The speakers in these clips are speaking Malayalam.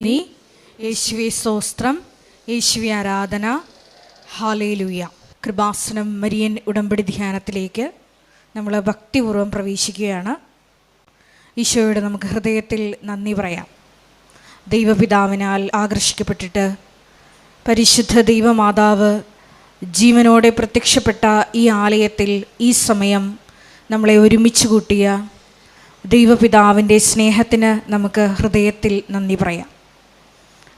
നീ യേശുവേ സ്തോത്രം, യേശുവേ ആരാധന, ഹല്ലേലൂയ. കൃപാസനം മരിയൻ ഉടമ്പടി ധ്യാനത്തിലേക്ക് നമ്മൾ ഭക്തിപൂർവ്വം പ്രവേശിക്കുകയാണ്. ഈശോയോട് നമുക്ക് ഹൃദയത്തിൽ നന്ദി പറയാം. ദൈവപിതാവിനാൽ ആകർഷിക്കപ്പെട്ടിട്ട് പരിശുദ്ധ ദൈവമാതാവ് ജീവനോടെ പ്രത്യക്ഷപ്പെട്ട ഈ ആലയത്തിൽ ഈ സമയം നമ്മളെ ഒരുമിച്ച് കൂട്ടിയ ദൈവപിതാവിൻ്റെ സ്നേഹത്തിന് നമുക്ക് ഹൃദയത്തിൽ നന്ദി പറയാം.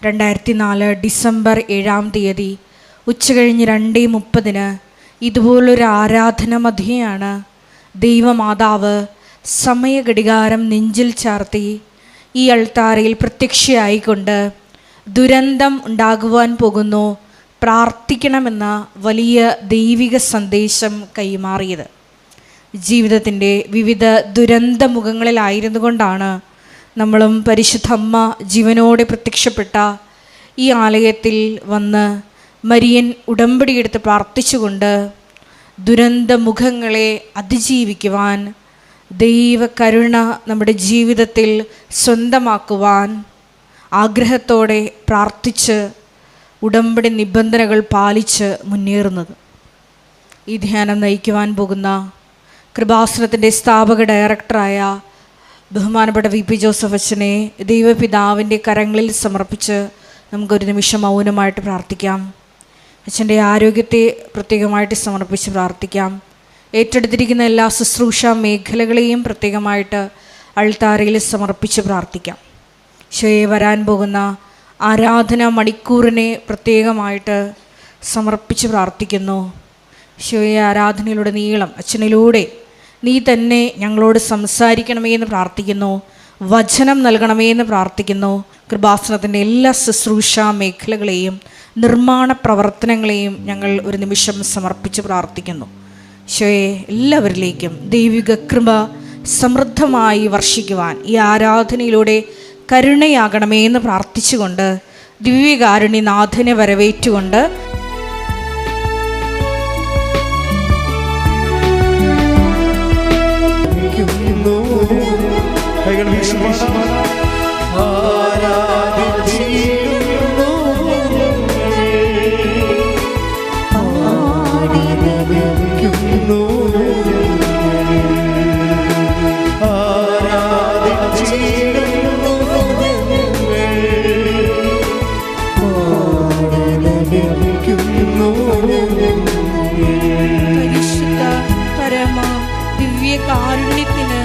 2004 ഡിസംബർ 7-ാം തീയതി ഉച്ചകഴിഞ്ഞ് 2:30 ഇതുപോലൊരു ആരാധന മധ്യയാണ് ദൈവമാതാവ് സമയഘടികാരം നെഞ്ചിൽ ചാർത്തി ഈ അൾത്താരയിൽ പ്രത്യക്ഷയായിക്കൊണ്ട് ദുരന്തം ഉണ്ടാകുവാൻ പോകുന്നു, പ്രാർത്ഥിക്കണമെന്ന വലിയ ദൈവിക സന്ദേശം കൈമാറിയത്. ജീവിതത്തിൻ്റെ വിവിധ ദുരന്തമുഖങ്ങളിലായിരുന്നു കൊണ്ടാണ് നമ്മളും പരിശുദ്ധ അമ്മ ജീവനോടെ പ്രത്യക്ഷപ്പെട്ട ഈ ആലയത്തിൽ വന്ന് മരിയൻ ഉടമ്പടിയെടുത്ത് പ്രാർത്ഥിച്ചുകൊണ്ട് ദുരന്തമുഖങ്ങളെ അതിജീവിക്കുവാൻ, ദൈവകരുണ നമ്മുടെ ജീവിതത്തിൽ സ്വന്തമാക്കുവാൻ ആഗ്രഹത്തോടെ പ്രാർത്ഥിച്ച് ഉടമ്പടി നിബന്ധനകൾ പാലിച്ച് മുന്നേറുന്നത്. ഈ ധ്യാനം നയിക്കുവാൻ പോകുന്ന കൃപാസനത്തിൻ്റെ സ്ഥാപക ഡയറക്ടറായ ബഹുമാനപ്പെട്ട VP ജോസഫ് അച്ഛനെ ദൈവപിതാവിൻ്റെ കരങ്ങളിൽ സമർപ്പിച്ച് നമുക്കൊരു നിമിഷം മൗനമായിട്ട് പ്രാർത്ഥിക്കാം. അച്ഛൻ്റെ ആരോഗ്യത്തെ പ്രത്യേകമായിട്ട് സമർപ്പിച്ച് പ്രാർത്ഥിക്കാം. ഏറ്റെടുത്തിരിക്കുന്ന എല്ലാ ശുശ്രൂഷ മേഖലകളെയും പ്രത്യേകമായിട്ട് അൾത്താരയിൽ സമർപ്പിച്ച് പ്രാർത്ഥിക്കാം. ഈശോയെ വരാൻ പോകുന്ന ആരാധന മണിക്കൂറിനെ പ്രത്യേകമായിട്ട് സമർപ്പിച്ച് പ്രാർത്ഥിക്കുന്നു. ഈശോയെ ആരാധനയിലൂടെ നീളം അച്ഛനിലൂടെ നീ തന്നെ ഞങ്ങളോട് സംസാരിക്കണമേ എന്ന് പ്രാർത്ഥിക്കുന്നു. വചനം നൽകണമേ എന്ന് പ്രാർത്ഥിക്കുന്നു. കൃപാസനത്തിൻ്റെ എല്ലാ ശുശ്രൂഷ മേഖലകളെയും നിർമ്മാണ പ്രവർത്തനങ്ങളെയും ഞങ്ങൾ ഒരു നിമിഷം സമർപ്പിച്ച് പ്രാർത്ഥിക്കുന്നു. ഈശോയെ എല്ലാവരിലേക്കും ദൈവിക കൃപ സമൃദ്ധമായി വർഷിക്കുവാൻ ഈ ആരാധനയിലൂടെ കരുണയാകണമേ എന്ന് പ്രാർത്ഥിച്ചുകൊണ്ട് ദിവ്യകാരുണ്യനാഥനെ വരവേറ്റുകൊണ്ട് കാരുണ്യത്തിന്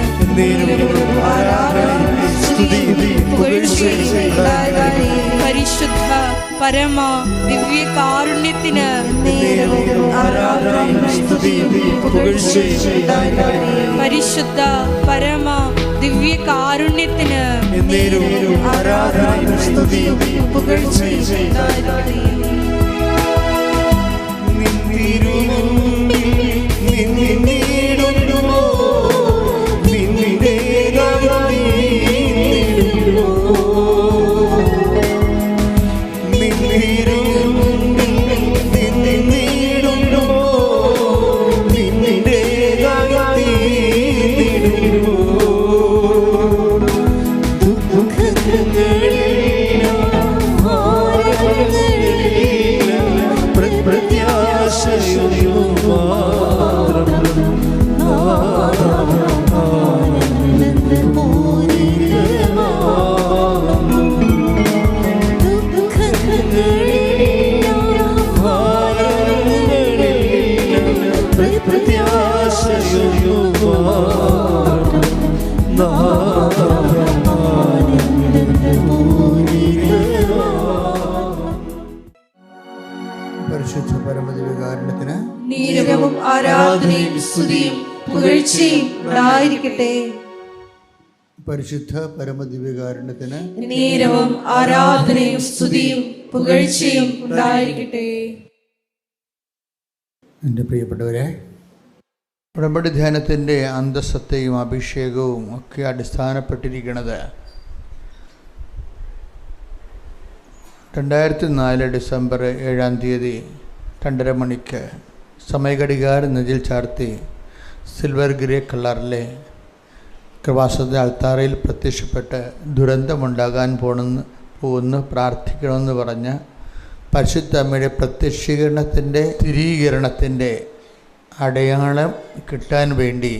പരിശുദ്ധ പരമ ദിവ്യ കാരുണ്യത്തിന് പരിശുദ്ധ പരമ ദിവ്യ കാരുണ്യത്തിന് പരിശുദ്ധ പരമദിവ്യകാരുണ്യത്തിന് നീരവും ആരാധനയും സ്തുതിയും പുകഴ്ചയും ഉണ്ടായിരിക്കട്ടെ. പരിശുദ്ധ പരമദിവ്യകാരുണ്യത്തിന് നീരവും ആരാധനയും സ്തുതിയും പുകഴ്ചയും ഉണ്ടായിരിക്കട്ടെ. എൻ്റെ പ്രിയപ്പെട്ടവരെ, ഉടമ്പടി ധ്യാനത്തിൻ്റെ അന്തസ്സത്തെയും അഭിഷേകവും ഒക്കെ അടിസ്ഥാനപ്പെട്ടിരിക്കുന്നത് 2004 ഡിസംബർ 7-ാം തീയതി 2:30 മണിക്ക് സമയഘടികാരം നെഞ്ചിൽ ചാർത്തി സിൽവർ ഗ്രേ കളറിലെ കൃപാസനത്തെ അൾത്താരയിൽ പ്രത്യക്ഷപ്പെട്ട് ദുരന്തമുണ്ടാകാൻ പോണെന്ന് ഒന്ന് പ്രാർത്ഥിക്കണമെന്ന് പറഞ്ഞ് പരിശുദ്ധ അമ്മയുടെ പ്രത്യക്ഷീകരണത്തിൻ്റെ സ്ഥിരീകരണത്തിൻ്റെ അടയാളം കിട്ടാൻ വേണ്ടി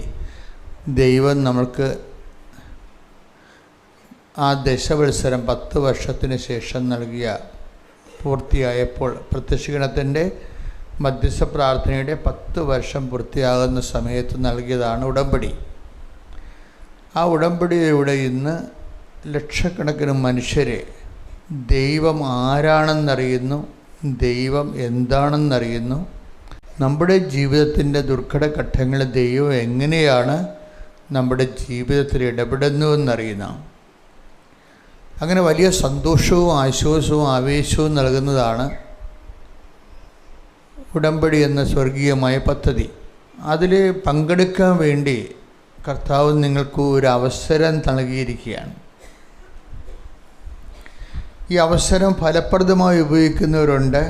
ദൈവം നമ്മൾക്ക് ആ ദശവത്സരം 10 വർഷത്തിന് ശേഷം നൽകിയ പൂർത്തിയായപ്പോൾ പ്രത്യക്ഷീകരണത്തിൻ്റെ മധ്യസ്ഥ പ്രാർത്ഥനയുടെ 10 വർഷം പൂർത്തിയാകുന്ന സമയത്ത് നൽകിയതാണ് ഉടമ്പടി. ആ ഉടമ്പടിയിലൂടെ ഇന്ന് ലക്ഷക്കണക്കിന് മനുഷ്യരെ ദൈവം ആരാണെന്നറിയുന്നു, ദൈവം എന്താണെന്നറിയുന്നു, നമ്മുടെ ജീവിതത്തിൻ്റെ ദുർഘടഘട്ടങ്ങളിൽ ദൈവം എങ്ങനെയാണ് നമ്മുടെ ജീവിതത്തിൽ ഇടപെടുന്നുവെന്നറിയുന്ന, അങ്ങനെ വലിയ സന്തോഷവും ആശ്വാസവും ആവേശവും നൽകുന്നതാണ് ഉടമ്പടി എന്ന സ്വർഗീയമായ പദ്ധതി. അതിൽ പങ്കെടുക്കാൻ വേണ്ടി കർത്താവ് നിങ്ങൾക്ക് ഒരു അവസരം നൽകിയിരിക്കുകയാണ്. ഈ അവസരം ഫലപ്രദമായി ഉപയോഗിക്കുന്നവരുണ്ട്,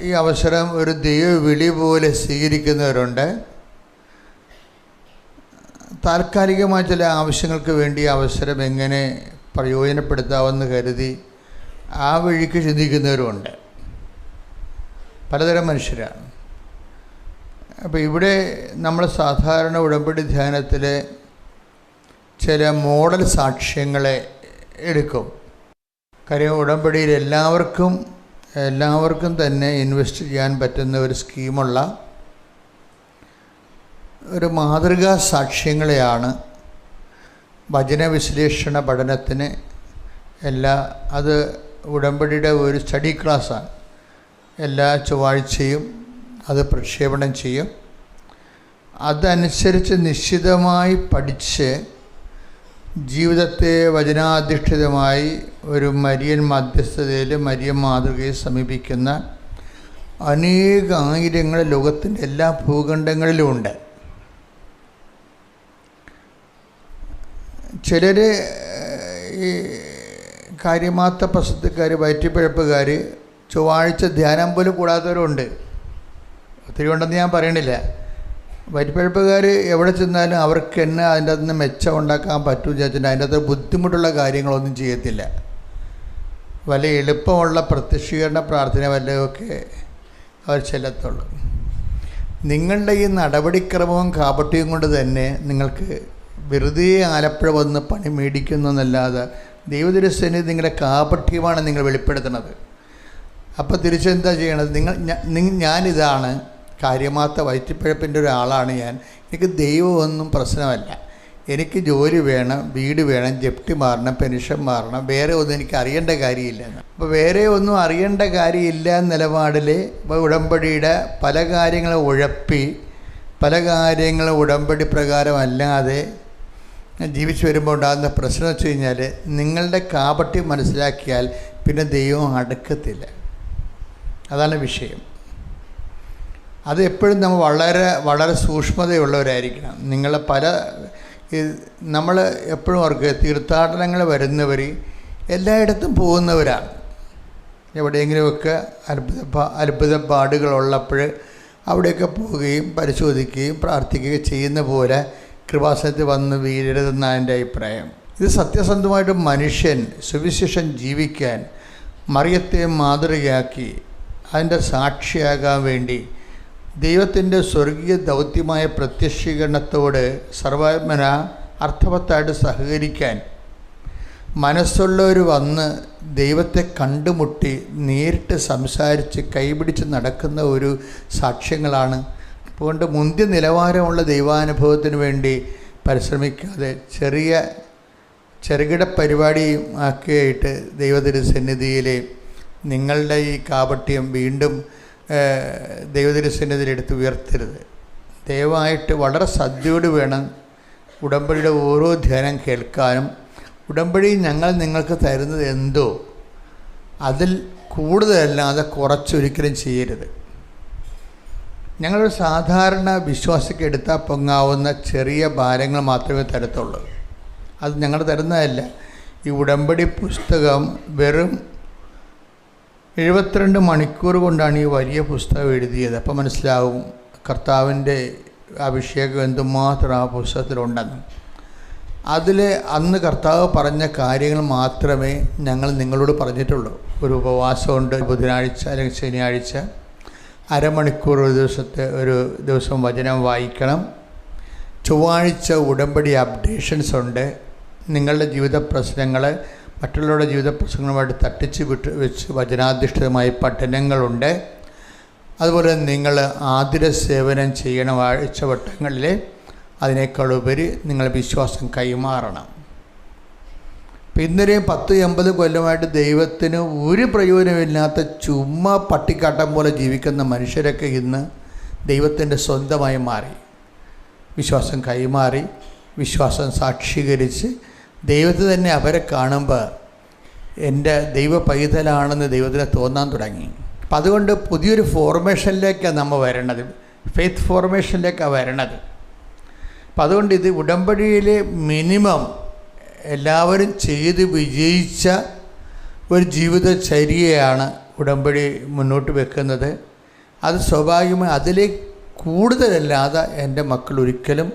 ഈ അവസരം ഒരു ദൈവവിളി പോലെ സ്വീകരിക്കുന്നവരുണ്ട്, താൽക്കാലികമായ ചില ആവശ്യങ്ങൾക്ക് വേണ്ടി അവസരം എങ്ങനെ പ്രയോജനപ്പെടുത്താമെന്ന് കരുതി ആ വഴിക്ക് ചിന്തിക്കുന്നവരുമുണ്ട്. പലതരം മനുഷ്യരാണ്. അപ്പോൾ ഇവിടെ നമ്മൾ സാധാരണ ഉടമ്പടി ധ്യാനത്തിൽ ചില മോഡൽ സാക്ഷ്യങ്ങളെ എടുക്കും. കാര്യം ഉടമ്പടിയിൽ എല്ലാവർക്കും തന്നെ ഇൻവെസ്റ്റ് ചെയ്യാൻ പറ്റുന്ന ഒരു സ്കീമുള്ള ഒരു മാതൃകാ സാക്ഷ്യങ്ങളെയാണ് വചന വിശ്ലേഷണ പഠനത്തിന് അത് ഉടമ്പടിയുടെ ഒരു സ്റ്റഡി ക്ലാസ്സാണ്. എല്ലാ ചൊവ്വാഴ്ചയും അത് പ്രക്ഷേപണം ചെയ്യും. അതനുസരിച്ച് നിശ്ചിതമായി പഠിച്ച് ജീവിതത്തെ വചനാധിഷ്ഠിതമായി ഒരു മരിയൻ മധ്യസ്ഥതയിൽ മരിയൻ മാതൃകയെ സമീപിക്കുന്ന ആയിരങ്ങൾ ലോകത്തിൻ്റെ എല്ലാ ഭൂഖണ്ഡങ്ങളിലുമുണ്ട്. ചിലർ ഈ കാര്യമാത്ത പ്രസിദ്ധക്കാർ, വയറ്റിപ്പഴപ്പുകാർ, ചൊവ്വാഴ്ച ധ്യാനം പോലും കൂടാത്തവരുണ്ട്. ഒത്തിരി ഉണ്ടെന്ന് ഞാൻ പറയണില്ല. വയറ്റിപ്പഴപ്പുകാർ എവിടെ ചെന്നാലും അവർക്ക് തന്നെ അതിൻ്റെ അകത്ത് നിന്ന് മെച്ചം ഉണ്ടാക്കാൻ പറ്റുമെന്ന് വിചാരിച്ചിട്ട് അതിൻ്റെ അകത്ത് ബുദ്ധിമുട്ടുള്ള കാര്യങ്ങളൊന്നും ചെയ്യത്തില്ല. വല്ല എളുപ്പമുള്ള പ്രത്യക്ഷീകരണ പ്രാർത്ഥന വല്ലതൊക്കെ അവർ ചെല്ലത്തുള്ളൂ. നിങ്ങളുടെ ഈ നടപടിക്രമവും കാപട്യവും കൊണ്ട് തന്നെ നിങ്ങൾക്ക് വെറുതെ ആലപ്പുഴ വന്ന് പണി മേടിക്കുന്നതെന്നല്ലാതെ ദൈവദൃശ്യന് നിങ്ങളുടെ കാപട്യമാണ് നിങ്ങൾ വെളിപ്പെടുത്തുന്നത്. അപ്പോൾ തിരിച്ചെന്താ ചെയ്യണത്? ഞാനിതാണ് കാര്യമാത്ത വയറ്റിപ്പഴപ്പിൻ്റെ ഒരാളാണ് ഞാൻ. എനിക്ക് ദൈവമൊന്നും പ്രശ്നമല്ല. എനിക്ക് ജോലി വേണം, വീട് വേണം, ജപ്തി മാറണം, പെൻഷൻ മാറണം, വേറെ ഒന്നും എനിക്ക് അറിയേണ്ട കാര്യമില്ല. അപ്പോൾ വേറെ ഒന്നും അറിയേണ്ട കാര്യമില്ല നിലപാടിൽ ഉടമ്പടിയുടെ പല കാര്യങ്ങളും ഉഴപ്പി, പല കാര്യങ്ങളും ഉടമ്പടി പ്രകാരമല്ലാതെ ജീവിച്ചു വരുമ്പോൾ ഉണ്ടാകുന്ന പ്രശ്നം വെച്ച് കഴിഞ്ഞാൽ നിങ്ങളുടെ കാപട്യം മനസ്സിലാക്കിയാൽ പിന്നെ ദൈവം അടുക്കത്തില്ല. അതാണ് വിഷയം. അത് എപ്പോഴും നമ്മൾ വളരെ സൂക്ഷ്മതയുള്ളവരായിരിക്കണം. നമ്മൾ എപ്പോഴും ഓർക്കുക, തീർത്ഥാടനങ്ങൾ വരുന്നവർ എല്ലായിടത്തും പോകുന്നവരാണ്. എവിടെയെങ്കിലുമൊക്കെ അത്ഭുതപ്പാടുകളുള്ളപ്പോൾ അവിടെയൊക്കെ പോവുകയും പരിശോധിക്കുകയും പ്രാർത്ഥിക്കുകയും ചെയ്യുന്ന പോലെ കൃപാസനത്തിൽ വന്ന് വീഴരുതെന്നാണ് എൻ്റെ അഭിപ്രായം. ഇത് സത്യസന്ധമായിട്ട് മനുഷ്യൻ സുവിശേഷം ജീവിക്കാൻ മറിയത്തെ മാതൃകയാക്കി അതിൻ്റെ സാക്ഷിയാകാൻ വേണ്ടി ദൈവത്തിൻ്റെ സ്വർഗീയ ദൗത്യമായ പ്രത്യക്ഷീകരണത്തോട് സർവാത്മന അർത്ഥവത്തായിട്ട് സഹകരിക്കാൻ മനസ്സുള്ളവർ വന്ന് ദൈവത്തെ കണ്ടുമുട്ടി നേരിട്ട് സംസാരിച്ച് കൈപിടിച്ച് നടക്കുന്ന ഒരു സാക്ഷ്യങ്ങളാണ്. അതുകൊണ്ട് മുന്തിയ നിലവാരമുള്ള ദൈവാനുഭവത്തിന് വേണ്ടി പരിശ്രമിക്കാതെ ചെറുകിട പരിപാടിയും ആക്കിയായിട്ട് ദൈവതിരുസന്നിധിയിൽ നിങ്ങളുടെ ഈ കാപട്യം വീണ്ടും ദൈവതിരുസന്നിധിയിലെടുത്ത് ഉയർത്തരുത്. ദയവായിട്ട് വളരെ ശ്രദ്ധയോട് വേണം ഉടമ്പടിയുടെ ഓരോ ധ്യാനം കേൾക്കാനും. ഉടമ്പടി ഞങ്ങൾ നിങ്ങൾക്ക് തരുന്നത് എന്തോ അതിൽ കൂടുതലല്ലാതെ കുറച്ചൊരിക്കലും ചെയ്യരുത്. ഞങ്ങളൊരു സാധാരണ വിശ്വാസിക്ക് എടുത്താൽ പൊങ്ങാവുന്ന ചെറിയ ഭാരങ്ങൾ മാത്രമേ തരത്തുള്ളൂ. അത് ഞങ്ങൾ തരുന്നതല്ല. ഈ ഉടമ്പടി പുസ്തകം വെറും 72 മണിക്കൂർ കൊണ്ടാണ് ഈ വലിയ പുസ്തകം എഴുതിയത്. അപ്പോൾ മനസ്സിലാവും കർത്താവിൻ്റെ അഭിഷേകം എന്തുമാത്രം ആ പുസ്തകത്തിലുണ്ടെന്ന്. അതിൽ അന്ന് കർത്താവ് പറഞ്ഞ കാര്യങ്ങൾ മാത്രമേ ഞങ്ങൾ നിങ്ങളോട് പറഞ്ഞിട്ടുള്ളൂ. ഒരു ഉപവാസമുണ്ട്, ബുധനാഴ്ച അല്ലെങ്കിൽ ശനിയാഴ്ച അരമണിക്കൂർ ഒരു ദിവസം വചനം വായിക്കണം. ചൊവ്വാഴ്ച ഉടമ്പടി അപ്ഡേഷൻസ് ഉണ്ട്. നിങ്ങളുടെ ജീവിത പ്രശ്നങ്ങൾ മറ്റുള്ളവരുടെ ജീവിത പ്രശ്നങ്ങളുമായിട്ട് തട്ടിച്ച് വെച്ച് വചനാധിഷ്ഠിതമായ പഠനങ്ങളുണ്ട്. അതുപോലെ നിങ്ങൾ ആതുര സേവനം ചെയ്യണം ആഴ്ചവട്ടങ്ങളിൽ. അതിനേക്കാളുപരി നിങ്ങൾ വിശ്വാസം കൈമാറണം. ഇപ്പം ഇന്നലെയും 10-80 കൊല്ലമായിട്ട് ദൈവത്തിന് ഒരു പ്രയോജനമില്ലാത്ത ചുമ്മാ പട്ടിക്കാട്ടം പോലെ ജീവിക്കുന്ന മനുഷ്യരൊക്കെ ഇന്ന് ദൈവത്തിൻ്റെ സ്വന്തമായി മാറി. വിശ്വാസം കൈമാറി, വിശ്വാസം സാക്ഷീകരിച്ച് ദൈവത്തെ തന്നെ അവരെ കാണുമ്പോൾ എൻ്റെ ദൈവ പൈതലാണെന്ന് ദൈവത്തിന് തോന്നാൻ തുടങ്ങി. അപ്പം അതുകൊണ്ട് പുതിയൊരു ഫോർമേഷനിലേക്കാണ് നമ്മൾ വരണത്, ഫെയ്ത്ത് ഫോർമേഷനിലേക്കാണ് വരണത്. അപ്പം അതുകൊണ്ട് ഇത് ഉടമ്പടിയിൽ മിനിമം എല്ലാവരും ചെയ്ത് വിജയിച്ച ഒരു ജീവിതചര്യയാണ് ഉടമ്പടി മുന്നോട്ട് വെക്കുന്നത്. അത് സ്വാഭാവികമായി അതിലേക്ക് കൂടുതലല്ലാതെ എൻ്റെ മക്കൾ ഒരിക്കലും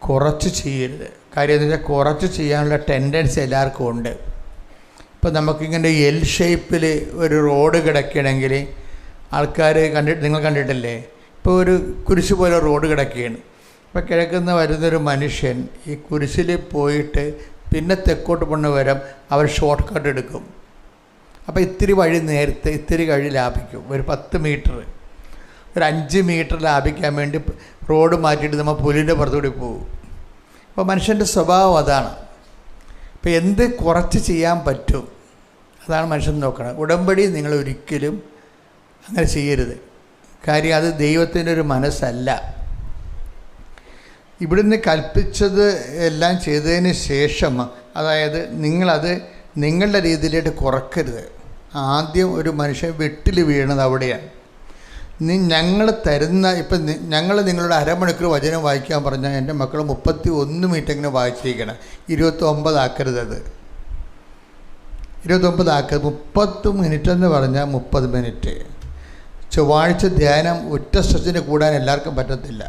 കുറച്ച് ചെയ്യരുത്. കാര്യം എന്ന് വെച്ചാൽ കുറച്ച് ചെയ്യാനുള്ള ടെൻഡൻസി എല്ലാവർക്കും ഉണ്ട്. ഇപ്പം നമുക്കിങ്ങനെ എൽ ഷേപ്പിൽ ഒരു റോഡ് കിടക്കുകയാണെങ്കിൽ ആൾക്കാർ നിങ്ങൾ കണ്ടിട്ടില്ലേ? ഇപ്പോൾ ഒരു കുരിശ് പോലെ റോഡ് കിടക്കുകയാണ്. ഇപ്പോൾ കിഴക്കുന്ന വരുന്നൊരു മനുഷ്യൻ ഈ കുരിശിൽ പോയിട്ട് പിന്നെ തെക്കോട്ട് പോണ വരം അവർ ഷോർട്ട് കട്ട് എടുക്കും. അപ്പോൾ ഇത്തിരി വഴി നേരത്തെ ഇത്തിരി കഴി ലാഭിക്കും. ഒരു 10 മീറ്റർ, ഒരു 5 മീറ്റർ ലാഭിക്കാൻ വേണ്ടി റോഡ് മാറ്റിയിട്ട് നമ്മൾ പുലിൻ്റെ പുറത്തുകൂടി പോകും. അപ്പോൾ മനുഷ്യൻ്റെ സ്വഭാവം അതാണ്. ഇപ്പോൾ എന്ത് കുറച്ച് ചെയ്യാൻ പറ്റും അതാണ് മനുഷ്യൻ നോക്കണം. ഉടമ്പടി നിങ്ങൾ ഒരിക്കലും അങ്ങനെ ചെയ്യരുത്. കാര്യം അത് ദൈവത്തിൻ്റെ ഒരു മനസ്സല്ല. ഇവിടുന്ന് കൽപ്പിച്ചത് എല്ലാം ചെയ്തതിന് ശേഷം, അതായത് നിങ്ങളത് നിങ്ങളുടെ രീതിയിലായിട്ട് കുറക്കരുത്. ആദ്യം ഒരു മനുഷ്യൻ വെട്ടിൽ വീണത് അവിടെയാണ്. ഞങ്ങൾ തരുന്ന ഇപ്പം ഞങ്ങൾ നിങ്ങളുടെ അരമണിക്കൂർ വചനം വായിക്കാൻ പറഞ്ഞാൽ എൻ്റെ മക്കൾ 31 മിനിറ്റ് എങ്ങനെ വായിച്ചിരിക്കണം. 29 ആക്കരുത്. അത് 29 ആക്കരുത്. 30 മിനിറ്റ് എന്ന് പറഞ്ഞാൽ 30 മിനിറ്റ്. ചൊവ്വാഴ്ച ധ്യാനം ഒറ്റ സ്ട്രെച്ചിന് കൂടാൻ എല്ലാവർക്കും പറ്റത്തില്ല.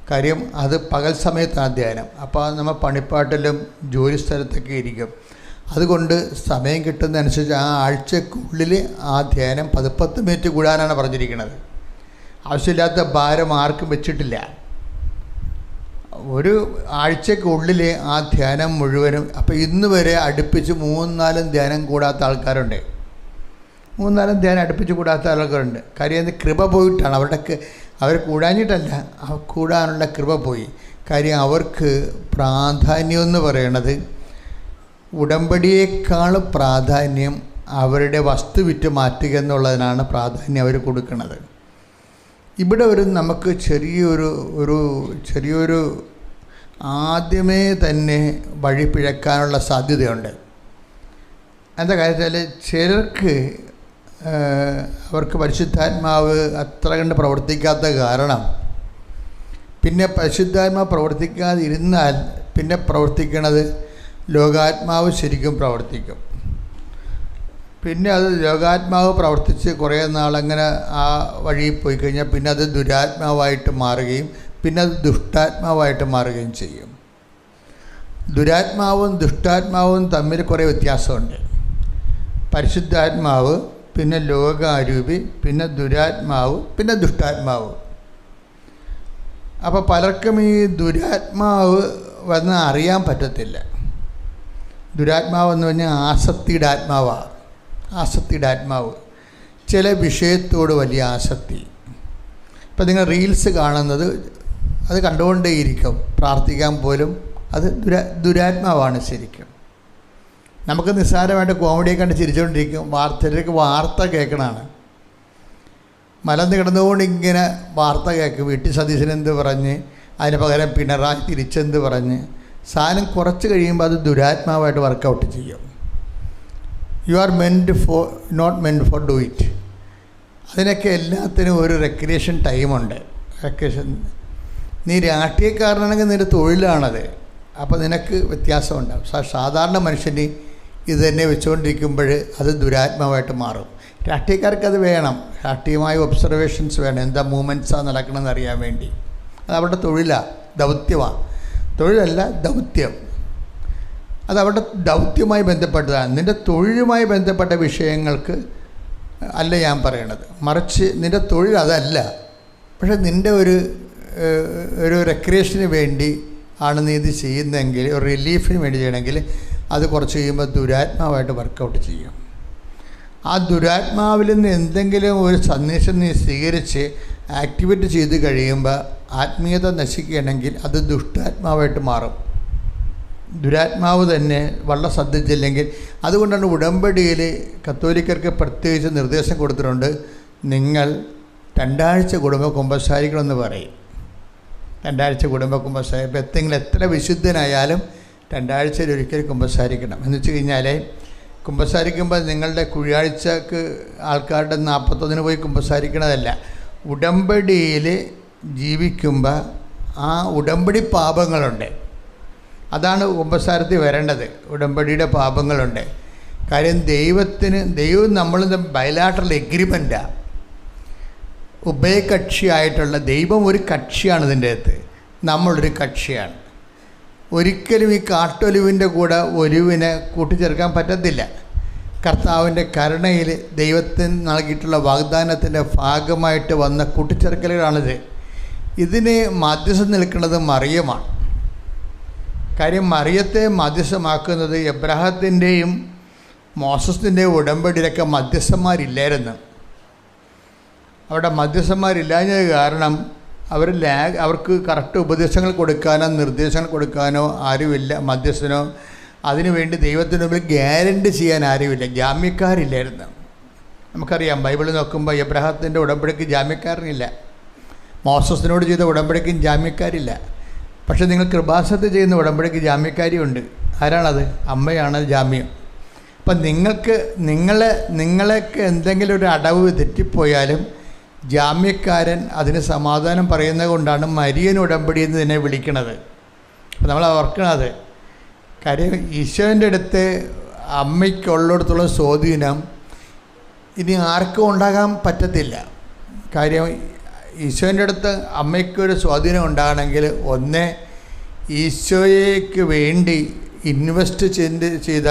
കാര്യം അത് പകൽ സമയത്താണ് ധ്യാനം. അപ്പോൾ നമ്മൾ പണിപ്പാട്ടിലും ജോലി സ്ഥലത്തൊക്കെ ഇരിക്കും. അതുകൊണ്ട് സമയം കിട്ടുന്നതനുസരിച്ച് ആ ആഴ്ചക്കുള്ളിൽ ആ ധ്യാനം 10 മിനിറ്റ് കൂടാനാണ് പറഞ്ഞിരിക്കുന്നത്. ആവശ്യമില്ലാത്ത ഭാരം ആർക്കും വെച്ചിട്ടില്ല. ഒരു ആഴ്ചക്കുള്ളിൽ ആ ധ്യാനം മുഴുവനും. അപ്പോൾ ഇന്ന് വരെ അടുപ്പിച്ച് 3-4 ധ്യാനം കൂടാത്ത ആൾക്കാരുണ്ട്. 3-4 ധ്യാനം അടുപ്പിച്ച് കൂടാത്ത ആൾക്കാരുണ്ട്. കാര്യം അത് കൃപ പോയിട്ടാണ്. അവർ കൂടാഞ്ഞിട്ടല്ല, കൂടാനുള്ള കൃപ പോയി. കാര്യം അവർക്ക് പ്രാധാന്യം എന്ന് പറയണത് ഉടമ്പടിയേക്കാൾ പ്രാധാന്യം അവരുടെ വസ്തു വിറ്റ് മാറ്റുക എന്നുള്ളതിനാണ് പ്രാധാന്യം അവർ കൊടുക്കുന്നത്. ഇവിടെ നമുക്ക് ചെറിയൊരു ആദ്യമേ തന്നെ വഴി പിഴക്കാനുള്ള സാധ്യതയുണ്ട്. എന്താ കാര്യത്തിൽ ചിലർക്ക് അവർക്ക് പരിശുദ്ധാത്മാവ് അത്ര കണ്ട് പ്രവർത്തിക്കാത്ത കാരണം പിന്നെ പരിശുദ്ധാത്മാവ് പ്രവർത്തിക്കാതിരുന്നാൽ പിന്നെ പ്രവർത്തിക്കണത് ലോകാത്മാവ് ശരിക്കും പ്രവർത്തിക്കും. പിന്നെ അത് ലോകാത്മാവ് പ്രവർത്തിച്ച് കുറേ നാളങ്ങനെ ആ വഴിയിൽ പോയി കഴിഞ്ഞാൽ പിന്നെ അത് ദുരാത്മാവായിട്ട് മാറുകയും പിന്നെ അത് ദുഷ്ടാത്മാവായിട്ട് മാറുകയും ചെയ്യും. ദുരാത്മാവും ദുഷ്ടാത്മാവും തമ്മിൽ കുറേ വ്യത്യാസമുണ്ട്. പരിശുദ്ധാത്മാവ്, പിന്നെ ലോകാരൂപി, പിന്നെ ദുരാത്മാവ്, പിന്നെ ദുഷ്ടാത്മാവ്. അപ്പോൾ പലർക്കും ഈ ദുരാത്മാവ് വന്ന് അറിയാൻ പറ്റത്തില്ല. ദുരാത്മാവ് എന്ന് പറഞ്ഞാൽ ആസക്തിയുടെ ആത്മാവാണ്. ആസക്തിയുടെ ആത്മാവ്, ചില വിഷയത്തോട് വലിയ ആസക്തി. ഇപ്പം നിങ്ങൾ റീൽസ് കാണുന്നത് അത് കണ്ടുകൊണ്ടേയിരിക്കും. പ്രാർത്ഥിക്കാൻ പോലും അത് ദുരാത്മാവാണ് ശരിക്കും. നമുക്ക് നിസ്സാരമായിട്ട് കോമഡിയെ കണ്ട് ചിരിച്ചുകൊണ്ടിരിക്കും. ചിലർക്ക് വാർത്ത കേൾക്കണതാണ്. മലന്ന് കിടന്നുകൊണ്ട് ഇങ്ങനെ വാർത്ത കേൾക്കും. വീട്ടിൽ സതീശനെന്ത് പറഞ്ഞ്, അതിന് പകരം പിണറായി തിരിച്ചെന്ത് പറഞ്ഞ്. സാധനം കുറച്ച് കഴിയുമ്പോൾ അത് ദുരാത്മാവായിട്ട് വർക്കൗട്ട് ചെയ്യും. You are not meant for do it. അതിനൊക്കെ എല്ലാത്തിനും ഒരു റെക്രിയേഷൻ ടൈമുണ്ട്. റെക്രിയേഷൻ. നീ രാഷ്ട്രീയക്കാരനാണെങ്കിൽ നിൻ്റെ തൊഴിലാണത്. അപ്പോൾ നിനക്ക് വ്യത്യാസമുണ്ടാകും. സാധാരണ മനുഷ്യന് ഇത് തന്നെ വെച്ചുകൊണ്ടിരിക്കുമ്പോൾ അത് ദുരാത്മാവായിട്ട് മാറും. രാഷ്ട്രീയക്കാർക്ക് അത് വേണം. രാഷ്ട്രീയമായ ഒബ്സർവേഷൻസ് വേണം. എന്താ മൂവ്മെൻറ്റ്സാണ് നടക്കണമെന്ന് അറിയാൻ വേണ്ടി. അത് അവരുടെ തൊഴിലാണ്, ദൗത്യമാണ്. തൊഴിലല്ല, ദൗത്യം. അത് അവരുടെ ദൗത്യവുമായി ബന്ധപ്പെട്ടതാണ്. നിൻ്റെ തൊഴിലുമായി ബന്ധപ്പെട്ട വിഷയങ്ങൾക്ക് അല്ല ഞാൻ പറയണത്, മറിച്ച് നിൻ്റെ തൊഴിൽ അതല്ല. പക്ഷേ നിൻ്റെ ഒരു റെക്രിയേഷന് വേണ്ടി ആണ് നീ ഇത് ചെയ്യുന്നതെങ്കിൽ, ഒരു റിലീഫിന് വേണ്ടി ചെയ്യണമെങ്കിൽ അത് കുറച്ച് കഴിയുമ്പോൾ ദുരാത്മാവായിട്ട് വർക്കൗട്ട് ചെയ്യും. ആ ദുരാത്മാവിൽ നിന്ന് എന്തെങ്കിലും ഒരു സന്ദേശം നീ സ്വീകരിച്ച് ആക്ടിവേറ്റ് ചെയ്ത് കഴിയുമ്പോൾ ആത്മീയത നശിക്കുകയാണെങ്കിൽ അത് ദുഷ്ടാത്മാവായിട്ട് മാറും. ദുരാത്മാവ് തന്നെ വളരെ ശ്രദ്ധിച്ചില്ലെങ്കിൽ. അതുകൊണ്ടാണ് ഉടമ്പടിയിൽ കത്തോലിക്കർക്ക് പ്രത്യേകിച്ച് നിർദ്ദേശം കൊടുത്തിട്ടുണ്ട്, നിങ്ങൾ 2 ആഴ്ച കുടുംബ കുമ്പസാരിക്കണമെന്ന് പറയും. 2 ആഴ്ച കുടുംബ കുമ്പസാരി. ഇപ്പോൾ എന്തെങ്കിലും എത്ര വിശുദ്ധനായാലും 2 ആഴ്ചയിൽ ഒരിക്കൽ കുമ്പസാരിക്കണം. എന്ന് വെച്ച് കഴിഞ്ഞാൽ കുമ്പസാരിക്കുമ്പോൾ നിങ്ങളുടെ കുഴിയാഴ്ചക്ക് ആൾക്കാരുടെ 41 പോയി കുമ്പസാരിക്കണതല്ല. ഉടമ്പടിയിൽ ജീവിക്കുമ്പോൾ ആ ഉടമ്പടി പാപങ്ങളുണ്ട്, അതാണ് കുമ്പസാരത്തിൽ വരേണ്ടത്. ഉടമ്പടിയുടെ പാപങ്ങളുണ്ട്. കാര്യം ദൈവം നമ്മൾ ബയലാട്രൽ എഗ്രിമെൻറ്റാണ്. ഉഭയകക്ഷിയായിട്ടുള്ള ദൈവം ഒരു കക്ഷിയാണ്, ഇതിൻ്റെ അകത്ത് നമ്മളൊരു കക്ഷിയാണ്. ഒരിക്കലും ഈ കാട്ടൊലിവിൻ്റെ കൂടെ ഒലിവിനെ കൂട്ടിച്ചേർക്കാൻ പറ്റത്തില്ല. കർത്താവിൻ്റെ കരുണയിൽ ദൈവത്തിന് നൽകിയിട്ടുള്ള വാഗ്ദാനത്തിൻ്റെ ഭാഗമായിട്ട് വന്ന കൂട്ടിച്ചേർക്കലുകളാണിത്. ഇതിന് മധ്യസ്ഥം നിൽക്കുന്നത് മറിയമാണ്. കാര്യം മറിയത്തെ മധ്യസ്ഥമാക്കുന്നത് എബ്രാഹത്തിൻ്റെയും മോസസിൻ്റെയും ഉടമ്പടിയിലൊക്കെ മധ്യസ്ഥന്മാരില്ലായിരുന്നു. അവിടെ മധ്യസ്ഥന്മാരില്ലാഞ്ഞത് കാരണം അവർക്ക് കറക്റ്റ് ഉപദേശങ്ങൾ കൊടുക്കാനോ നിർദ്ദേശങ്ങൾ കൊടുക്കാനോ ആരുമില്ല. മധ്യസ്ഥനോ അതിനുവേണ്ടി ദൈവത്തിന് മുമ്പിൽ ഗ്യാരണ്ടി ചെയ്യാൻ ആരുമില്ല. ജാമ്യക്കാരില്ലായിരുന്നു. നമുക്കറിയാം, ബൈബിളിൽ നോക്കുമ്പോൾ എബ്രാഹത്തിൻ്റെ ഉടമ്പടിക്ക് ജാമ്യക്കാരനില്ല, മോസസിനോട് ചെയ്ത ഉടമ്പടിക്കും ജാമ്യക്കാരില്ല. പക്ഷേ നിങ്ങൾ കൃപാസനത്തിൽ ചെയ്യുന്ന ഉടമ്പടിക്ക് ജാമ്യക്കാരിയുണ്ട്. ആരാണത്? അമ്മയാണ് ജാമ്യം. അപ്പം നിങ്ങളൊക്കെ എന്തെങ്കിലും ഒരു അടവ് തെറ്റിപ്പോയാലും ജാമ്യക്കാരൻ അതിന് സമാധാനം പറയുന്നത് കൊണ്ടാണ് മരിയൻ ഉടമ്പടി എന്ന് തന്നെ വിളിക്കണത്. അപ്പം നമ്മൾ ഓർക്കണത്. കാര്യം ഈശോൻ്റെ അടുത്ത് അമ്മയ്ക്കുള്ളിടത്തോളം സ്വാധീനം ഇനി ആർക്കും ഉണ്ടാകാൻ പറ്റത്തില്ല. കാര്യം ഈശോൻ്റെ അടുത്ത് അമ്മയ്ക്കൊരു സ്വാധീനം ഉണ്ടാകണമെങ്കിൽ ഒന്ന് ഈശോയ്ക്ക് വേണ്ടി ഇൻവെസ്റ്റ് ചെയ്ത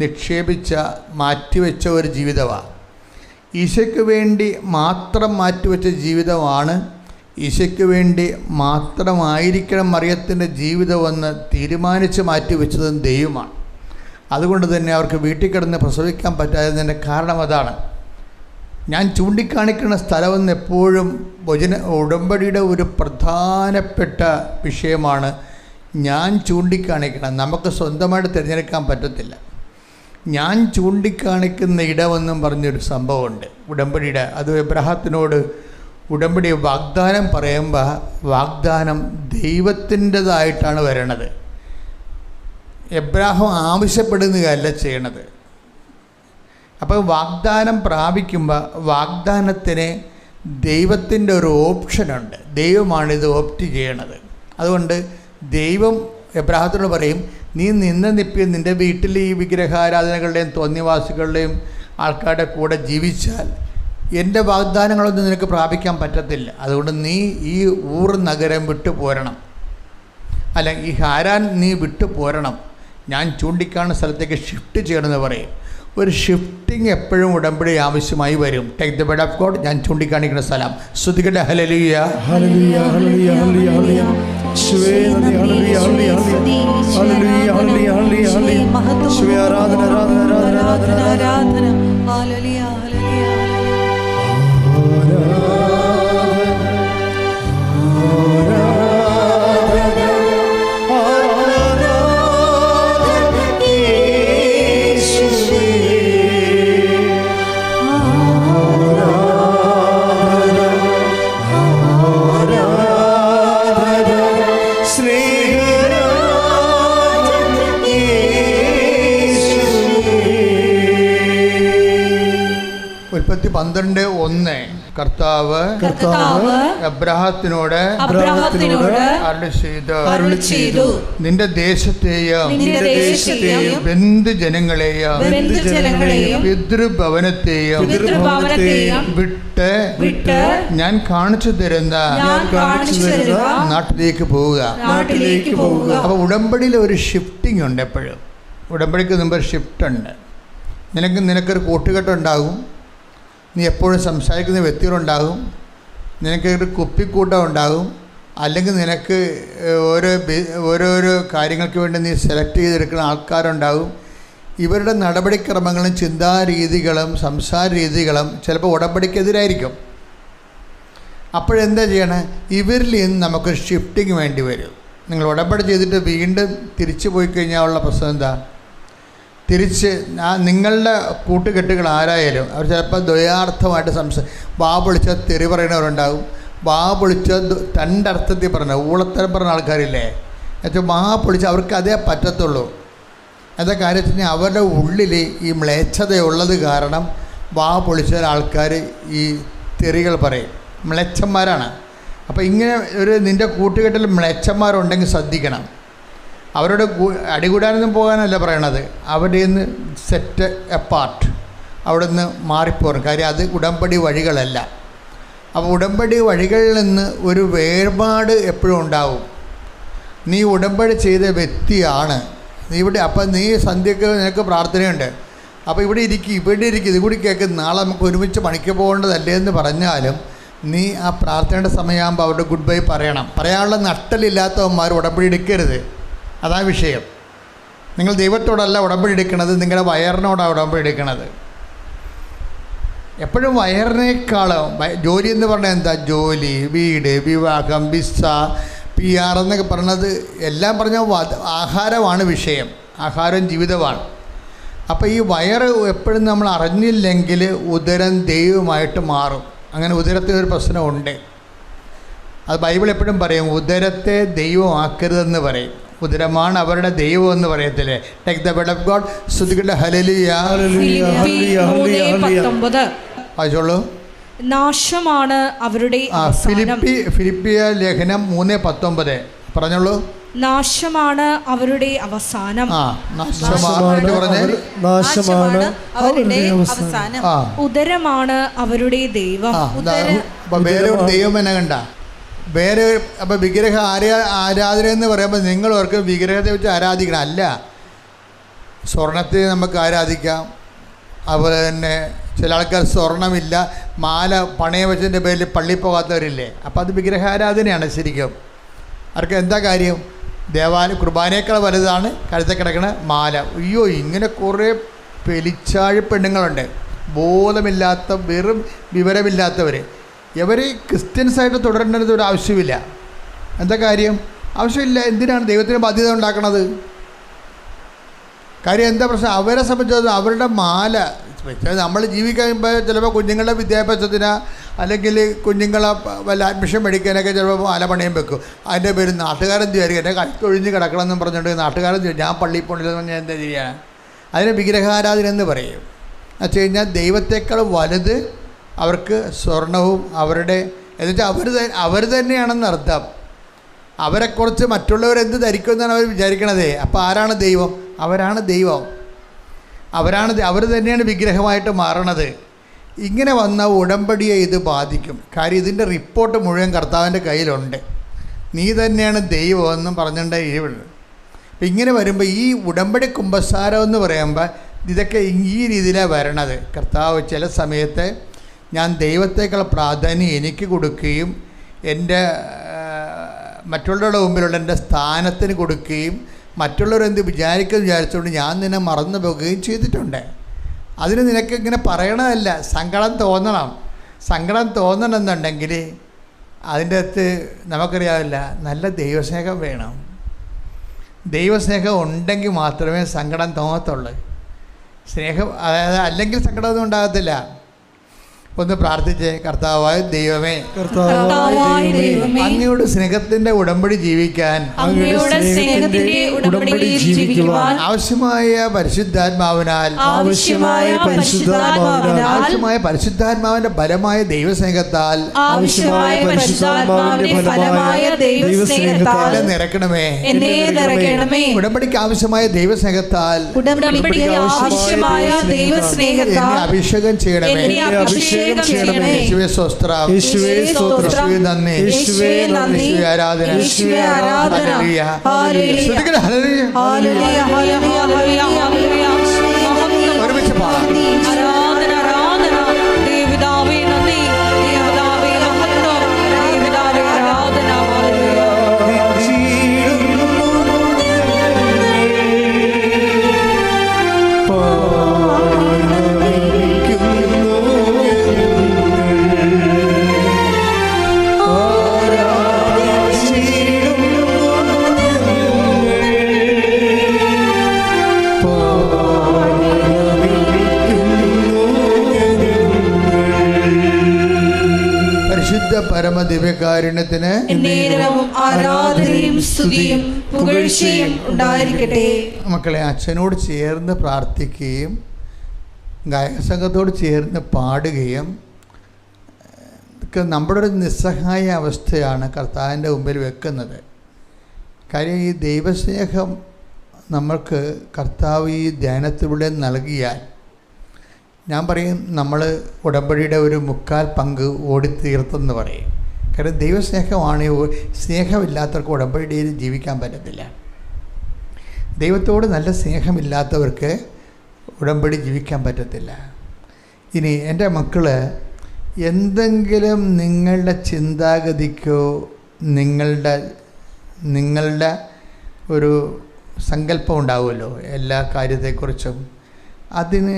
നിക്ഷേപിച്ച മാറ്റിവെച്ച ഒരു ജീവിതമാണ്. ഈശോയ്ക്ക് വേണ്ടി മാത്രം മാറ്റിവെച്ച ജീവിതമാണ്. ഈശോയ്ക്ക് വേണ്ടി മാത്രമായിരിക്കണം മറിയത്തിൻ്റെ ജീവിതമെന്ന് തീരുമാനിച്ച് മാറ്റിവെച്ചതും ദൈവമാണ്. അതുകൊണ്ട് തന്നെ അവർക്ക് വീട്ടിൽ കിടന്ന് പ്രസവിക്കാൻ പറ്റാത്തതിൻ്റെ കാരണം അതാണ്. ഞാൻ ചൂണ്ടിക്കാണിക്കുന്ന സ്ഥലമെന്ന് എപ്പോഴും ഉടമ്പടിയുടെ ഒരു പ്രധാനപ്പെട്ട വിഷയമാണ്. ഞാൻ ചൂണ്ടിക്കാണിക്കണം. നമുക്ക് സ്വന്തമായിട്ട് തിരഞ്ഞെടുക്കാൻ പറ്റത്തില്ല. ഞാൻ ചൂണ്ടിക്കാണിക്കുന്ന ഇടമെന്നും പറഞ്ഞൊരു സംഭവമുണ്ട് ഉടമ്പടിയുടെ. അത് എബ്രാഹത്തിനോട് ഉടമ്പടി വാഗ്ദാനം പറയുമ്പോൾ വാഗ്ദാനം ദൈവത്തിൻ്റെതായിട്ടാണ് വരണത്. എബ്രാഹാം ആവശ്യപ്പെടുന്നതല്ല ചെയ്യണത്. അപ്പോൾ വാഗ്ദാനം പ്രാപിക്കുമ്പോൾ വാഗ്ദാനത്തിന് ദൈവത്തിൻ്റെ ഒരു ഓപ്ഷനുണ്ട്. ദൈവമാണിത് ഓപ്റ്റ് ചെയ്യണത്. അതുകൊണ്ട് ദൈവം എബ്രാഹത്തിനോട് പറയും, നീ നിന്റെ വീട്ടിൽ ഈ വിഗ്രഹാരാധനകളുടെയും തോന്നിവാസികളുടെയും ആൾക്കാരുടെ കൂടെ ജീവിച്ചാൽ എൻ്റെ വാഗ്ദാനങ്ങളൊന്നും നിനക്ക് പ്രാപിക്കാൻ പറ്റത്തില്ല. അതുകൊണ്ട് നീ ഈ നഗരം വിട്ടു പോരണം, അല്ല ഈ ഹാരാൻ നീ വിട്ടു പോരണം. ഞാൻ ചൂണ്ടിക്കാണുന്ന സ്ഥലത്തേക്ക് ഷിഫ്റ്റ് ചെയ്യണമെന്ന് പറയും. ഒരു ഷിഫ്റ്റിംഗ് എപ്പോഴും ഉടമ്പടി ആവശ്യമായി വരും. Take the bed of God. ഞാൻ ചൂണ്ടിക്കാണിക്കുന്ന സ്ഥലം. ശ്രുതികട്ടെ ഹല്ലേലൂയ, ഹല്ലേലൂയ, ഹല്ലേലൂയ, ഹല്ലേലൂയ, ഹല്ലേലൂയ. ശിവേ നന്ദി, ഹല്ലേലൂയ, ഹല്ലേലൂയ, ഹല്ലേലൂയ, ഹല്ലേലൂയ, ഹല്ലേലൂയ, ഹല്ലേലൂയ. ശിവേ ആരാധന, ആരാധന, ആരാധന, ആരാധന, ആരാധന. ഹല്ലേലൂയ, ഹല്ലേലൂയ. ഉൽപ്പത്തി 12:1 കർത്താവ് എബ്രാഹത്തിനോട് അരുളി ചെയ്തു, നിന്റെ ദേശത്തെയും ബന്ധുജനങ്ങളെയും പിതൃഭവനത്തെയും വിട്ട് ഞാൻ കാണിച്ചു തരുന്ന നാട്ടിലേക്ക് പോവുക. അപ്പോൾ ഉടമ്പടിയിൽ ഒരു ഷിഫ്റ്റിംഗ് ഉണ്ട് എപ്പോഴും. ഉടമ്പടിക്ക് മുമ്പ് ഷിഫ്റ്റ് ഉണ്ട്. നിനക്കൊരു കൂട്ടുകെട്ടുണ്ടാകും, നീ എപ്പോഴും സംസാരിക്കുന്ന വ്യക്തികളുണ്ടാകും, നിനക്കൊരു കുപ്പിക്കൂട്ടം ഉണ്ടാകും, അല്ലെങ്കിൽ നിനക്ക് ഓരോരോ കാര്യങ്ങൾക്ക് വേണ്ടി നീ സെലക്ട് ചെയ്തെടുക്കുന്ന ആൾക്കാരുണ്ടാകും. ഇവരുടെ നടപടിക്രമങ്ങളും ചിന്താരീതികളും സംസാര രീതികളും ചിലപ്പോൾ ഉടമ്പടിക്കെതിരായിരിക്കും. അപ്പോഴെന്താ ചെയ്യണേ? ഇവരിൽ നിന്ന് നമുക്ക് ഷിഫ്റ്റിങ് വേണ്ടി വരും. നിങ്ങൾ ഉടമ്പടി ചെയ്തിട്ട് വീണ്ടും തിരിച്ചു പോയി കഴിഞ്ഞാൽ ഉള്ള പ്രശ്നം എന്താ? തിരിച്ച് നിങ്ങളുടെ കൂട്ടുകെട്ടുകൾ ആരായാലും അവർ ചിലപ്പോൾ ദ്വയാർത്ഥമായിട്ട് വാ പൊളിച്ച തെറി പറയുന്നവരുണ്ടാകും, വാ പൊളിച്ച രണ്ടർത്ഥത്തിൽ പറഞ്ഞ ഊളത്തരം പറഞ്ഞ ആൾക്കാരില്ലേ, എന്നുവെച്ചാൽ വാ പൊളിച്ച് അവർക്ക് അതേ പറ്റത്തുള്ളൂ. എന്താ കാര്യത്തിന് അവരുടെ ഉള്ളിൽ ഈ മ്ലേച്ഛതയുള്ളത് കാരണം വാ പൊളിച്ച ആൾക്കാർ ഈ തെറികൾ പറയും, മ്ലേച്ഛന്മാരാണ്. അപ്പോൾ ഇങ്ങനെ നിൻ്റെ കൂട്ടുകെട്ടിൽ മ്ലേച്ഛന്മാരുണ്ടെങ്കിൽ ശ്രദ്ധിക്കണം. അവരോട് അടികൂടാനൊന്നും പോകാനല്ല പറയണത്, അവരുടെ നിന്ന് സെറ്റ് എപ്പാർട്ട്, അവിടെ നിന്ന് മാറിപ്പോറും. കാര്യം അത് ഉടമ്പടി വഴികളല്ല. അപ്പോൾ ഉടമ്പടി വഴികളിൽ നിന്ന് ഒരു വേർപാട് എപ്പോഴും ഉണ്ടാവും. നീ ഉടമ്പടി ചെയ്ത വ്യക്തിയാണ് നീ ഇവിടെ. അപ്പം നീ സന്ധ്യക്ക് നിനക്ക് പ്രാർത്ഥനയുണ്ട്, അപ്പോൾ ഇവിടെ ഇരിക്കും, ഇത് കൂടി കേൾക്കും, നാളെ നമുക്ക് ഒരുമിച്ച് പണിക്ക് പോകേണ്ടതല്ലേ എന്ന് പറഞ്ഞാലും നീ ആ പ്രാർത്ഥനയുടെ സമയമാകുമ്പോൾ അവരുടെ ഗുഡ് ബൈ പറയണം. പറയാനുള്ള നട്ടലില്ലാത്തവന്മാർ ഉടമ്പടി എടുക്കരുത്. അതാ വിഷയം. നിങ്ങൾ ദൈവത്തോടല്ല ഉടമ്പടി എടുക്കണത്, നിങ്ങളുടെ വയറിനോടാണ് ഉടമ്പടി എടുക്കണത്. എപ്പോഴും വയറിനേക്കാളും ജോലി എന്ന് പറഞ്ഞാൽ എന്താ? ജോലി, വീട്, വിവാഹം, വിസ, PR എന്നൊക്കെ പറഞ്ഞത് എല്ലാം പറഞ്ഞാൽ ആഹാരമാണ് വിഷയം. ആഹാരം ജീവിതമാണ്. അപ്പോൾ ഈ വയറ് എപ്പോഴും നമ്മൾ അറിഞ്ഞില്ലെങ്കിൽ ഉദരം ദൈവമായിട്ട് മാറും. അങ്ങനെ ഉദരത്തിനൊരു പ്രശ്നമുണ്ട്. അത് ബൈബിൾ എപ്പോഴും പറയും, ഉദരത്തെ ദൈവമാക്കരുതെന്ന് പറയും. ഉദരമാണ് അവരുടെ ദൈവം എന്ന് പറയത്തില്ലേ? Take the word of God. സ്തുതിക്കട്ടെ. ഹല്ലേലൂയ. വായിച്ചോളൂ. നാശമാണ് അവരുടെ അവസാനം. ഫിലിപ്പിയ ലേഖനം 3:19 പറഞ്ഞോളൂ. നാശമാണ് അവരുടെ അവസാനം. ഉദരമാണ് അവരുടെ ദൈവം. വേറെ ഒരു ദൈവം എന്നെ കണ്ട വേറെ. അപ്പം വിഗ്രഹ ആരാധന എന്ന് പറയുമ്പോൾ നിങ്ങൾ അവർക്ക് വിഗ്രഹത്തെ വെച്ച് ആരാധിക്കണം അല്ല. സ്വർണത്തെ നമുക്ക് ആരാധിക്കാം. അതുപോലെ തന്നെ ചില ആൾക്കാർ സ്വർണ്ണമില്ല, മാല പണയം വെച്ചതിൻ്റെ പേരിൽ പള്ളിയിൽ പോകാത്തവരില്ലേ. അപ്പോൾ അത് വിഗ്രഹാരാധനയാണ് ശരിക്കും. അവർക്ക് എന്താ കാര്യം? കുർബാനയേക്കാൾ വലുതാണ് കഴുത്തിൽ കിടക്കണ മാല. അയ്യോ, ഇങ്ങനെ കുറേ പെലിച്ചാഴി പെണ്ണുങ്ങളുണ്ട്, ബോധമില്ലാത്ത, വെറും വിവരമില്ലാത്തവർ. ഇവർ ക്രിസ്ത്യൻസായിട്ട് തുടരേണ്ടത് ഒരു ആവശ്യമില്ല. എന്താ കാര്യം? ആവശ്യമില്ല. എന്തിനാണ് ദൈവത്തിന് ബാധ്യത ഉണ്ടാക്കണത്? കാര്യം എന്താ പ്രശ്നം? അവരെ സംബന്ധിച്ചത് അവരുടെ മാല നമ്മൾ ജീവിക്കുമ്പോൾ ചിലപ്പോൾ കുഞ്ഞുങ്ങളുടെ വിദ്യാഭ്യാസത്തിന് അല്ലെങ്കിൽ കുഞ്ഞുങ്ങളെ വല്ല അഡ്മിഷൻ മേടിക്കാനൊക്കെ ചിലപ്പോൾ മാല പണയം വെക്കും. അതിൻ്റെ പേര് നാട്ടുകാരൻ ചെയ്യുമായിരിക്കും. എൻ്റെ കഴുത്തൊഴിഞ്ഞ് കിടക്കണമെന്നും പറഞ്ഞുകൊണ്ട് നാട്ടുകാരൻ ചെയ്യും. ഞാൻ പള്ളിയിൽ പോകണില്ലെന്ന് പറഞ്ഞാൽ എന്താ ചെയ്യുക? അതിന് വിഗ്രഹാരാധന എന്ന് പറയും. എന്ന് വെച്ച് കഴിഞ്ഞാൽ ദൈവത്തേക്കാൾ വലുത് അവർക്ക് സ്വർണവും അവരുടെ എന്നുവെച്ചാൽ അവർ തന്നെയാണെന്ന് അർത്ഥം. അവരെക്കുറിച്ച് മറ്റുള്ളവരെന്ത് ധരിക്കുമെന്നാണ് അവർ വിചാരിക്കണതേ. അപ്പോൾ ആരാണ് ദൈവം? അവരാണ് ദൈവം. അവർ തന്നെയാണ് വിഗ്രഹമായിട്ട് മാറണത്. ഇങ്ങനെ വന്ന ഉടമ്പടിയെ ഇത് ബാധിക്കും. കാര്യം ഇതിൻ്റെ റിപ്പോർട്ട് മുഴുവൻ കർത്താവിൻ്റെ കയ്യിലുണ്ട്. നീ തന്നെയാണ് ദൈവമെന്നും പറഞ്ഞിട്ടുണ്ട് ഇരിവുണ്ട്. അപ്പം ഇങ്ങനെ വരുമ്പോൾ ഈ ഉടമ്പടി കുമ്പസാരം എന്ന് പറയുമ്പോൾ ഇതൊക്കെ ഈ രീതിയിലാണ് വരണത്. കർത്താവ് ചില സമയത്ത് ഞാൻ ദൈവത്തേക്കാൾ പ്രാധാന്യം എനിക്ക് കൊടുക്കുകയും എൻ്റെ മറ്റുള്ളവരുടെ മുമ്പിലുള്ള എൻ്റെ സ്ഥാനത്തിന് കൊടുക്കുകയും മറ്റുള്ളവരെന്ത് വിചാരിച്ചുകൊണ്ട് ഞാൻ നിന്നെ മറന്നു പോകുകയും ചെയ്തിട്ടുണ്ട്. അതിന് നിനക്ക് ഇങ്ങനെ പറയണതല്ല, സങ്കടം തോന്നണം. സങ്കടം തോന്നണമെന്നുണ്ടെങ്കിൽ അതിൻ്റെ അകത്ത് നമുക്കറിയാവില്ല, നല്ല ദൈവസ്നേഹം വേണം. ദൈവസ്നേഹം ഉണ്ടെങ്കിൽ മാത്രമേ സങ്കടം തോന്നത്തുള്ളൂ. സ്നേഹം അതായത് അല്ലെങ്കിൽ സങ്കടമൊന്നും ഉണ്ടാകത്തില്ല. ഒന്ന് പ്രാർത്ഥിച്ചേ. കർത്താവായ ദൈവമേ, അങ്ങയുടെ സ്നേഹത്തിന്റെ ഉടമ്പടി ജീവിക്കാൻ ആവശ്യമായ പരിശുദ്ധാത്മാവിന്റെ ബലമായ ദൈവസ്നേഹത്താൽ നിറക്കണമേ. ഉടമ്പടിക്ക് ആവശ്യമായ ദൈവസ്നേഹത്താൽ അഭിഷേകം ചെയ്യണമേ. വേഗം ചെയ്യണമേ. യേശുവേ സ്തോത്രം, യേശുവേ സ്തോത്രം, യേശുവേ നന്ദി, യേശുവേ നന്ദി, യേശുവേ ആരാധന, യേശുവേ ആരാധന. ഹല്ലേലൂയ, ഹല്ലേലൂയ, സ്തുതിക്കട്ടെ, ഹല്ലേലൂയ, ഹല്ലേലൂയ, ഹല്ലേലൂയ, ഹല്ലേലൂയ. മഹത്വം, ഒരുമിച്ച് പാടാം. ആരാധന, ആരാധന. ദേവപിതാവേ നന്ദി, ദേവപിതാവേ മഹത്വം, ദേവപിതാവേ ആരാധന. ഹല്ലേലൂയ. പരിശുദ്ധ പരമദിവ്യകാരുണ്യത്തിന് എന്നേരവും ആരാധനയും സ്തുതിയും പുകഴ്ചയും ഉണ്ടായിരിക്കട്ടെ. മക്കളെ, അച്ഛനോട് ചേർന്ന് പ്രാർത്ഥിക്കുകയും ഗായക സംഘത്തോട് ചേർന്ന് പാടുകയും ഒക്കെ നമ്മുടെ ഒരു നിസ്സഹായ അവസ്ഥയാണ് കർത്താവിൻ്റെ മുമ്പിൽ വെക്കുന്നത്. കാര്യം ഈ ദൈവസ്നേഹം നമ്മൾക്ക് കർത്താവ് ഈ ധ്യാനത്തിലൂടെ നൽകിയാൽ, ഞാൻ പറയും, നമ്മൾ ഉടമ്പടിയുടെ ഒരു 1/4 പങ്ക് ഓടിത്തീർത്തെന്ന് പറയും. കാരണം ദൈവസ്നേഹമാണ്. സ്നേഹമില്ലാത്തവർക്ക് ഉടമ്പടിയിൽ ജീവിക്കാൻ പറ്റത്തില്ല. ദൈവത്തോട് നല്ല സ്നേഹമില്ലാത്തവർക്ക് ഉടമ്പടി ജീവിക്കാൻ പറ്റത്തില്ല. ഇനി എൻ്റെ മക്കൾ, എന്തെങ്കിലും നിങ്ങളുടെ ചിന്താഗതിക്കോ നിങ്ങളുടെ ഒരു സങ്കല്പം ഉണ്ടാവുമല്ലോ എല്ലാ കാര്യത്തെക്കുറിച്ചും, അതിന്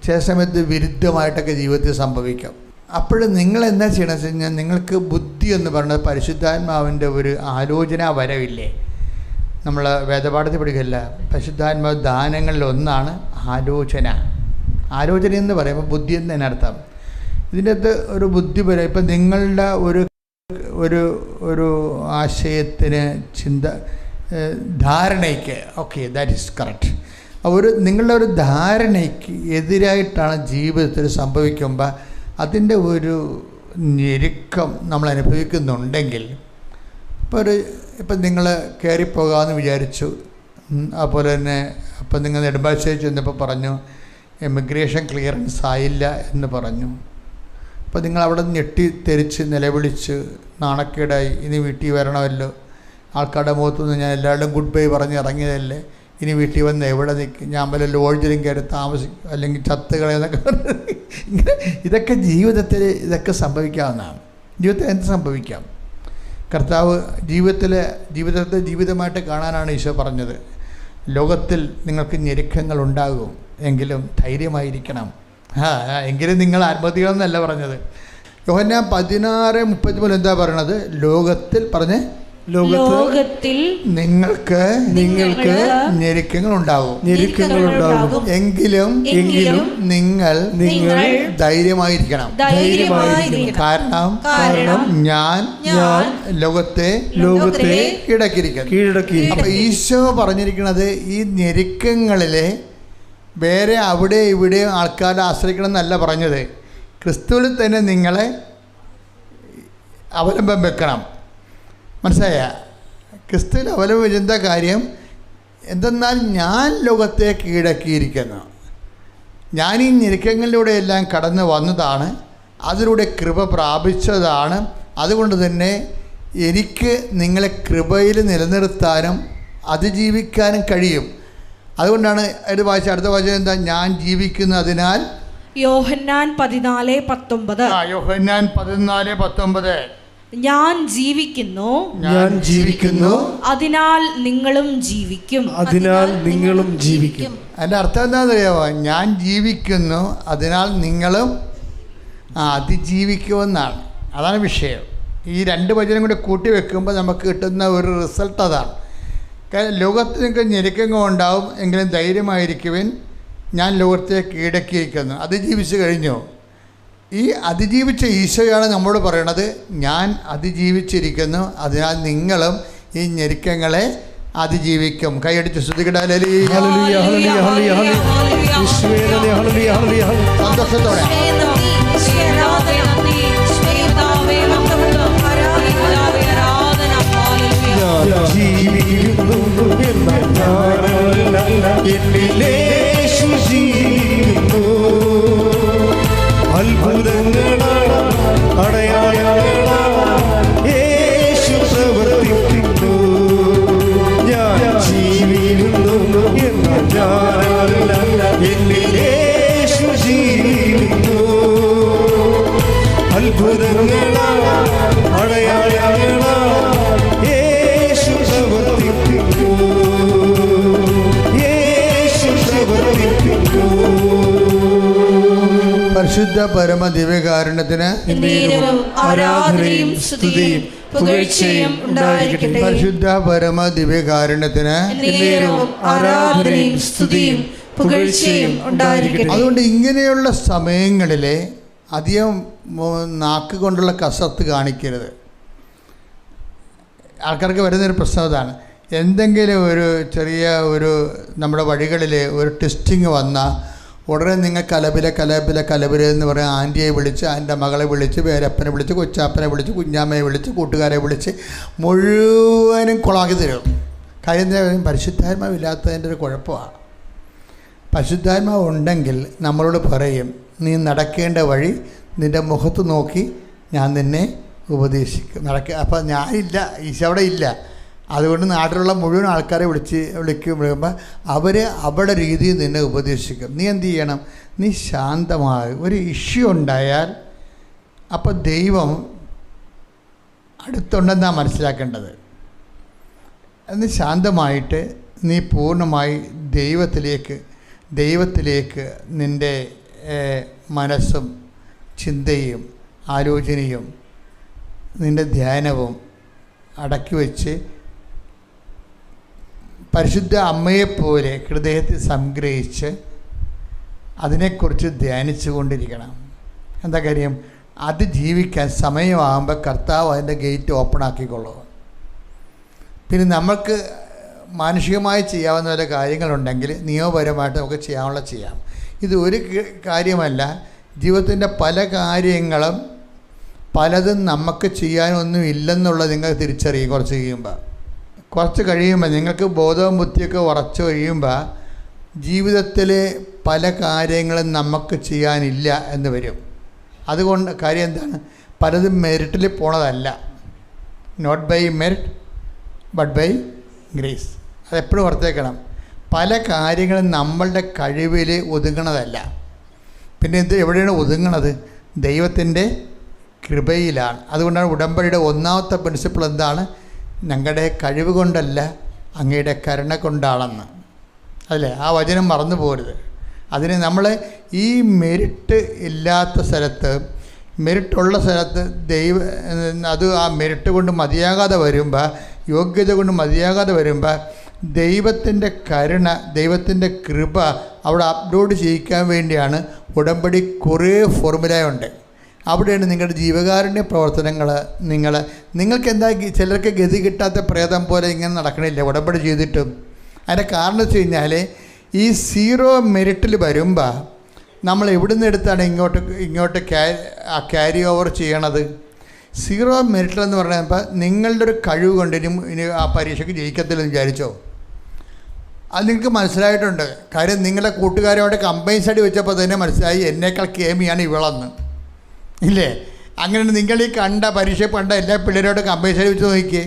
ചില സമയത്ത് വിരുദ്ധമായിട്ടൊക്കെ ജീവിതത്തിൽ സംഭവിക്കാം. അപ്പോൾ നിങ്ങൾ എന്താ ചെയ്യണമെന്ന് വെച്ച് കഴിഞ്ഞാൽ, നിങ്ങൾക്ക് ബുദ്ധി എന്ന് പറയുന്നത് പരിശുദ്ധാത്മാവിൻ്റെ ഒരു ആലോചന വരവില്ലേ. നമ്മൾ വേദപാഠത്തിൽ പഠിക്കില്ല, പരിശുദ്ധാത്മാവ് ദാനങ്ങളിൽ ഒന്നാണ് ആലോചന. ആലോചന എന്ന് പറയുമ്പോൾ ബുദ്ധി എന്ന് തന്നെ അർത്ഥം. ഇതിൻ്റെ അകത്ത് ഒരു ബുദ്ധി വരെ, ഇപ്പം നിങ്ങളുടെ ഒരു ആശയത്തിന് ധാരണയ്ക്ക്, ഓക്കെ, ദാറ്റ് ഈസ് കറക്റ്റ്, നിങ്ങളുടെ ഒരു ധാരണയ്ക്ക് എതിരായിട്ടാണ് ജീവിതത്തിൽ സംഭവിക്കുമ്പോൾ അതിൻ്റെ ഒരു ഞെരുക്കം നമ്മൾ അനുഭവിക്കുന്നുണ്ടെങ്കിൽ, ഇപ്പം നിങ്ങൾ കയറിപ്പോകാമെന്ന് വിചാരിച്ചു, അതുപോലെ തന്നെ അപ്പം നിങ്ങൾ നെടുമ്പാശ്ശേരി ചെന്നപ്പോൾ പറഞ്ഞു എമിഗ്രേഷൻ ക്ലിയറൻസ് ആയില്ല എന്ന് പറഞ്ഞു. അപ്പോൾ നിങ്ങൾ അവിടെ ഞെട്ടിത്തെറിച്ച് നിലവിളിച്ച് നാണക്കേടായി, ഇനി വീട്ടിൽ വരണമല്ലോ, ആൾക്കാരുടെ മുഖത്തുനിന്ന് ഞാൻ എല്ലാവരുടെയും ഗുഡ് ബൈ പറഞ്ഞ് ഇറങ്ങിയതല്ലേ, ഇനി വീട്ടിൽ വന്ന് എവിടെ നിൽക്കും, ഞാൻ വല്ല ലോഡ്ജിലും കയറി താമസിക്കും, അല്ലെങ്കിൽ ചത്തുകളെന്നൊക്കെ ഇങ്ങനെ ഇതൊക്കെ ജീവിതത്തിൽ ഇതൊക്കെ സംഭവിക്കാവുന്നതാണ്. ജീവിതത്തിൽ എന്ത് സംഭവിക്കാം? കർത്താവ് ജീവിതത്തെ ജീവിതമായിട്ട് കാണാനാണ് ഈശോ പറഞ്ഞത്. ലോകത്തിൽ നിങ്ങൾക്ക് ഞെരുക്കങ്ങൾ ഉണ്ടാകും, എങ്കിലും ധൈര്യമായിരിക്കണം. എങ്കിലും നിങ്ങൾ ആത്മഹത്യകളെന്നല്ല പറഞ്ഞത്. യോഹന്നാൻ 16:33 എന്താ പറയണത്? ലോകത്തിൽ നിങ്ങൾക്ക് ഞെരുക്കങ്ങൾ ഉണ്ടാകും, എങ്കിലും നിങ്ങൾ ധൈര്യമായിരിക്കണം. കാരണം ഞാൻ ലോകത്തെ കീഴടക്കിയിരിക്കുന്നു. അപ്പൊ ഈശോ പറഞ്ഞിരിക്കുന്നത് ഈ ഞെരുക്കങ്ങളിലെ വേറെ അവിടെ ഇവിടെ ആൾക്കാരെ ആശ്രയിക്കണം എന്നല്ല പറഞ്ഞത്. ക്രിസ്തുവിൽ തന്നെ നിങ്ങളെ അവലംബം വെക്കണം. മനസ്സിലായ? ക്രിസ്തുവിൽ അവലംബം വെച്ചെന്താ കാര്യം എന്തെന്നാൽ, ഞാൻ ലോകത്തെ കീഴടക്കിയിരിക്കുന്നു. ഞാൻ ഈ ഞെരുക്കങ്ങളിലൂടെ എല്ലാം കടന്നു വന്നതാണ്, അതിലൂടെ കൃപ പ്രാപിച്ചതാണ്. അതുകൊണ്ട് തന്നെ എനിക്ക് നിങ്ങളെ കൃപയിൽ നിലനിർത്താനും അതിജീവിക്കാനും കഴിയും. അതുകൊണ്ടാണ് അടുത്ത വാചകം എന്താ? ഞാൻ ജീവിക്കുന്നു അതിനാൽ. യോഹന്നാൻ 14:19. യോഹന്നാൻ 14:19. ഞാൻ ജീവിക്കുന്നു, അതിനാൽ നിങ്ങളും ജീവിക്കും. അതിൻ്റെ അർത്ഥം എന്താണെന്ന് അറിയാമോ? ഞാൻ ജീവിക്കുന്നു, അതിനാൽ നിങ്ങളും അതിജീവിക്കുമെന്നാണ്. അതാണ് വിഷയം. ഈ രണ്ട് വചനം കൂടി കൂട്ടി വെക്കുമ്പോൾ നമുക്ക് കിട്ടുന്ന ഒരു റിസൾട്ട് അതാണ്. കാരണം ലോകത്തിൽ നിങ്ങൾക്ക് ഞെരുക്കങ്ങൾ ഉണ്ടാവും, എങ്കിലും ധൈര്യമായിരിക്കുവിൻ, ഞാൻ ലോകത്തെ കീഴടക്കിയിരിക്കുന്നു. അതിജീവിച്ച് കഴിഞ്ഞു. ഈ അതിജീവിച്ച ഈശോയാണ് നമ്മോട് പറയണത്, ഞാൻ അതിജീവിച്ചിരിക്കുന്നു, അതിനാൽ നിങ്ങളും ഈ ഞെരുക്കങ്ങളെ അതിജീവിക്കും. കൈയടിച്ച് സ്തുതിക്കട്ടെ. സന്തോഷത്തോടെ അത്ഭുതങ്ങൾ പരിശുദ്ധ പരമ ദിവ്യകാരുണ്യത്തിന് എന്നേരവും ആരാധനയും സ്തുതിയും പുകഴ്ചയും ഉണ്ടായിരിക്കട്ടെ. പരിശുദ്ധ പരമ ദിവ്യകാരുണ്യത്തിന് എന്നേരവും ആരാധനയും സ്തുതിയും പുകഴ്ചയും ഉണ്ടായിരിക്കട്ടെ. അതുകൊണ്ട് ഇങ്ങനെയുള്ള സമയങ്ങളിൽ അധികം നാക്ക് കൊണ്ടുള്ള കസർത്ത് കാണിക്കരുത്. ആൾക്കാർക്ക് വരുന്നൊരു പ്രശ്നം അതാണ്. എന്തെങ്കിലും ഒരു ചെറിയ നമ്മുടെ വഴികളിൽ ഒരു ടെസ്റ്റിങ് വന്നാൽ ഉടനെ നിങ്ങൾ കലബില എന്ന് പറയാൻ ആൻറ്റിയെ വിളിച്ച്, ആൻ്റെ മകളെ വിളിച്ച്, പേരപ്പനെ വിളിച്ച്, കൊച്ചാപ്പനെ വിളിച്ച്, കുഞ്ഞാമ്മയെ വിളിച്ച്, കൂട്ടുകാരെ വിളിച്ച് മുഴുവനും കുളമാക്കി തരും. കാര്യം പരിശുദ്ധാത്മാവില്ലാത്തതിൻ്റെ ഒരു കുഴപ്പമാണ്. പരിശുദ്ധാത്മാവ് ഉണ്ടെങ്കിൽ നമ്മളോട് പറയും, നീ നടക്കേണ്ട വഴി നിൻ്റെ മുഖത്ത് നോക്കി ഞാൻ നിന്നെ ഉപദേശിക്കും. അപ്പം ഞാനില്ല, ഈശോ അവിടെ ഇല്ല. അതുകൊണ്ട് നാട്ടിലുള്ള മുഴുവൻ ആൾക്കാരെ വിളിക്കുമ്പോൾ അവർ അവരുടെ രീതിയിൽ നിന്നെ ഉപദേശിക്കും. നീ എന്ത് ചെയ്യണം? നീ ശാന്തമായി ഒരു ഇഷ്യൂ ഉണ്ടായാൽ അപ്പോൾ ദൈവം അടുത്തുണ്ടെന്നാണ് മനസ്സിലാക്കേണ്ടത്. നീ ശാന്തമായിട്ട് നീ പൂർണ്ണമായി ദൈവത്തിലേക്ക് നിൻ്റെ മനസ്സും ചിന്തയും ആലോചനയും നിൻ്റെ ധ്യാനവും അടക്കി വെച്ച് പരിശുദ്ധ അമ്മയെപ്പോലെ ഹൃദയത്തിൽ സംഗ്രഹിച്ച് അതിനെക്കുറിച്ച് ധ്യാനിച്ചു കൊണ്ടിരിക്കണം. എന്താ കാര്യം? അത് ജീവിക്കാൻ സമയമാകുമ്പോൾ കർത്താവ് അതിൻ്റെ ഗേറ്റ് ഓപ്പൺ ആക്കിക്കൊള്ളും. പിന്നെ നമുക്ക് മാനുഷികമായി ചെയ്യാവുന്ന വല്ല കാര്യങ്ങളുണ്ടെങ്കിൽ നിയമപരമായിട്ട് നമുക്ക് ചെയ്യാം. ഇത് ഒരു കാര്യമല്ല, ജീവിതത്തിൻ്റെ പല കാര്യങ്ങളും പലതും നമുക്ക് ചെയ്യാനൊന്നും ഇല്ലെന്നുള്ളത് നിങ്ങൾ തിരിച്ചറിയും. കുറച്ച് കഴിയുമ്പോൾ നിങ്ങൾക്ക് ബോധവും ബുദ്ധിയൊക്കെ ഉറച്ചു കഴിയുമ്പോൾ ജീവിതത്തിൽ പല കാര്യങ്ങളും നമുക്ക് ചെയ്യാനില്ല എന്ന് വരും. അതുകൊണ്ട് കാര്യം എന്താണ്? പലതും മെറിറ്റിൽ പോണതല്ല. Not by merit but by grace. അതെപ്പോഴും ഓർത്തേക്കണം. പല കാര്യങ്ങളും നമ്മളുടെ കഴിവിൽ ഒതുങ്ങണതല്ല. പിന്നെ എവിടെയാണ് ഒതുങ്ങണത്? ദൈവത്തിൻ്റെ കൃപയിലാണ്. അതുകൊണ്ടാണ് ഉടമ്പടിയുടെ ഒന്നാമത്തെ പ്രിൻസിപ്പിൾ എന്താണ്? ഞങ്ങളുടെ കഴിവ് കൊണ്ടല്ല, അങ്ങയുടെ കരുണ കൊണ്ടാണെന്ന്. അല്ലേ? ആ വചനം മറന്നു പോരുത്. അതിന് നമ്മൾ ഈ മെറിറ്റ് ഇല്ലാത്ത സ്ഥലത്ത്, മെറിറ്റുള്ള സ്ഥലത്ത് ആ മെറിറ്റ് കൊണ്ട് മതിയാകാതെ വരുമ്പോൾ, യോഗ്യത കൊണ്ട് മതിയാകാതെ വരുമ്പോൾ ദൈവത്തിൻ്റെ കരുണ, ദൈവത്തിൻ്റെ കൃപ അവിടെ അപ്ലോഡ് ചെയ്യിക്കാൻ വേണ്ടിയാണ് ഉടമ്പടി. കുറേ ഫോർമുലയുണ്ട്. അവിടെയാണ് നിങ്ങളുടെ ജീവകാരുണ്യ പ്രവർത്തനങ്ങൾ. നിങ്ങൾക്ക് എന്താ ചിലർക്ക് ഗതി കിട്ടാത്ത പ്രേതം പോലെ ഇങ്ങനെ നടക്കണില്ല ഉടമ്പടി ചെയ്തിട്ടും. അതിൻ്റെ കാരണം വെച്ച് കഴിഞ്ഞാൽ ഈ സീറോ മെറിറ്റിൽ വരുമ്പോൾ നമ്മൾ എവിടുന്ന് എടുത്താണ് ഇങ്ങോട്ട് ക്യാരി ഓവർ ചെയ്യണത്? സീറോ മെറിറ്റിലെന്ന് പറഞ്ഞപ്പോൾ നിങ്ങളുടെ ഒരു കഴിവ് കൊണ്ട് ഇനി ആ പരീക്ഷയ്ക്ക് ജയിക്കത്തില്ലെന്ന് വിചാരിച്ചോ? അത് നിങ്ങൾക്ക് മനസ്സിലായിട്ടുണ്ട്. കാര്യം നിങ്ങളുടെ കൂട്ടുകാരോട് കമ്പൈൻ സ്റ്റഡി വെച്ചപ്പോൾ തന്നെ മനസ്സിലായി എന്നേക്കാൾ കേമിയാണ് ഇവളെന്ന്. ഇല്ലേ? അങ്ങനെ നിങ്ങൾ ഈ പരീക്ഷ കണ്ട എല്ലാ പിള്ളേരോടും കമ്പൈൻ സ്റ്റഡി വെച്ച് നോക്കിയേ,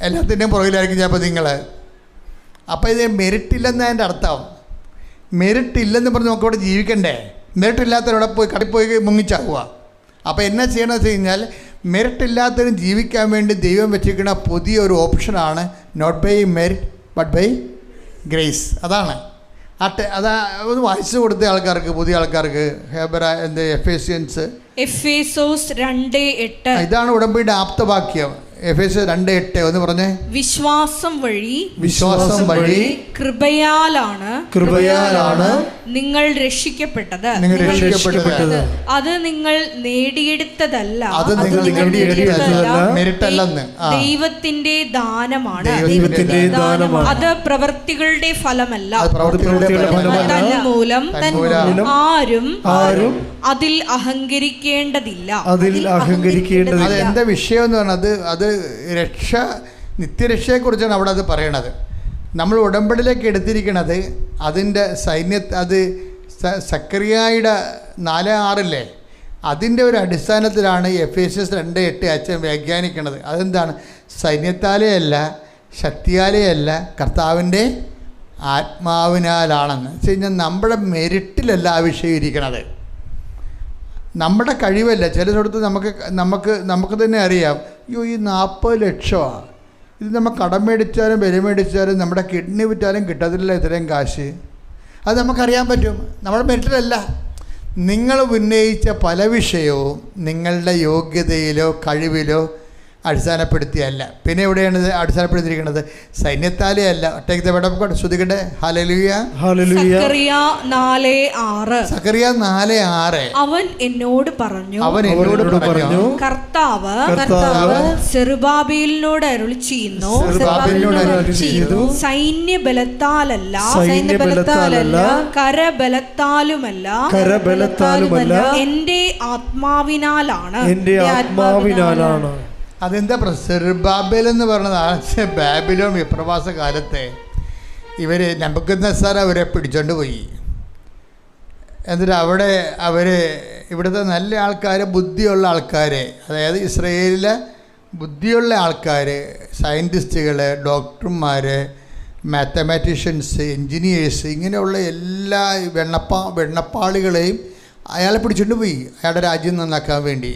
എല്ലാത്തിൻ്റെയും പുറകിലായിരിക്കും ചിലപ്പോൾ നിങ്ങൾ. അപ്പോൾ ഇത് മെറിറ്റില്ലെന്ന് അതിൻ്റെ അർത്ഥം. മെറിറ്റ് ഇല്ലെന്ന് പറഞ്ഞ് നമുക്കവിടെ ജീവിക്കണ്ടേ? മെറിറ്റ് ഇല്ലാത്തവരോടെ കടപ്പോയി മുങ്ങിച്ചാവുക. അപ്പോൾ എന്നാ ചെയ്യണമെന്ന് വെച്ച് കഴിഞ്ഞാൽ, മെറിറ്റ് ഇല്ലാത്തവരും ജീവിക്കാൻ വേണ്ടി ദൈവം വെച്ചിരിക്കുന്ന പുതിയൊരു ഓപ്ഷനാണ് not by merit but by grace. അതാണ് അതാ ഒന്ന് വായിച്ചു കൊടുത്ത ആൾക്കാർക്ക്, പുതിയ ആൾക്കാർക്ക് എഫേസോസ് 2:8. ഇതാണ് ഉടമ്പടിയുടെ ആപ്തവാക്യം. എഫേസോസ് 2:8 ഒന്ന് പറഞ്ഞേ. വിശ്വാസം വഴി കൃപയാലാണ് നിങ്ങൾ രക്ഷിക്കപ്പെട്ടത്. അത് നിങ്ങൾ നേടിയെടുത്തതല്ല, ദൈവത്തിന്റെ ദാനമാണ്. അത് പ്രവൃത്തികളുടെ ഫലമല്ല, തന്മൂലം ആരും അതിൽ അഹങ്കരിക്കേണ്ടതില്ല. അതെന്താ വിഷയം എന്ന് പറഞ്ഞത്? അത് നിത്യരക്ഷയെക്കുറിച്ചാണ് അവിടെ അത് പറയണത്. നമ്മൾ ഉടമ്പടിയിലേക്ക് എടുത്തിരിക്കണത് അതിൻ്റെ അത് സക്കറിയായുടെ 4:6 അതിൻ്റെ ഒരു അടിസ്ഥാനത്തിലാണ് എഫേസ്യസ് 2:8 അച്ഛൻ വ്യാഖ്യാനിക്കണത്. അതെന്താണ്? സൈന്യത്താലേ അല്ല, ശക്തിയാലേ അല്ല, കർത്താവിൻ്റെ ആത്മാവിനാലാണെന്ന് വെച്ച് കഴിഞ്ഞാൽ നമ്മുടെ മെറിറ്റിലല്ല ആ വിഷയം ഇരിക്കണത്, നമ്മുടെ കഴിവല്ല. ചില സ്ഥലത്ത് നമുക്ക് തന്നെ അറിയാം, അയ്യോ ഈ 40 ലക്ഷമാണ്, ഇത് നമ്മൾ കടം മേടിച്ചാലും വില മേടിച്ചാലും നമ്മുടെ കിഡ്നി വിറ്റാലും കിട്ടത്തില്ല ഇത്രയും കാശ്. അത് നമുക്കറിയാൻ പറ്റും. നമ്മുടെ മെറിറ്റിലല്ല. നിങ്ങൾ ഉന്നയിച്ച പല വിഷയവും നിങ്ങളുടെ യോഗ്യതയിലോ കഴിവിലോ അടിസ്ഥാനപ്പെടുത്തിയല്ല. പിന്നെ എവിടെയാണ് ഇത് അടിസ്ഥാനപ്പെടുത്തിയിരിക്കുന്നത്? സൈന്യത്താലേ അല്ല. ശ്രദ്ധിക്കട്ടെ. ഹല്ലേലൂയ. സക്കറിയ 4:6. സക്കറിയ 4:6. അവൻ എന്നോട് പറഞ്ഞു, കർത്താവ് സെറുബ്ബാബേലിനോട് അരുളി ചെയ്യുന്നു, സൈന്യബലത്താലല്ല കരബലത്താലുമല്ല എന്റെ ആത്മാവിനാലാണ്. അതെന്താ സെറുബ്ബാബേൽ എന്ന് പറഞ്ഞത്? ബാബിലോൺ വിപ്രവാസ കാലത്തെ ഇവർ നബൂഖദ്നേസർ അവരെ പിടിച്ചോണ്ട് പോയി. എന്നിട്ട് അവിടെ ഇവിടുത്തെ നല്ല ആൾക്കാർ, ബുദ്ധിയുള്ള ആൾക്കാർ, അതായത് ഇസ്രയേലിലെ ബുദ്ധിയുള്ള ആൾക്കാർ, സയൻറ്റിസ്റ്റുകൾ, ഡോക്ടർമാർ, മാത്തമാറ്റീഷ്യൻസ്, എൻജിനീയേഴ്സ്, ഇങ്ങനെയുള്ള എല്ലാ വെണ്ണപ്പാളികളെയും അയാളെ പിടിച്ചോണ്ട് പോയി അയാളുടെ രാജ്യം നന്നാക്കാൻ വേണ്ടി.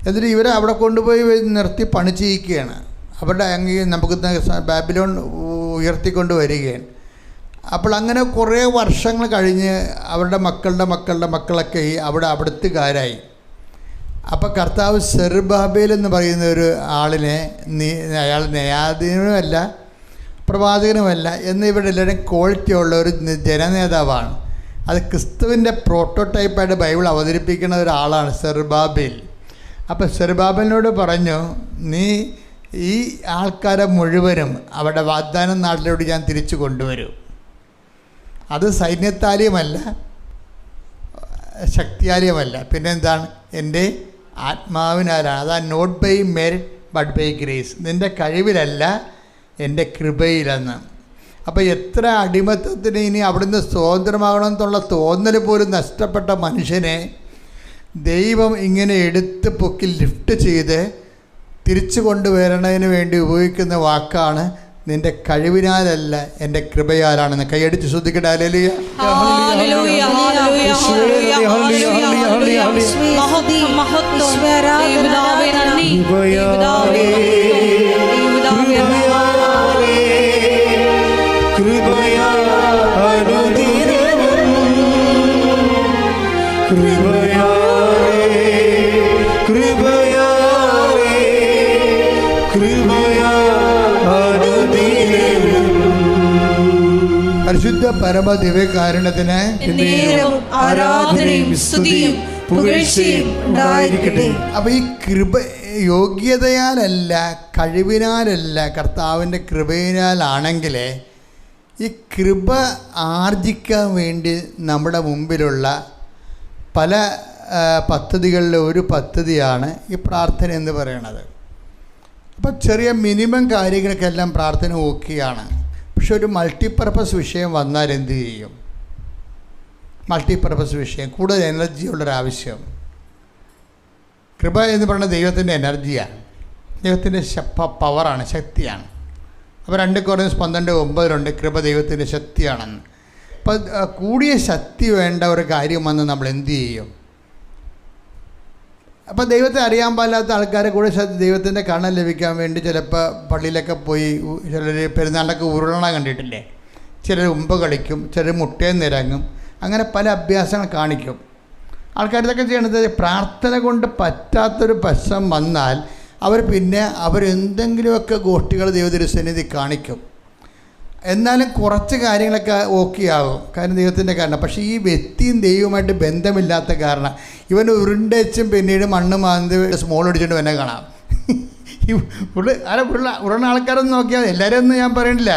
എന്നിട്ട് ഇവരെ അവിടെ കൊണ്ടുപോയി നിർത്തി പണി ചെയ്യിക്കുകയാണ്. അവരുടെ നമുക്ക് ബാബിലോൺ ഉയർത്തിക്കൊണ്ട് വരികയാണ്. അപ്പോൾ അങ്ങനെ കുറേ വർഷങ്ങൾ കഴിഞ്ഞ് അവരുടെ മക്കളുടെ മക്കളൊക്കെ അവിടെ അവിടുത്തുകാരായി. അപ്പോൾ കർത്താവ് സെറുബ്ബാബേൽ എന്ന് പറയുന്ന ഒരു ആളിനെ, അയാൾ ന്യായാധീനവുമല്ല പ്രവാചകനുമല്ല, എന്നിവരുടെ എല്ലാവരും ക്വാളിറ്റി ഉള്ള ഒരു ജനനേതാവാണ്. അത് ക്രിസ്തുവിൻ്റെ പ്രോട്ടോടൈപ്പായിട്ട് ബൈബിൾ അവതരിപ്പിക്കുന്ന ഒരാളാണ് സെറുബ്ബാബേൽ. അപ്പോൾ സെറുബ്ബാബേലിനോട് പറഞ്ഞു, നീ ഈ ആൾക്കാരെ മുഴുവനും അവരുടെ വാഗ്ദാന നാട്ടിലോട്ട് ഞാൻ തിരിച്ചു കൊണ്ടുവരും. അത് സൈന്യത്താലെയുമല്ല ശക്തിയാലെയുമല്ല, പിന്നെന്താണ്? എൻ്റെ ആത്മാവിനാലാണ്. അതാ not by merit but by grace. നിൻ്റെ കഴിവിലല്ല, എൻ്റെ കൃപയിലെന്ന്. അപ്പോൾ എത്ര അടിമത്തത്തിന് ഇനി അവിടുന്ന് സ്വതന്ത്രമാകണമെന്നുള്ള തോന്നൽ പോലും നഷ്ടപ്പെട്ട മനുഷ്യനെ ദൈവം ഇങ്ങനെ എടുത്ത് പൊക്കി ലിഫ്റ്റ് ചെയ്ത് തിരിച്ചു കൊണ്ടുവരണതിന് വേണ്ടി ഉപയോഗിക്കുന്ന വാക്കാണ് നിൻ്റെ കഴിവിനാലല്ല, എൻ്റെ കൃപയാലാണെന്ന്. കൈയടിച്ച് ശ്രദ്ധിക്കട്ടെ. ഹല്ലേലൂയ. പരിശുദ്ധ പരമ ദിവ്യകാരുണ്യത്തിന് ആരാധനയും സ്തുതിയും പുകഴ്ചയും ഉണ്ടായിരിക്കട്ടെ. അപ്പോൾ ഈ കൃപ യോഗ്യതയാലല്ല, കഴിവിനാലല്ല, കർത്താവിൻ്റെ കൃപയിനാലാണെങ്കിൽ ഈ കൃപ ആർജിക്കാൻ വേണ്ടി നമ്മുടെ മുമ്പിലുള്ള പല പദ്ധതികളിലെ ഒരു പദ്ധതിയാണ് ഈ പ്രാർത്ഥന എന്ന് പറയുന്നത്. അപ്പോൾ ചെറിയ മിനിമം കാര്യങ്ങൾക്കെല്ലാം പ്രാർത്ഥന ഓക്കെയാണ്. പക്ഷെ ഒരു മൾട്ടിപ്പർപ്പസ് വിഷയം വന്നാൽ എന്ത് ചെയ്യും? മൾട്ടിപ്പർപ്പസ് വിഷയം, കൂടുതൽ എനർജിയുള്ളൊരാവശ്യം. കൃപ എന്ന് പറയുന്നത് ദൈവത്തിൻ്റെ എനർജിയാണ്, ദൈവത്തിൻ്റെ പവറാണ്, ശക്തിയാണ്. അപ്പോൾ 2 Corinthians 12:9 കൃപ ദൈവത്തിൻ്റെ ശക്തിയാണെന്ന്. അപ്പോൾ കൂടിയ ശക്തി വേണ്ട ഒരു കാര്യം വന്ന് നമ്മൾ എന്ത് ചെയ്യും? അപ്പോൾ ദൈവത്തെ അറിയാൻ പാടില്ലാത്ത ആൾക്കാരെ കൂടെ ദൈവത്തിൻ്റെ കാണാൻ ലഭിക്കാൻ വേണ്ടി ചിലപ്പോൾ പള്ളിയിലൊക്കെ പോയി, ചിലർ പെരുന്നാളിലൊക്കെ ഉരുളണ കണ്ടിട്ടില്ലേ, ചിലർ ഉമ്പ് കളിക്കും, ചിലർ മുട്ടയിൽ നിരങ്ങും, അങ്ങനെ പല അഭ്യാസങ്ങൾ കാണിക്കും. ആൾക്കാർ ഇതൊക്കെ ചെയ്യണത് പ്രാർത്ഥന കൊണ്ട് പറ്റാത്തൊരു പ്രശ്നം വന്നാൽ അവരെന്തെങ്കിലുമൊക്കെ ഗോഷ്ഠികൾ ദൈവത്തിരുസന്നിധി കാണിക്കും. എന്നാലും കുറച്ച് കാര്യങ്ങളൊക്കെ ഓക്കെ ആകും, കാരണം ദൈവത്തിൻ്റെ കാരണം. പക്ഷേ ഈ വ്യക്തിയും ദൈവവുമായിട്ട് ബന്ധമില്ലാത്ത കാരണം ഇവൻ ഉരുണ്ടച്ചും പിന്നീട് മണ്ണ് മാന്തി സ്മോൾ അടിച്ചുകൊണ്ട് എന്നെ കാണാം. ഈ ഉരുള ആൾക്കാരൊന്നും നോക്കിയാൽ എല്ലാവരും ഒന്നും ഞാൻ പറയണില്ല.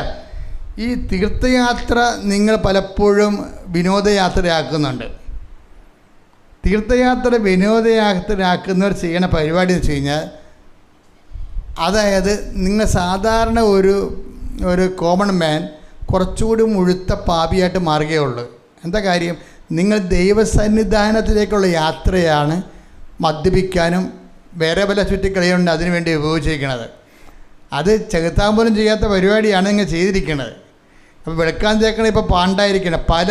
ഈ തീർത്ഥയാത്ര നിങ്ങൾ പലപ്പോഴും വിനോദയാത്രയാക്കുന്നുണ്ട്. തീർത്ഥയാത്ര വിനോദയാത്രയാക്കുന്നവർ ചെയ്യണ പരിപാടി എന്ന് വെച്ച് കഴിഞ്ഞാൽ, അതായത് നിങ്ങൾ സാധാരണ ഒരു കോമൺ മാൻ കുറച്ചുകൂടി മുഴുത്ത പാപിയായിട്ട് മാറുകയുള്ളൂ. എന്താ കാര്യം? നിങ്ങൾ ദൈവസന്നിധാനത്തിലേക്കുള്ള യാത്രയാണ് മദ്യപിക്കാനും വേറെ പല ചുറ്റിക്കളിയുണ്ട് അതിനു വേണ്ടി ഉപയോഗിച്ചിരിക്കുന്നത്. അത് ചെകുത്താൻ പോലും ചെയ്യാത്ത പരിപാടിയാണ് നിങ്ങൾ ചെയ്തിരിക്കുന്നത്. അപ്പോൾ വെളുക്കാൻ തേക്കണ ഇപ്പോൾ പാണ്ടായിരിക്കണം പല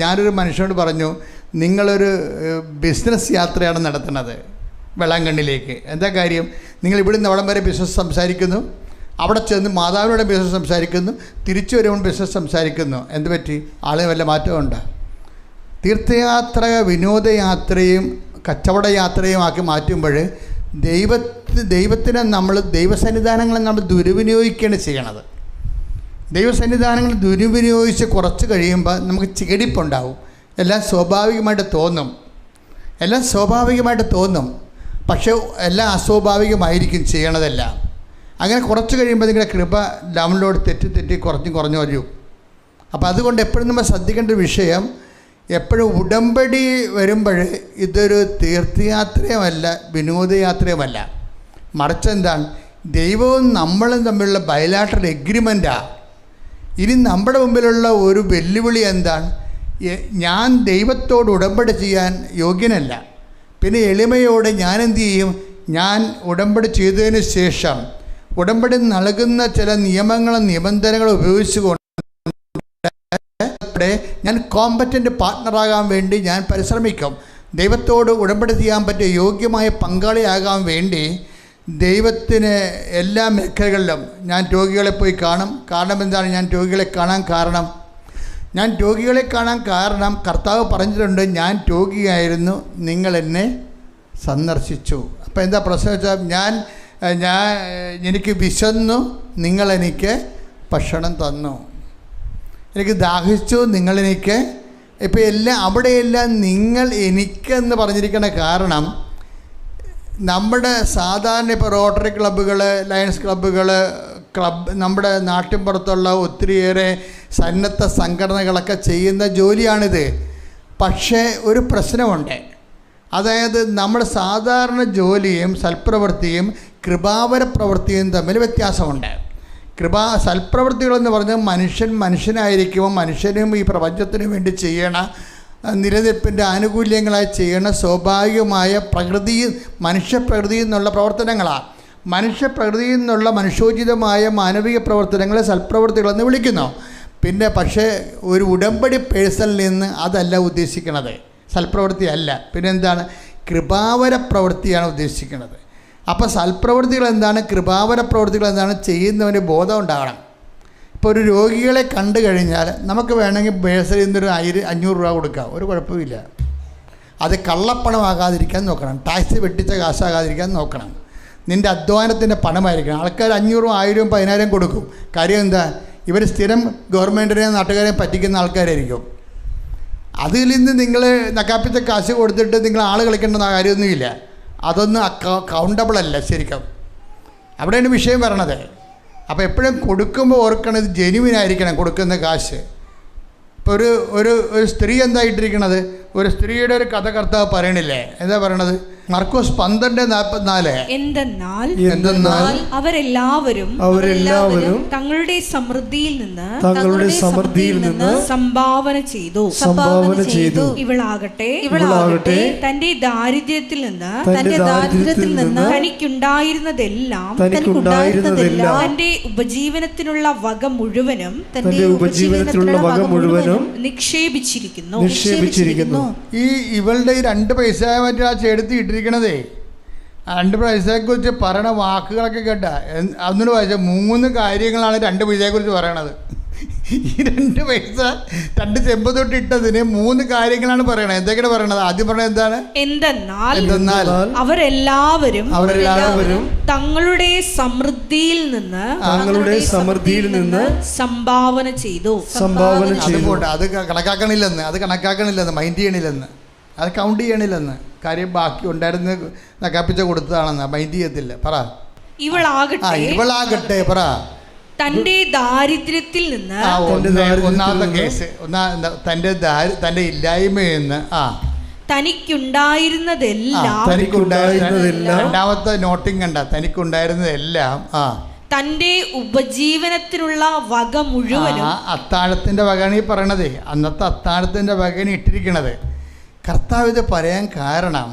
ഞാനൊരു മനുഷ്യനോട് പറഞ്ഞു, നിങ്ങളൊരു ബിസിനസ് യാത്രയാണ് നടത്തുന്നത് വെള്ളാങ്കണ്ണിലേക്ക്. എന്താ കാര്യം? നിങ്ങൾ ഇവിടുന്ന് അവിടം വരെ ബിസിനസ് സംസാരിക്കുന്നു, അവിടെ ചെന്ന് മാതാവിനോട് ബിസിനസ് സംസാരിക്കുന്നു, തിരിച്ചു വരുമ്പോൾ ബിസിനസ് സംസാരിക്കുന്നു. എന്ത് പറ്റി? ആളിന് വല്ല മാറ്റമുണ്ടോ? തീർത്ഥയാത്ര വിനോദയാത്രയും കച്ചവട യാത്രയും ആക്കി മാറ്റുമ്പോൾ ദൈവത്തിനെ നമ്മൾ ദൈവസന്നിധാനങ്ങളെ നമ്മൾ ദുർവിനിയോഗിക്കുകയാണ് ചെയ്യണത്. ദൈവസന്നിധാനങ്ങൾ ദുർവിനിയോഗിച്ച് കുറച്ച് കഴിയുമ്പോൾ നമുക്ക് ചികടിപ്പുണ്ടാവും. എല്ലാം സ്വാഭാവികമായിട്ട് തോന്നും. പക്ഷേ എല്ലാം അസ്വാഭാവികമായിരിക്കും ചെയ്യണതെല്ലാം. അങ്ങനെ കുറച്ച് കഴിയുമ്പോൾ നിങ്ങളുടെ കൃപ ഡൗൺലോഡ് തെറ്റി കുറഞ്ഞു വരും. അപ്പോൾ അതുകൊണ്ട് എപ്പോഴും നമ്മൾ ശ്രദ്ധിക്കേണ്ട ഒരു വിഷയം, എപ്പോഴും ഉടമ്പടി വരുമ്പോൾ ഇതൊരു തീർത്ഥയാത്രയുമല്ല, വിനോദയാത്രയുമല്ല. മറിച്ച് എന്താണ്, ദൈവവും നമ്മളും തമ്മിലുള്ള ബയലാറ്ററൽ എഗ്രിമെൻറ്റാണ്. ഇനി നമ്മുടെ മുമ്പിലുള്ള ഒരു വെല്ലുവിളി എന്താണ്, ഞാൻ ദൈവത്തോട് ഉടമ്പടി ചെയ്യാൻ യോഗ്യനല്ല. പിന്നെ എളിമയോടെ ഞാൻ എന്തു ചെയ്യും, ഞാൻ ഉടമ്പടി ചെയ്തതിന് ശേഷം ഉടമ്പടി നൽകുന്ന ചില നിയമങ്ങളും നിബന്ധനകളും ഉപയോഗിച്ചുകൊണ്ട് ഞാൻ കോമ്പറ്റൻ്റ് പാർട്ട്ണറാകാൻ വേണ്ടി ഞാൻ പരിശ്രമിക്കും. ദൈവത്തോട് ഉടമ്പടി ചെയ്യാൻ പറ്റിയ യോഗ്യമായ പങ്കാളിയാകാൻ വേണ്ടി ദൈവത്തിന് എല്ലാ മേഖലകളിലും ഞാൻ രോഗികളെ പോയി കാണും. കാരണം എന്താണ്, ഞാൻ രോഗികളെ കാണാൻ കാരണം കർത്താവ് പറഞ്ഞിട്ടുണ്ട്, ഞാൻ രോഗിയായിരുന്നു, നിങ്ങൾ എന്നെ സന്ദർശിച്ചു. അപ്പോൾ എന്താ പ്രശ്നം വെച്ചാൽ, എനിക്ക് വിശന്നു, നിങ്ങളെനിക്ക് ഭക്ഷണം തന്നു. എനിക്ക് ദാഹിച്ചു, നിങ്ങളെനിക്ക്. ഇപ്പോൾ അവിടെയെല്ലാം നിങ്ങൾ എനിക്കെന്ന് പറഞ്ഞിരിക്കുന്ന കാരണം, നമ്മുടെ സാധാരണ ഇപ്പോൾ റോട്ടറി ക്ലബ്ബുകൾ, ലയൺസ് ക്ലബ്ബുകൾ, നമ്മുടെ നാട്ടിൻപുറത്തുള്ള ഒത്തിരിയേറെ സന്നദ്ധ സംഘടനകളൊക്കെ ചെയ്യുന്ന ജോലിയാണിത്. പക്ഷേ ഒരു പ്രശ്നമുണ്ട്. അതായത് നമ്മുടെ സാധാരണ ജോലിയും സൽപ്രവൃത്തിയും കൃപാവര പ്രവൃത്തിയും തമ്മിൽ വ്യത്യാസമുണ്ട്. സൽപ്രവൃത്തികളെന്ന് പറഞ്ഞാൽ മനുഷ്യനായിരിക്കുമ്പോൾ മനുഷ്യനും ഈ പ്രപഞ്ചത്തിനു വേണ്ടി ചെയ്യണ നിലനിൽപ്പിൻ്റെ ആനുകൂല്യങ്ങളായി ചെയ്യണ സ്വാഭാവികമായ മനുഷ്യപ്രകൃതിയിൽ നിന്നുള്ള പ്രവർത്തനങ്ങളാണ്. മനുഷ്യപ്രകൃതിയിൽ നിന്നുള്ള മനുഷ്യോചിതമായ മാനവിക പ്രവർത്തനങ്ങളെ സൽപ്രവൃത്തികളെന്ന് വിളിക്കുന്നു. പക്ഷേ ഒരു ഉടമ്പടി പേഴ്സണിൽ നിന്ന് അതല്ല ഉദ്ദേശിക്കുന്നത്, സൽപ്രവൃത്തി അല്ല. പിന്നെന്താണ്, കൃപാവര പ്രവൃത്തിയാണ് ഉദ്ദേശിക്കുന്നത്. അപ്പോൾ സൽപ്രവൃത്തികൾ എന്താണ്, കൃപാവര പ്രവൃത്തികൾ എന്താണ്, ചെയ്യുന്നവന് ബോധം ഉണ്ടാകണം. ഇപ്പോൾ ഒരു രോഗികളെ കണ്ടു കഴിഞ്ഞാൽ നമുക്ക് വേണമെങ്കിൽ ബേഴ്സറിയിൽ നിന്നൊരു 500 രൂപ കൊടുക്കാം, ഒരു കുഴപ്പമില്ല. അത് കള്ളപ്പണമാകാതിരിക്കാൻ നോക്കണം, ടാക്സ് വെട്ടിച്ച കാശാകാതിരിക്കാൻ നോക്കണം. നിൻ്റെ അധ്വാനത്തിൻ്റെ പണമായിരിക്കണം. ആൾക്കാർ 500, 1000, 10,000 കൊടുക്കും. കാര്യം എന്താ, ഇവർ സ്ഥിരം ഗവൺമെൻറ്റിനെയും നാട്ടുകാരെയും പറ്റിക്കുന്ന ആൾക്കാരായിരിക്കും. അതിൽ നിന്ന് നിങ്ങൾ നക്കാപ്പിച്ച കാശ് കൊടുത്തിട്ട് നിങ്ങൾ ആൾ കളിക്കേണ്ടെന്ന കാര്യമൊന്നുമില്ല. അതൊന്നും കൗണ്ടബിൾ അല്ല ശരിക്കും. അവിടെയാണ് വിഷയം വരണത്. അപ്പോൾ എപ്പോഴും കൊടുക്കുമ്പോൾ ഓർക്കണം, ഇത് ജെനുവിനായിരിക്കണം കൊടുക്കുന്ന കാശ്. ഇപ്പോൾ ഒരു സ്ത്രീ എന്തായിട്ടിരിക്കണത്, ഒരു സ്ത്രീയുടെ ഒരു കഥ കർത്താവ് പറയണില്ലേ, എന്താ പറയണത്, മർക്കോസ് 12:44. എന്തെന്നാൽ അവരെല്ലാവരും തങ്ങളുടെ സമൃദ്ധിയിൽ നിന്ന് സംഭാവന ചെയ്തു. ഇവളാകട്ടെ തന്റെ ദാരിദ്ര്യത്തിൽ നിന്ന് തനിക്കുണ്ടായിരുന്നതെല്ലാം തന്റെ ഉപജീവനത്തിനുള്ള വക മുഴുവനും നിക്ഷേപിച്ചിരിക്കുന്നു. ഇവളുടെ 2 പൈസ മറ്റേ ആ ചേർത്ത് ഇട്ടിരിക്കണതേ, 2 പൈസയെക്കുറിച്ച് പറയണ വാക്കുകളൊക്കെ കേട്ട അതൊന്നും വായിച്ച 3 കാര്യങ്ങളാണ് 2 പൈസയെക്കുറിച്ച് പറയണത്. ഈ 2 പൈസ 2 ചെമ്പ് തൊട്ട് ഇട്ടതിന് 3 കാര്യങ്ങളാണ് പറയണത്. എന്തൊക്കെയാണ് പറയണത്? ആദ്യം പറഞ്ഞത് എന്താണ്? എന്തെന്നാൽ അവരെല്ലാവരും തങ്ങളുടെ സമൃദ്ധിയിൽ നിന്ന് സംഭാവന ചെയ്തു. അത് കണക്കാക്കണില്ലെന്ന് മൈൻഡ് ചെയ്യണില്ലെന്ന്, അത് കൗണ്ട് ചെയ്യണില്ലെന്ന്. കാര്യം ബാക്കി ഉണ്ടായിരുന്ന നക്കാപ്പിച്ച കൊടുത്തതാണെന്ന് മൈൻഡ് ചെയ്യത്തില്ല. പറ. ഇവളാകട്ടെ പറ തന്റെ ദാരിദ്ര്യത്തിൽ നിന്ന്, ഒന്നാമത്തെ കേസ്, തന്റെ ഇല്ലായ്മയിൽ നിന്ന് തനിക്കുണ്ടായിരുന്നതെല്ലാം. രണ്ടാമത്തെ നോട്ടിങ് കണ്ട, തനിക്കുണ്ടായിരുന്നതെല്ലാം തന്റെ ഉപജീവനത്തിനുള്ള വക മുഴുവനും. അത്താഴത്തിന്റെ വകയാണ് ഈ പറയണത്. അന്നത്തെ അത്താഴത്തിന്റെ വകയാണ് ഇട്ടിരിക്കണത്. കർത്താവ് ഇത് പറയാൻ കാരണം,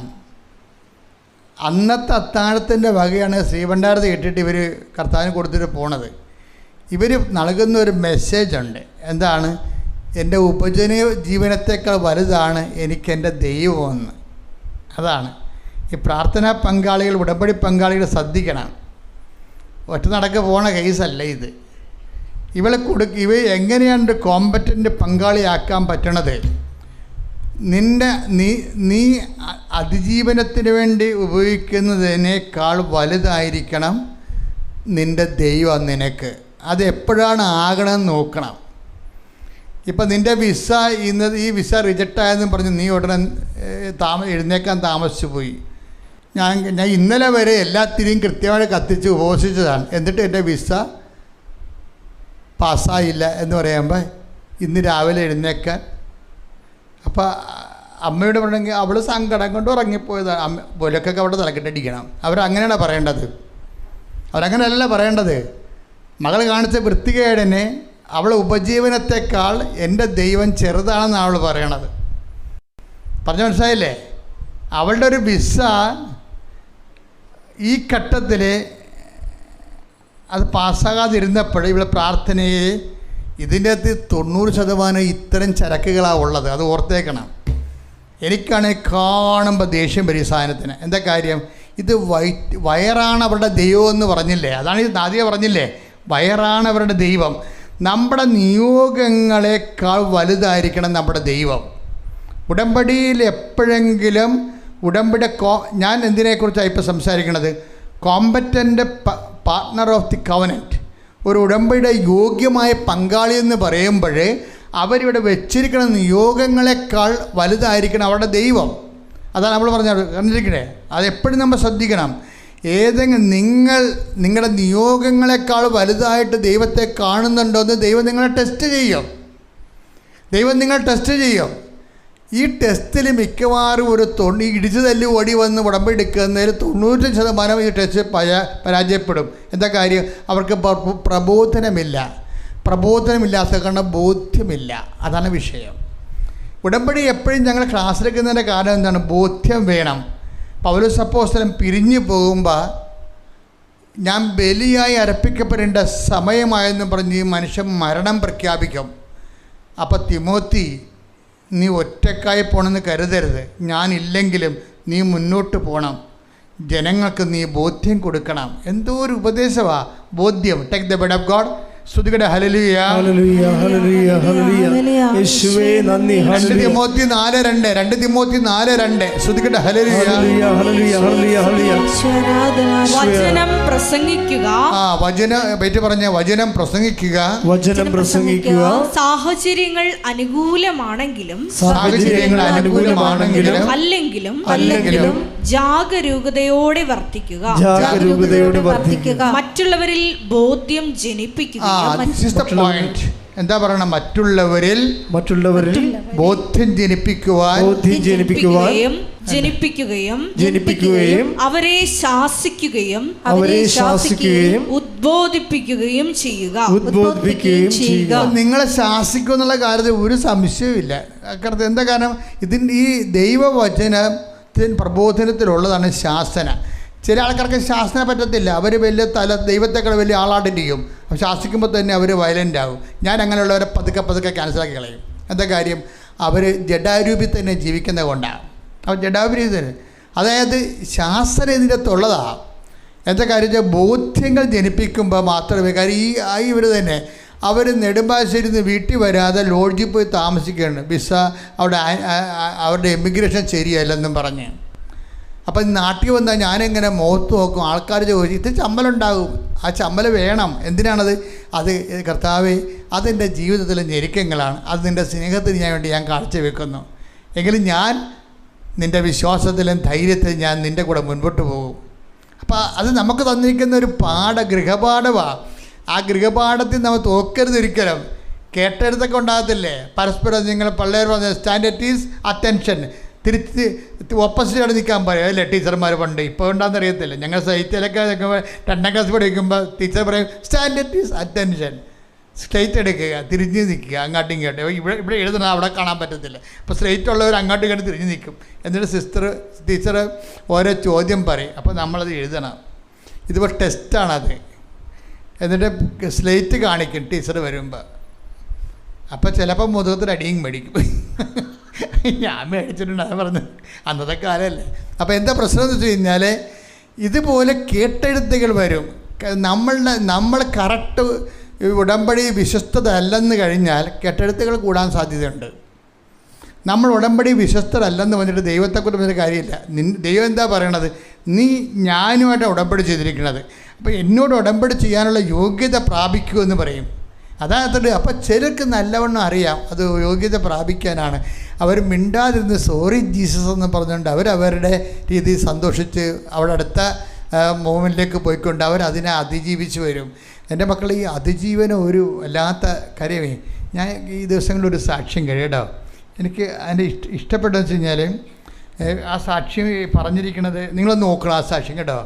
അന്നത്തെ അത്താഴത്തിൻ്റെ വകയാണ് ശ്രീഭണ്ഡാരത്തിൽ ഇട്ടിട്ട് ഇവർ കർത്താവിന് കൊടുത്തിട്ട് പോണത്. ഇവർ നൽകുന്ന ഒരു മെസ്സേജ് ഉണ്ട്. എന്താണ്? എൻ്റെ ഉപജീവനത്തേക്കാൾ വലുതാണ് എനിക്കെൻ്റെ ദൈവമെന്ന്. അതാണ് ഈ പ്രാർത്ഥനാ പങ്കാളികൾ, ഉടമ്പടി പങ്കാളികൾ ശ്രദ്ധിക്കണം. ഒറ്റ നടക്ക് പോണ കേസല്ല ഇത്. ഇവ എങ്ങനെയാണ് കോമ്പറ്റൻ്റ് പങ്കാളിയാക്കാൻ പറ്റണത്? നീ അതിജീവനത്തിന് വേണ്ടി ഉപയോഗിക്കുന്നതിനേക്കാൾ വലുതായിരിക്കണം നിൻ്റെ ദൈവം നിനക്ക്. അത് എപ്പോഴാണ് ആകണമെന്ന് നോക്കണം. ഇപ്പം നിൻ്റെ വിസ ഈ വിസ റിജക്റ്റ് ആയെന്ന് പറഞ്ഞ് നീ ഉടനെ എഴുന്നേക്കാൻ താമസിച്ചു പോയി. ഞാൻ ഇന്നലെ വരെ എല്ലാത്തിനെയും കൃത്യമായിട്ട് കത്തിച്ച് ഉപവസിച്ചതാണ്, എന്നിട്ട് എൻ്റെ വിസ പാസ്സായില്ല എന്ന് പറയുമ്പോൾ ഇന്ന് രാവിലെ എഴുന്നേക്കാൻ. അപ്പോൾ അമ്മയോട് പറഞ്ഞെങ്കിൽ അവൾ സങ്കടം കൊണ്ട് ഉറങ്ങിപ്പോയതാണ്. അമ്മ പോലൊക്കെ അവിടെ തലക്കെട്ടടിക്കണം. അവരങ്ങനെയാണ് പറയേണ്ടത്. അവരങ്ങനെയല്ല പറയേണ്ടത്. മകൾ കാണിച്ച വൃത്തികേടിനെ അവളെ ഉപജീവനത്തെക്കാൾ എൻ്റെ ദൈവം ചെറുതാണെന്നാണ് അവൾ പറയണത്. പറഞ്ഞു മനസ്സിലായില്ലേ? അവളുടെ ഒരു വിസ ഈ ഘട്ടത്തിൽ അത് പാസ്സാകാതിരുന്നപ്പോൾ ഇവിടെ പ്രാർത്ഥനയെ ഇതിൻ്റെ അകത്ത് 90% ഇത്തരം ചരക്കുകളാണ് ഉള്ളത്. അത് ഓർത്തേക്കണം. എനിക്കാണെങ്കിൽ കാണുമ്പോൾ ദേഷ്യം വരും ഈ സാധനത്തിന്. എന്താ കാര്യം? ഇത് വയറാണ് അവരുടെ ദൈവം എന്ന് പറഞ്ഞില്ലേ? അതാണ് ഇത് ആദ്യം പറഞ്ഞില്ലേ, വയറാണ് അവരുടെ ദൈവം. നമ്മുടെ നിയോഗങ്ങളെക്കാൾ വലുതായിരിക്കണം നമ്മുടെ ദൈവം. ഉടമ്പടിയിൽ എപ്പോഴെങ്കിലും ഞാൻ എന്തിനെക്കുറിച്ചാണ് ഇപ്പോൾ സംസാരിക്കുന്നത്? Competent partner of the covenant, ഒരു ഉടമ്പടിയുടെ യോഗ്യമായ പങ്കാളി എന്ന് പറയുമ്പോൾ അവരിവിടെ വെച്ചിരിക്കുന്ന നിയോഗങ്ങളെക്കാൾ വലുതായിരിക്കണം അവരുടെ ദൈവം. അതാണ് നമ്മൾ പറഞ്ഞത്. കണ്ടിരിക്കണേ, അതെപ്പോഴും നമ്മൾ ശ്രദ്ധിക്കണം. നിങ്ങളുടെ നിയോഗങ്ങളെക്കാൾ വലുതായിട്ട് ദൈവത്തെ കാണുന്നുണ്ടോ എന്ന് ദൈവം നിങ്ങളെ ടെസ്റ്റ് ചെയ്യും. ഈ ടെസ്റ്റിൽ മിക്കവാറും ഒരു ഇടിച്ചു തല്ലി ഓടി വന്ന് ഉടമ്പടി എടുക്കുന്നതിൽ 90% ഈ ടെസ്റ്റ് പരാജയപ്പെടും. എന്താ കാര്യം? അവർക്ക് പ്രബോധനമില്ലാത്ത കാരണം ബോധ്യമില്ല. അതാണ് വിഷയം. ഉടമ്പടി എപ്പോഴും ഞങ്ങൾ ക്ലാസ്സിലെടുക്കുന്നതിൻ്റെ കാരണം എന്താണ്? ബോധ്യം വേണം. പൗലോസ് അപ്പോസ്തലൻ പിരിഞ്ഞു പോകുമ്പോൾ ഞാൻ ബലിയായി അർപ്പിക്കപ്പെടേണ്ട സമയമായെന്ന് പറഞ്ഞ് ഈ മനുഷ്യൻ മരണം പ്രഖ്യാപിക്കും. അപ്പോൾ തിമോത്തി, നീ ഒറ്റക്കായി പോകണമെന്ന് കരുതരുത്. ഞാനില്ലെങ്കിലും നീ മുന്നോട്ട് പോകണം. ജനങ്ങൾക്ക് നീ ബോധ്യം കൊടുക്കണം. എന്തോ ഒരു ഉപദേശമാണ് ബോധ്യം. Take the bed of God. സ്തുതിക്കട്ടെ. ഹല്ലേലൂയ, ഹല്ലേലൂയ, ഹല്ലേലൂയ, ഹല്ലേലൂയ. യേശുവേ നന്ദി. 2 തിമോത്തി 4:2 സ്തുതിക്കട്ടെ. ഹല്ലേലൂയ, ഹല്ലേലൂയ, ഹല്ലേലൂയ, ഹല്ലേലൂയ. വചനം പ്രസംഗിക്കുക. വചനം പ്രസംഗിക്കുക. സാഹചര്യങ്ങൾ അനുകൂലമാണെങ്കിലും അല്ലെങ്കിലും ജാഗരൂകതയോടെ വർത്തിക്കുക. മറ്റുള്ളവരിൽ ബോധ്യം ജനിപ്പിക്കുക. എന്താ പറയണം? മറ്റുള്ളവരിൽ ബോധ്യം ജനിപ്പിക്കുകയും അവരെ ശാസിക്കുകയും ഉദ്ബോധിപ്പിക്കുകയും ചെയ്യുക. നിങ്ങളെ ശാസിക്കുക എന്നുള്ള കാര്യത്തിൽ ഒരു സംശയവുമില്ല. എന്താ കാരണം? ഈ ദൈവവചനത്തിൻ പ്രബോധനത്തിലുള്ളതാണ് ശാസന. ചില ആൾക്കാർക്ക് ശാസന പറ്റത്തില്ല. അവർ വലിയ ദൈവത്തെക്കാൾ വലിയ ആളായിട്ടിരിക്കും. ശാസിക്കുമ്പോൾ തന്നെ അവർ വയലൻ്റ് ആകും. ഞാൻ അങ്ങനെയുള്ളവരെ പതുക്കെ ക്യാൻസലാക്കി കളയും. എന്താ കാര്യം? അവർ ജഡാരൂപി തന്നെ ജീവിക്കുന്നത് കൊണ്ടാണ്. അവർ ജഡാരൂപി തന്നെ, അതായത് ശാസന ഇതിൻ്റെ അകത്തുള്ളതാണ്. എന്താ കാര്യം? ബോധ്യങ്ങൾ ജനിപ്പിക്കുമ്പോൾ മാത്രമേ കാര്യം ഇവർ തന്നെ അവർ നെടുമ്പാശ്ശേരിയിൽ നിന്ന് വീട്ടിൽ വരാതെ ലോഡ്ജിൽ പോയി താമസിക്കുകയാണ്. വിസ അവരുടെ എമിഗ്രേഷൻ ശരിയല്ലെന്നും പറഞ്ഞ്. അപ്പം നാട്ടിൽ വന്നാൽ ഞാനെങ്ങനെ മുഖത്ത് നോക്കും? ആൾക്കാർ ചോദിച്ചു, ഇത് ചമ്മലുണ്ടാകും. ആ ചമ്മൽ വേണം. എന്തിനാണത്? അത് കർത്താവേ, അതെൻ്റെ ജീവിതത്തിലെ ഞെരുക്കങ്ങളാണ്. അത് നിൻ്റെ സ്നേഹത്തിന് ഞാൻ കാഴ്ച വെക്കുന്നു. എങ്കിലും ഞാൻ നിൻ്റെ വിശ്വാസത്തിലും ധൈര്യത്തിലും ഞാൻ നിൻ്റെ കൂടെ മുൻപോട്ട് പോകും. അപ്പോൾ അത് നമുക്ക് തന്നിരിക്കുന്ന ഒരു ഗൃഹപാഠമാണ്. ആ ഗൃഹപാഠത്തിൽ നമ്മൾ തോക്കരുതൊരിക്കലും. കേട്ടെടുത്തൊക്കെ ഉണ്ടാകത്തില്ലേ? പരസ്പരം നിങ്ങൾ പിള്ളേർ പറഞ്ഞ സ്റ്റാൻഡേർഡ് ഈസ് അറ്റൻഷൻ. തിരിച്ച് ഓപ്പോസിറ്റായിട്ട് നിൽക്കാൻ പറയും അല്ലേ ടീച്ചർമാർ പണ്ട്. ഇപ്പോൾ ഉണ്ടാകുന്ന അറിയത്തില്ല. ഞങ്ങൾ സൈറ്റിലൊക്കെ 2ാം ക്ലാസ് പഠിക്കുമ്പോൾ ടീച്ചർ പറയും സ്റ്റാൻഡേർഡ് ഈസ് അറ്റൻഷൻ. സ്ട്രെയിറ്റ് എടുക്കുക, തിരിഞ്ഞ് നിൽക്കുക, അങ്ങോട്ടും ഇങ്ങോട്ടും. ഇവിടെ എഴുതണം, അവിടെ കാണാൻ പറ്റത്തില്ല. അപ്പോൾ സ്ട്രെയിറ്റ് ഉള്ളവർ അങ്ങോട്ടും ഇങ്ങോട്ടും തിരിഞ്ഞ് നിൽക്കും. എന്നിട്ട് ടീച്ചർ ഓരോ ചോദ്യം പറയും. അപ്പോൾ നമ്മളത് എഴുതണം. ഇതിപ്പോൾ ടെസ്റ്റാണത്. എന്നിട്ട് സ്ലേറ്റ് കാണിക്കും ടീച്ചർ വരുമ്പോൾ. അപ്പോൾ ചിലപ്പോൾ മുഖത്തിന് അടിയും മേടിക്കും. ഞാൻ മേടിച്ചിട്ടുണ്ട്, അത് പറഞ്ഞു. അന്നത്തെ കാലമല്ലേ. അപ്പോൾ എന്താ പ്രശ്നം എന്ന് വെച്ച് കഴിഞ്ഞാൽ ഇതുപോലെ കേട്ടെഴുത്തുകൾ വരും. നമ്മൾ കറക്റ്റ് ഉടമ്പടി വിശ്വസ്തത അല്ലെന്ന് കഴിഞ്ഞാൽ കെട്ടെഴുത്തുകൾ കൂടാൻ സാധ്യതയുണ്ട്. നമ്മൾ ഉടമ്പടി വിശ്വസ്തരല്ലെന്ന് പറഞ്ഞിട്ട് ദൈവത്തെക്കുറിച്ച് പറഞ്ഞൊരു കാര്യമില്ല. ദൈവം എന്താ പറയണത്? നീ ഞാനുമായിട്ട് ഉടമ്പടി ചെയ്തിരിക്കുന്നത്, അപ്പോൾ എന്നോട് ഉടമ്പടി ചെയ്യാനുള്ള യോഗ്യത പ്രാപിക്കൂ എന്ന് പറയും. അതായത് അപ്പോൾ ചിലർക്ക് നല്ലവണ്ണം അറിയാം അത് യോഗ്യത പ്രാപിക്കാനാണ്. അവർ മിണ്ടാതിരുന്ന് സോറി ജീസസ് എന്ന് പറഞ്ഞുകൊണ്ട് അവരവരുടെ രീതിയിൽ സന്തോഷിച്ച് അവിടെ അടുത്ത മൂവ്മെൻറ്റിലേക്ക് പോയിക്കൊണ്ട് അവരതിനെ അതിജീവിച്ച് വരും. എൻ്റെ മക്കൾ, ഈ അതിജീവനം ഒരു വല്ലാത്ത കാര്യമേ. ഞാൻ ഈ ദിവസങ്ങളിലൊരു സാക്ഷ്യം കേട്ടോ, എനിക്ക് അതിൻ്റെ ഇഷ്ടപ്പെട്ടതെന്ന് വെച്ച് കഴിഞ്ഞാൽ ആ സാക്ഷ്യം പറഞ്ഞിരിക്കുന്നത് നിങ്ങളൊന്ന് നോക്കണം ആ സാക്ഷ്യം കേട്ടോ.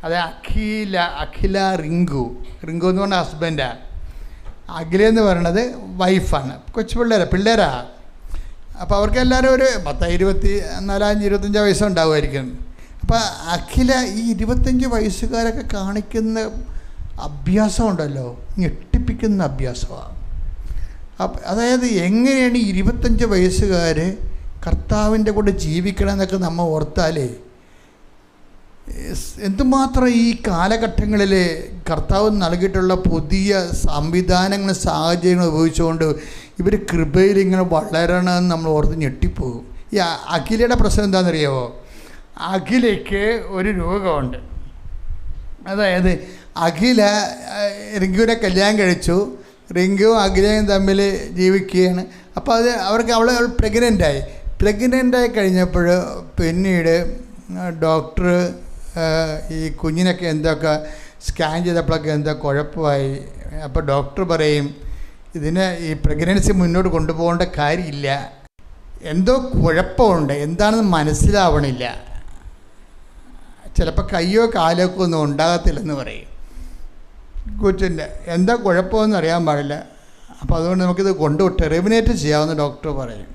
അത് അഖില റിങ്കു എന്ന് പറഞ്ഞ ഹസ്ബൻഡാണ്. അഖിലെന്ന് പറയണത് വൈഫാണ്. കൊച്ചു പിള്ളേരാ. അപ്പോൾ അവർക്ക് എല്ലാവരും ഒരു 24-25 വയസ്സുണ്ടാവുമായിരിക്കും. അപ്പോൾ അഖില ഈ 25 വയസ്സുകാരൊക്കെ കാണിക്കുന്ന അഭ്യാസമുണ്ടല്ലോ, ഞെട്ടിപ്പിക്കുന്ന അഭ്യാസമാണ്. അതായത് എങ്ങനെയാണ് ഈ 25 വയസ്സുകാർ കർത്താവിൻ്റെ കൂടെ ജീവിക്കണം എന്നൊക്കെ നമ്മൾ ഓർത്താലേ എന്തുമാത്രം ഈ കാലഘട്ടങ്ങളിൽ കർത്താവ് നൽകിയിട്ടുള്ള പുതിയ സംവിധാനങ്ങളും സാഹചര്യങ്ങളും ഉപയോഗിച്ചുകൊണ്ട് ഇവർ കൃപയിൽ ഇങ്ങനെ വളരണമെന്ന് നമ്മൾ ഓർത്ത് ഞെട്ടിപ്പോകും. ഈ അഖിലയുടെ പ്രശ്നം എന്താണെന്നറിയാമോ? അഖിലയ്ക്ക് ഒരു രോഗമുണ്ട്. അതായത് അഖില റിങ്കുവിനെ കല്യാണം കഴിച്ചു. റിങ്കുവും അഖിലയും തമ്മിൽ ജീവിക്കുകയാണ്. അപ്പോൾ അവൾ പ്രഗ്നൻ്റായി കഴിഞ്ഞപ്പോൾ പിന്നീട് ഡോക്ടർ ഈ കുഞ്ഞിനൊക്കെ എന്തൊക്കെ സ്കാൻ ചെയ്തപ്പോഴൊക്കെ എന്തോ കുഴപ്പമായി. അപ്പോൾ ഡോക്ടർ പറയും ഇതിനെ ഈ പ്രഗ്നൻസി മുന്നോട്ട് കൊണ്ടുപോകേണ്ട കാര്യമില്ല, എന്തോ കുഴപ്പമുണ്ട്, എന്താണെന്ന് മനസ്സിലാവണില്ല, ചിലപ്പോൾ കയ്യോ കാലൊക്കെ ഒന്നും ഉണ്ടാകത്തില്ലെന്ന് പറയും. കൊച്ചിൻ്റെ എന്താ കുഴപ്പമെന്ന് അറിയാൻ പാടില്ല. അപ്പോൾ അതുകൊണ്ട് നമുക്കിത് ടെർമിനേറ്റ് ചെയ്യാമെന്ന് ഡോക്ടർ പറയും.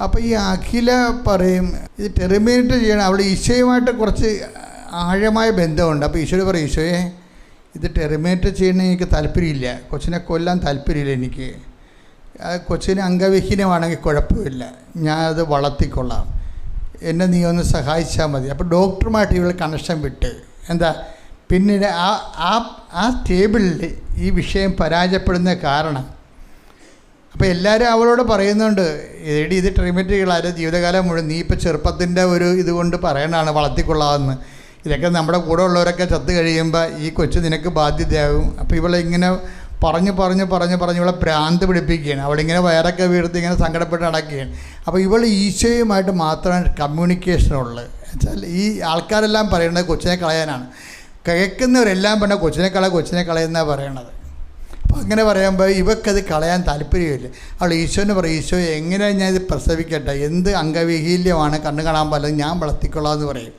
അപ്പോൾ ഈ അഖില പറയും ഇത് ടെർമിനേറ്റ് ചെയ്യണം. അവിടെ ഈശോയുമായിട്ട് കുറച്ച് ആഴമായ ബന്ധമുണ്ട്. അപ്പോൾ ഈശോയോട് പറയും, ഈശോയെ ഇത് ടെർമിനേറ്റ് ചെയ്യണമെങ്കിൽ എനിക്ക് താല്പര്യമില്ല, കൊച്ചിനെ കൊല്ലാൻ താല്പര്യമില്ല എനിക്ക്. കൊച്ചിന് അംഗവിഹീനമാണെങ്കിൽ കുഴപ്പമില്ല, ഞാനത് വളർത്തിക്കൊള്ളാം, എന്നെ നീ ഒന്ന് സഹായിച്ചാൽ മതി. അപ്പോൾ ഡോക്ടറുമായിട്ട് ഇവൾ കണക്ഷൻ വിട്ട് എന്താ പിന്നീട് ആ ടേബിളിൽ ഈ വിഷയം പരാജയപ്പെടുന്ന കാരണം. അപ്പോൾ എല്ലാവരും അവളോട് പറയുന്നുണ്ട്, എടി ഇത് ടെർമിനേറ്റ് ചെയ്യലാരും ജീവിതകാലം മുഴുവൻ നീ ഇപ്പോൾ ചെറുപ്പത്തിൻ്റെ ഒരു ഇതുകൊണ്ട് പറയണതാണ് വളർത്തിക്കൊള്ളാമെന്ന്. ഇതൊക്കെ നമ്മുടെ കൂടെ ഉള്ളവരൊക്കെ ചത്ത് കഴിയുമ്പോൾ ഈ കൊച്ചു നിനക്ക് ബാധ്യതയാകും. അപ്പോൾ ഇവളെ ഇങ്ങനെ പറഞ്ഞ് ഇവളെ ഭ്രാന്ത് പിടിപ്പിക്കുകയാണ്. അവളിങ്ങനെ വയറൊക്കെ വീർത്ത് ഇങ്ങനെ സങ്കടപ്പെട്ട് നടക്കുകയാണ്. അപ്പോൾ ഇവൾ ഈശോയുമായിട്ട് മാത്രമാണ് കമ്മ്യൂണിക്കേഷനുള്ളത്. വെച്ചാൽ ഈ ആൾക്കാരെല്ലാം പറയുന്നത് കൊച്ചിനെ കളയാനാണ്, കേൾക്കുന്നവരെല്ലാം പറഞ്ഞാൽ കൊച്ചിനെ കളയുന്നതാണ് പറയണത്. അപ്പോൾ അങ്ങനെ പറയുമ്പോൾ ഇവക്കത് കളയാൻ താല്പര്യമില്ല. അവൾ ഈശോന് പറയും, ഈശോ എങ്ങനെയാണ് ഞാൻ ഇത് പ്രസവിക്കട്ടെ, എന്ത് അംഗവിഹീല്യമാണ്, കണ്ണു കാണാൻ പാടില്ല, ഞാൻ വളർത്തിക്കൊള്ളാം എന്ന് പറയും.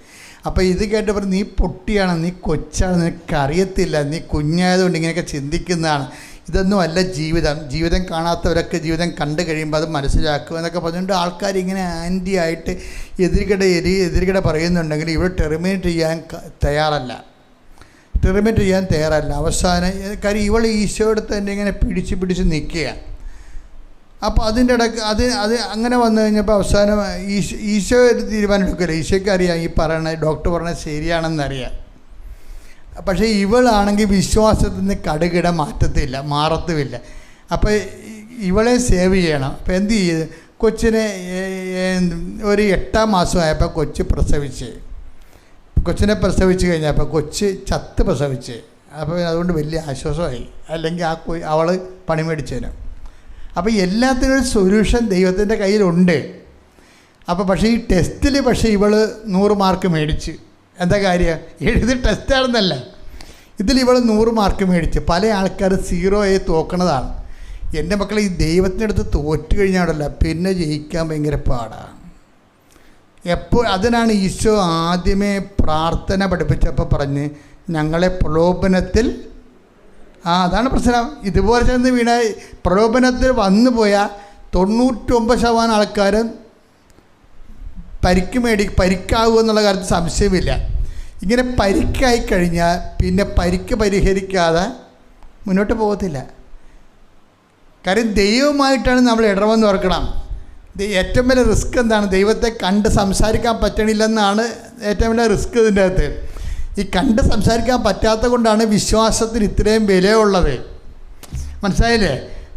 അപ്പോൾ ഇത് കേട്ടപ്പോൾ നീ പൊട്ടിയാണ്, നീ കൊച്ചാണ്, നിനക്കറിയത്തില്ല, നീ കുഞ്ഞായതുകൊണ്ട് ഇങ്ങനെയൊക്കെ ചിന്തിക്കുന്നതാണ്, ഇതൊന്നും അല്ല ജീവിതം കാണാത്തവരൊക്കെ ജീവിതം കണ്ടു കഴിയുമ്പോൾ അത് മനസ്സിലാക്കുക എന്നൊക്കെ പറഞ്ഞുകൊണ്ട് ആൾക്കാർ ഇങ്ങനെ ആൻറ്റി ആയിട്ട് എതിർകിട പറയുന്നുണ്ടെങ്കിൽ ഇവിടെ ടെർമിനേറ്റ് ചെയ്യാൻ തയ്യാറല്ല. അവസാനം കാര്യം ഇവൾ ഈശോയുടെ തന്നെ ഇങ്ങനെ പിടിച്ച് നിൽക്കുക. അപ്പോൾ അതിൻ്റെ ഇടയ്ക്ക് അത് അങ്ങനെ വന്നു കഴിഞ്ഞപ്പോൾ അവസാനം ഈശോ ഒരു തീരുമാനം എടുക്കില്ല. ഈശോയ്ക്ക് അറിയാം ഈ ഡോക്ടർ പറഞ്ഞത് ശരിയാണെന്നറിയാം. പക്ഷേ ഇവളാണെങ്കിൽ വിശ്വാസത്തിൽ നിന്ന് കടുകിട മാറത്തുമില്ല. അപ്പോൾ ഇവളെ സേവ് ചെയ്യണം. അപ്പോൾ എന്ത് ചെയ്ത് കൊച്ചിനെ ഒരു 8-ാം മാസമായപ്പോൾ കൊച്ചിനെ പ്രസവിച്ച് കഴിഞ്ഞപ്പോൾ കൊച്ച് ചത്ത് പ്രസവിച്ച്. അപ്പോൾ അതുകൊണ്ട് വലിയ ആശ്വാസമായി, അല്ലെങ്കിൽ അവൾ പണി മേടിച്ചേനും. അപ്പോൾ എല്ലാത്തിനും ഒരു സൊല്യൂഷൻ ദൈവത്തിൻ്റെ കയ്യിലുണ്ട്. അപ്പോൾ പക്ഷേ ഈ ടെസ്റ്റിൽ ഇവൾ 100 മാർക്ക് മേടിച്ച്. എന്താ കാര്യം? ഇത് ടെസ്റ്റാണെന്നല്ല, ഇതിൽ ഇവൾ 100 മാർക്ക് മേടിച്ച്. പല ആൾക്കാർ 0 തോക്കണതാണ്. എൻ്റെ മക്കളെ ഈ ദൈവത്തിൻ്റെ അടുത്ത് തോറ്റു കഴിഞ്ഞാണല്ലോ പിന്നെ ജയിക്കാൻ ഭയങ്കര പാടാണ്. അതിനാണ് ഈശോ ആദ്യമേ പ്രാർത്ഥന പഠിപ്പിച്ചപ്പോൾ പറഞ്ഞ് ഞങ്ങളെ പ്രലോഭനത്തിൽ അതാണ് പ്രശ്നം. ഇതുപോലെ ചെന്ന് വീണ പ്രലോഭനത്തിൽ വന്നു പോയാൽ 99% ആൾക്കാരും പരിക്കാവുക എന്നുള്ള കാര്യത്തിൽ സംശയമില്ല. ഇങ്ങനെ പരിക്കായി കഴിഞ്ഞാൽ പിന്നെ പരിക്ക് പരിഹരിക്കാതെ മുന്നോട്ട് പോകത്തില്ല. കാര്യം ദൈവമായിട്ടാണ് നമ്മൾ ഇടവെന്ന് ഓർക്കണം. ഏറ്റവും വലിയ റിസ്ക് എന്താണ്? ദൈവത്തെ കണ്ട് സംസാരിക്കാൻ പറ്റണില്ലെന്നാണ് ഏറ്റവും വലിയ റിസ്ക് ഇതിൻ്റെ അകത്ത്. ഈ കണ്ട് സംസാരിക്കാൻ പറ്റാത്ത കൊണ്ടാണ് വിശ്വാസത്തിന് ഇത്രയും വിലയുള്ളത്. മനസ്സിലായില്ലേ?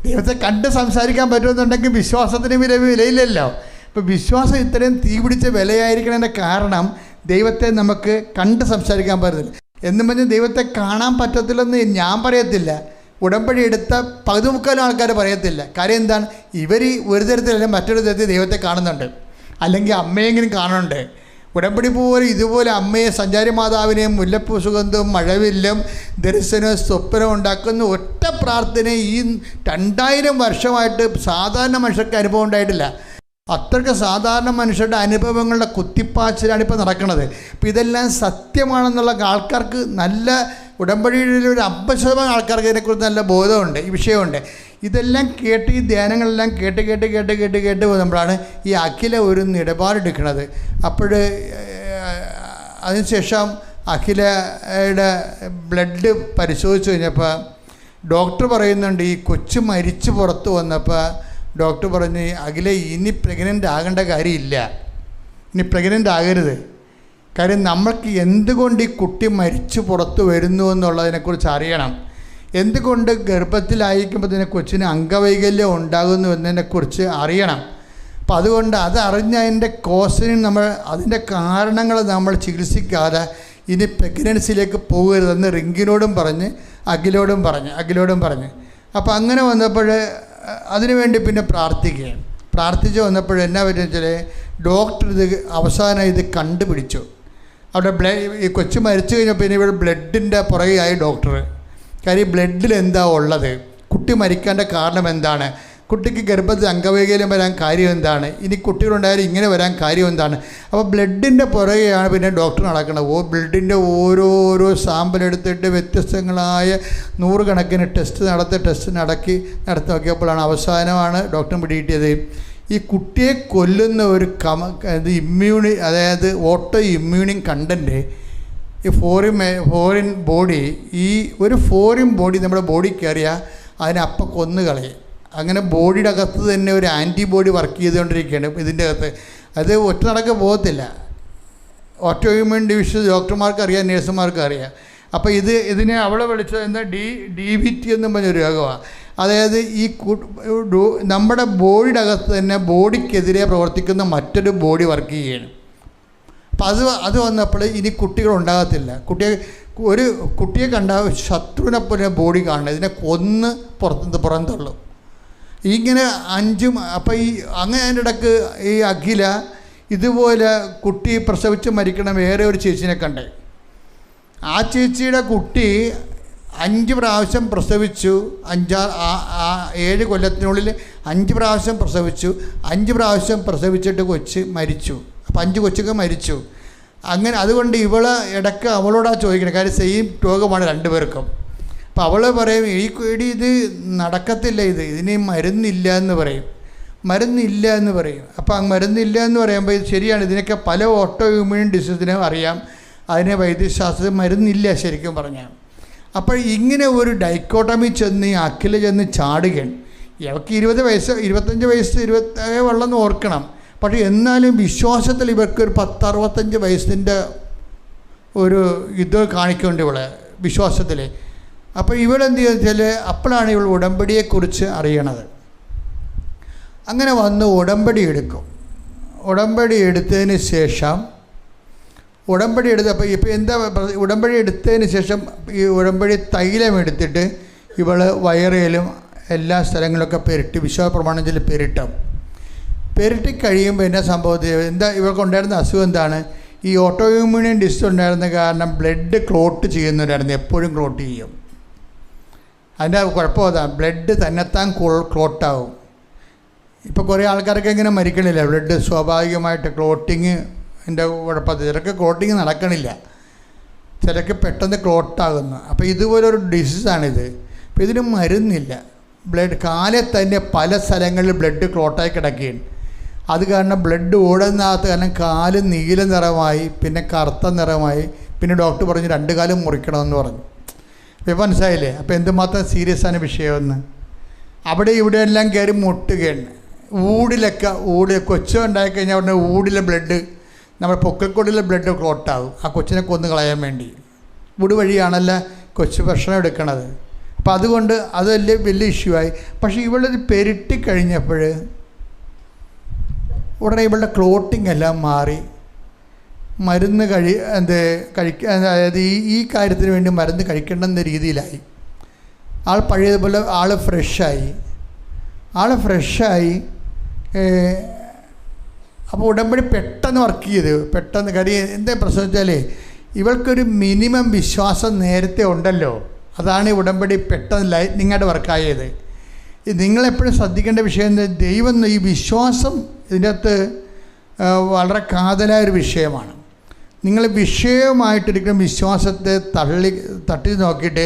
ദൈവത്തെ കണ്ട് സംസാരിക്കാൻ പറ്റുമെന്നുണ്ടെങ്കിൽ വിശ്വാസത്തിന് വിലയില്ലല്ലോ. ഇപ്പോൾ വിശ്വാസം ഇത്രയും തീ പിടിച്ച വിലയായിരിക്കണതിൻ്റെ കാരണം ദൈവത്തെ നമുക്ക് കണ്ട് സംസാരിക്കാൻ പറ്റത്തില്ല. എന്നും പറഞ്ഞ് ദൈവത്തെ കാണാൻ പറ്റത്തില്ലെന്ന് ഞാൻ പറയത്തില്ല, ഉടമ്പടി എടുത്ത പകുതി മുക്കാലും ആൾക്കാർ പറയത്തില്ല. കാര്യം എന്താണ്? ഇവർ ഒരു തരത്തിലല്ല മറ്റൊരു തരത്തിൽ ദൈവത്തെ കാണുന്നുണ്ട്, അല്ലെങ്കിൽ അമ്മയെങ്കിലും കാണുന്നുണ്ട്. ഉടമ്പടി പോലെ ഇതുപോലെ അമ്മയെ, സഞ്ചാരി മാതാവിനെയും, മുല്ലപ്പൂ സുഗന്ധവും മഴവില്ലും ദർശനവും സ്വപ്നവും ഉണ്ടാക്കുന്ന ഒറ്റ പ്രാർത്ഥന ഈ 2000 വർഷമായിട്ട് സാധാരണ മനുഷ്യർക്ക് അനുഭവം ഉണ്ടായിട്ടില്ല. അത്രയ്ക്ക് സാധാരണ മനുഷ്യരുടെ അനുഭവങ്ങളുടെ കുത്തിപ്പാച്ചിലാണ് ഇപ്പോൾ നടക്കുന്നത്. അപ്പോൾ ഇതെല്ലാം സത്യമാണെന്നുള്ള ആൾക്കാർക്ക് നല്ല ഉടമ്പടിയിൽ ഒരു 50% ആൾക്കാർക്ക് ഇതിനെക്കുറിച്ച് നല്ല ബോധമുണ്ട്, ഈ വിഷയമുണ്ട്. ഇതെല്ലാം കേട്ട് ഈ ധ്യാനങ്ങളെല്ലാം കേട്ട് പോകുമ്പോഴാണ് ഈ അഖില ഒരു നിലപാടെടുക്കുന്നത്. അപ്പോൾ അതിനുശേഷം അഖിലയുടെ ബ്ലഡ് പരിശോധിച്ച് കഴിഞ്ഞപ്പോൾ ഡോക്ടർ പറയുന്നുണ്ട്, ഈ കൊച്ചു മരിച്ച് പുറത്ത് വന്നപ്പോൾ ഡോക്ടർ പറഞ്ഞ്, അഖില ഇനി പ്രഗ്നൻ്റ് ആകേണ്ട കാര്യമില്ല, ഇനി പ്രഗ്നൻ്റ് ആകരുത്. കാര്യം നമ്മൾക്ക് എന്തുകൊണ്ട് ഈ കുട്ടി മരിച്ചു പുറത്ത് വരുന്നു എന്നുള്ളതിനെക്കുറിച്ച് അറിയണം. എന്തുകൊണ്ട് ഗർഭത്തിലായിരിക്കുമ്പോൾ തന്നെ കൊച്ചിന് അംഗവൈകല്യം ഉണ്ടാകുന്നു എന്നതിനെക്കുറിച്ച് അറിയണം. അപ്പം അതുകൊണ്ട് അതറിഞ്ഞ് അതിൻ്റെ കോസിന് നമ്മൾ, അതിൻ്റെ കാരണങ്ങൾ നമ്മൾ ചികിത്സിക്കാതെ ഇനി പ്രഗ്നൻസിയിലേക്ക് പോകരുതെന്ന് റിങ്കിനോടും പറഞ്ഞ് അഖിലോടും പറഞ്ഞ് അപ്പോൾ അങ്ങനെ വന്നപ്പോൾ അതിനുവേണ്ടി പിന്നെ പ്രാർത്ഥിച്ച് വന്നപ്പോൾ എന്നാ പറ്റുമെന്ന് വെച്ചാൽ ഡോക്ടർ അവസാനം ഇത് കണ്ടുപിടിച്ചു. അവിടെ ഈ കൊച്ചു മരിച്ചു കഴിഞ്ഞപ്പോൾ പിന്നെ ഇവിടെ ബ്ലഡിൻ്റെ പുറകെയായി ഡോക്ടർ. കാര്യം ബ്ലഡിൽ എന്താ ഉള്ളത്, കുട്ടി മരിക്കേണ്ട കാരണം എന്താണ്, കുട്ടിക്ക് ഗർഭത്തിൽ അംഗവൈകല്യം വരാൻ കാര്യം എന്താണ്, ഇനി കുട്ടികളുണ്ടായാലും ഇങ്ങനെ വരാൻ കാര്യം എന്താണ്. അപ്പോൾ ബ്ലഡിൻ്റെ പുറകെയാണ് പിന്നെ ഡോക്ടർ നടക്കുന്നത്. ബ്ലഡിൻ്റെ ഓരോരോ സാമ്പിൾ എടുത്തിട്ട് വ്യത്യസ്തങ്ങളായ 100 കണക്കിന് ടെസ്റ്റ് നടത്തി നോക്കിയപ്പോഴാണ് അവസാനമാണ് ഡോക്ടർ പിടികിട്ടിയത്, ഈ കുട്ടിയെ കൊല്ലുന്ന ഒരു അതായത് ഓട്ടോ ഇമ്മ്യൂണിങ് കണ്ടൻറ്റ് ഈ ഫോറിൻ ബോഡി, ഈ ഒരു ഫോറിൻ ബോഡി നമ്മുടെ ബോഡി കയറിയാൽ അതിനപ്പം കൊന്നു കളയും. അങ്ങനെ ബോഡിയുടെ അകത്ത് തന്നെ ഒരു ആൻറ്റിബോഡി വർക്ക് ചെയ്തുകൊണ്ടിരിക്കുകയാണ് ഇതിൻ്റെ അകത്ത്. അത് ഒറ്റ നടക്ക് പോകത്തില്ല. ഓട്ടോ ഇമ്മ്യൂൺ ഡിവിഷൻ ഡോക്ടർമാർക്ക് അറിയാം, നേഴ്സുമാർക്ക് അറിയാം. അപ്പോൾ ഇതിനെ അവളെ വിളിച്ചത് എന്താ DVT എന്നും പറഞ്ഞൊരു രോഗമാണ്. അതായത് ഈ നമ്മുടെ ബോഡിയുടെ അകത്ത് തന്നെ ബോഡിക്കെതിരെ പ്രവർത്തിക്കുന്ന മറ്റൊരു ബോഡി വർക്ക് ചെയ്യുകയാണ്. അപ്പം അത് വന്നപ്പോൾ ഇനി കുട്ടികളുണ്ടാകത്തില്ല. കുട്ടിയെ കണ്ട ശത്രുവിനെ പോലെ ബോഡി കാണണം, ഇതിനെ കൊന്ന് പുറന്തള്ളും. ഇങ്ങനെ 5 അപ്പം അങ്ങനെ അതിൻ്റെ ഇടയ്ക്ക് ഈ അഖില ഇതുപോലെ കുട്ടി പ്രസവിച്ച് മരിക്കണം വേറെ ഒരു ചേച്ചീനെ കണ്ടേ. ആ ചേച്ചിയുടെ കുട്ടി 5 പ്രാവശ്യം പ്രസവിച്ചു. 7 കൊല്ലത്തിനുള്ളിൽ 5 പ്രാവശ്യം പ്രസവിച്ചു. 5 പ്രാവശ്യം പ്രസവിച്ചിട്ട് കൊച്ച് മരിച്ചു. അപ്പം 5 കൊച്ചൊക്കെ മരിച്ചു. അങ്ങനെ അതുകൊണ്ട് ഇവള് ഇടയ്ക്ക് അവളോടാ ചോദിക്കണം, കാര്യം സെയിം രോഗമാണ് 2 പേർക്കും. അപ്പം അവൾ പറയും, ഇത് നടക്കത്തില്ല, ഇതിന് മരുന്നില്ല എന്ന് പറയും. അപ്പം മരുന്നില്ല എന്ന് പറയുമ്പോൾ ഇത് ശരിയാണ്, ഇതിനൊക്കെ പല ഓട്ടോ ഇമ്മ്യൂൺ ഡിസീസിനും അറിയാം, അതിന് വൈദ്യശാസ്ത്രത്തിൽ മരുന്നില്ല ശരിക്കും പറഞ്ഞാൽ. അപ്പോൾ ഇങ്ങനെ ഒരു ഡൈക്കോട്ടമി ചെന്ന് അഖില ചെന്ന് ചാടുകയാണ്. ഇവർക്ക് 20 വയസ്സ് 25 വയസ്സ് 27 ഉള്ളെന്ന് ഓർക്കണം. പക്ഷേ എന്നാലും വിശ്വാസത്തിൽ ഇവർക്കൊരു 10-65 വയസ്സിൻ്റെ ഒരു ഇത് കാണിക്കേണ്ടി ഇവളെ വിശ്വാസത്തിൽ. അപ്പോൾ ഇവളെന്ത് വെച്ചാൽ അപ്പോഴാണ് ഇവൾ ഉടമ്പടിയെക്കുറിച്ച് അറിയണത്. അങ്ങനെ വന്ന് ഉടമ്പടി എടുക്കും. ഉടമ്പടി എടുത്തതിന് ശേഷം അപ്പോൾ ഇപ്പോൾ എന്താ ഉടമ്പടി എടുത്തതിന് ശേഷം ഈ ഉടമ്പടി തൈലം എടുത്തിട്ട് ഇവൾ വയറിലും എല്ലാ സ്ഥലങ്ങളിലൊക്കെ പെരട്ടി വിശ്വാസ പ്രമാണത്തിൽ പെരട്ടി കഴിയുമ്പോൾ എന്നാ സംഭവത്തിൽ ഇവൾക്കുണ്ടായിരുന്ന അസുഖം എന്താണ്, ഈ ഓട്ടോ ഇമ്മ്യൂൺ ഡിസീസ് ഉണ്ടായിരുന്ന കാരണം ബ്ലഡ് ക്ലോട്ട് ചെയ്യുന്നവരായിരുന്നു, എപ്പോഴും ക്ലോട്ട് ചെയ്യും. അതിൻ്റെ കുഴപ്പം അതാണ്, ബ്ലഡ് തന്നെത്താൻ ക്ലോട്ടാവും. ഇപ്പോൾ കുറേ ആൾക്കാരൊക്കെ ഇങ്ങനെ മരിക്കണില്ല, ബ്ലഡ് സ്വാഭാവികമായിട്ട് ക്ലോട്ടിങ് എൻ്റെ കുഴപ്പത്തിൽ ചിലർക്ക് ക്ലോട്ടിങ് നടക്കണില്ല, ചിലർക്ക് പെട്ടെന്ന് ക്ലോട്ടാകുന്നു. അപ്പോൾ ഇതുപോലൊരു ഡിസീസാണിത്. അപ്പോൾ ഇതിന് മരുന്നില്ല. കാലിൽ തന്നെ പല സ്ഥലങ്ങളിൽ ബ്ലഡ് ക്ലോട്ടായി കിടക്കുകയാണ്. അത് കാരണം ബ്ലഡ് ഓടുന്നകത്ത് കാരണം കാല് നീല നിറമായി, പിന്നെ കറുത്ത നിറമായി, പിന്നെ ഡോക്ടർ പറഞ്ഞു 2 കാലും മുറിക്കണമെന്ന് പറഞ്ഞു. ഇപ്പോൾ മനസ്സിലായില്ലേ? അപ്പോൾ എന്തുമാത്രം സീരിയസ് ആണ് വിഷയമെന്ന്. അവിടെ ഇവിടെ എല്ലാം കയറി മുട്ടുകയാണ്. കൊച്ചു ഉണ്ടായിക്കഴിഞ്ഞാൽ ഉടനെ ഊടിലെ ബ്ലഡ്, നമ്മുടെ പൊക്കിൾക്കൊടിയിലെ ബ്ലഡ് ക്ലോട്ടാകും, ആ കൊച്ചിനെ കൊന്നു കളയാൻ വേണ്ടി. ഊട് വഴിയാണല്ലോ കൊച്ചു ഭക്ഷണം എടുക്കണത്. അപ്പം അതുകൊണ്ട് അത് വലിയ ഇഷ്യൂ ആയി. പക്ഷേ ഇവളത് പെരുട്ടിക്കഴിഞ്ഞപ്പോൾ ഉടനെ ഇവളുടെ ക്ലോട്ടിങ് എല്ലാം മാറി. മരുന്ന് അതായത് ഈ കാര്യത്തിന് വേണ്ടി മരുന്ന് കഴിക്കേണ്ടെന്ന രീതിയിലായി. ആൾ പഴയതുപോലെ ഫ്രഷായി. അപ്പോൾ ഉടമ്പടി പെട്ടെന്ന് വർക്ക് ചെയ്ത് കാര്യം എന്താ പ്രശ്നം വെച്ചാൽ ഇവൾക്കൊരു മിനിമം വിശ്വാസം നേരത്തെ ഉണ്ടല്ലോ. അതാണ് ഈ ഉടമ്പടി പെട്ടെന്ന് ലൈറ്റ്നിങ്ങായിട്ട് വർക്കായത്. നിങ്ങളെപ്പോഴും ശ്രദ്ധിക്കേണ്ട വിഷയം എന്താ, ദൈവം ഈ വിശ്വാസം ഇതിൻ്റെ അകത്ത് വളരെ കാതലായൊരു വിഷയമാണ്. നിങ്ങൾ വിഷയമായിട്ടിരിക്കുന്ന വിശ്വാസത്തെ തട്ടി നോക്കിയിട്ട്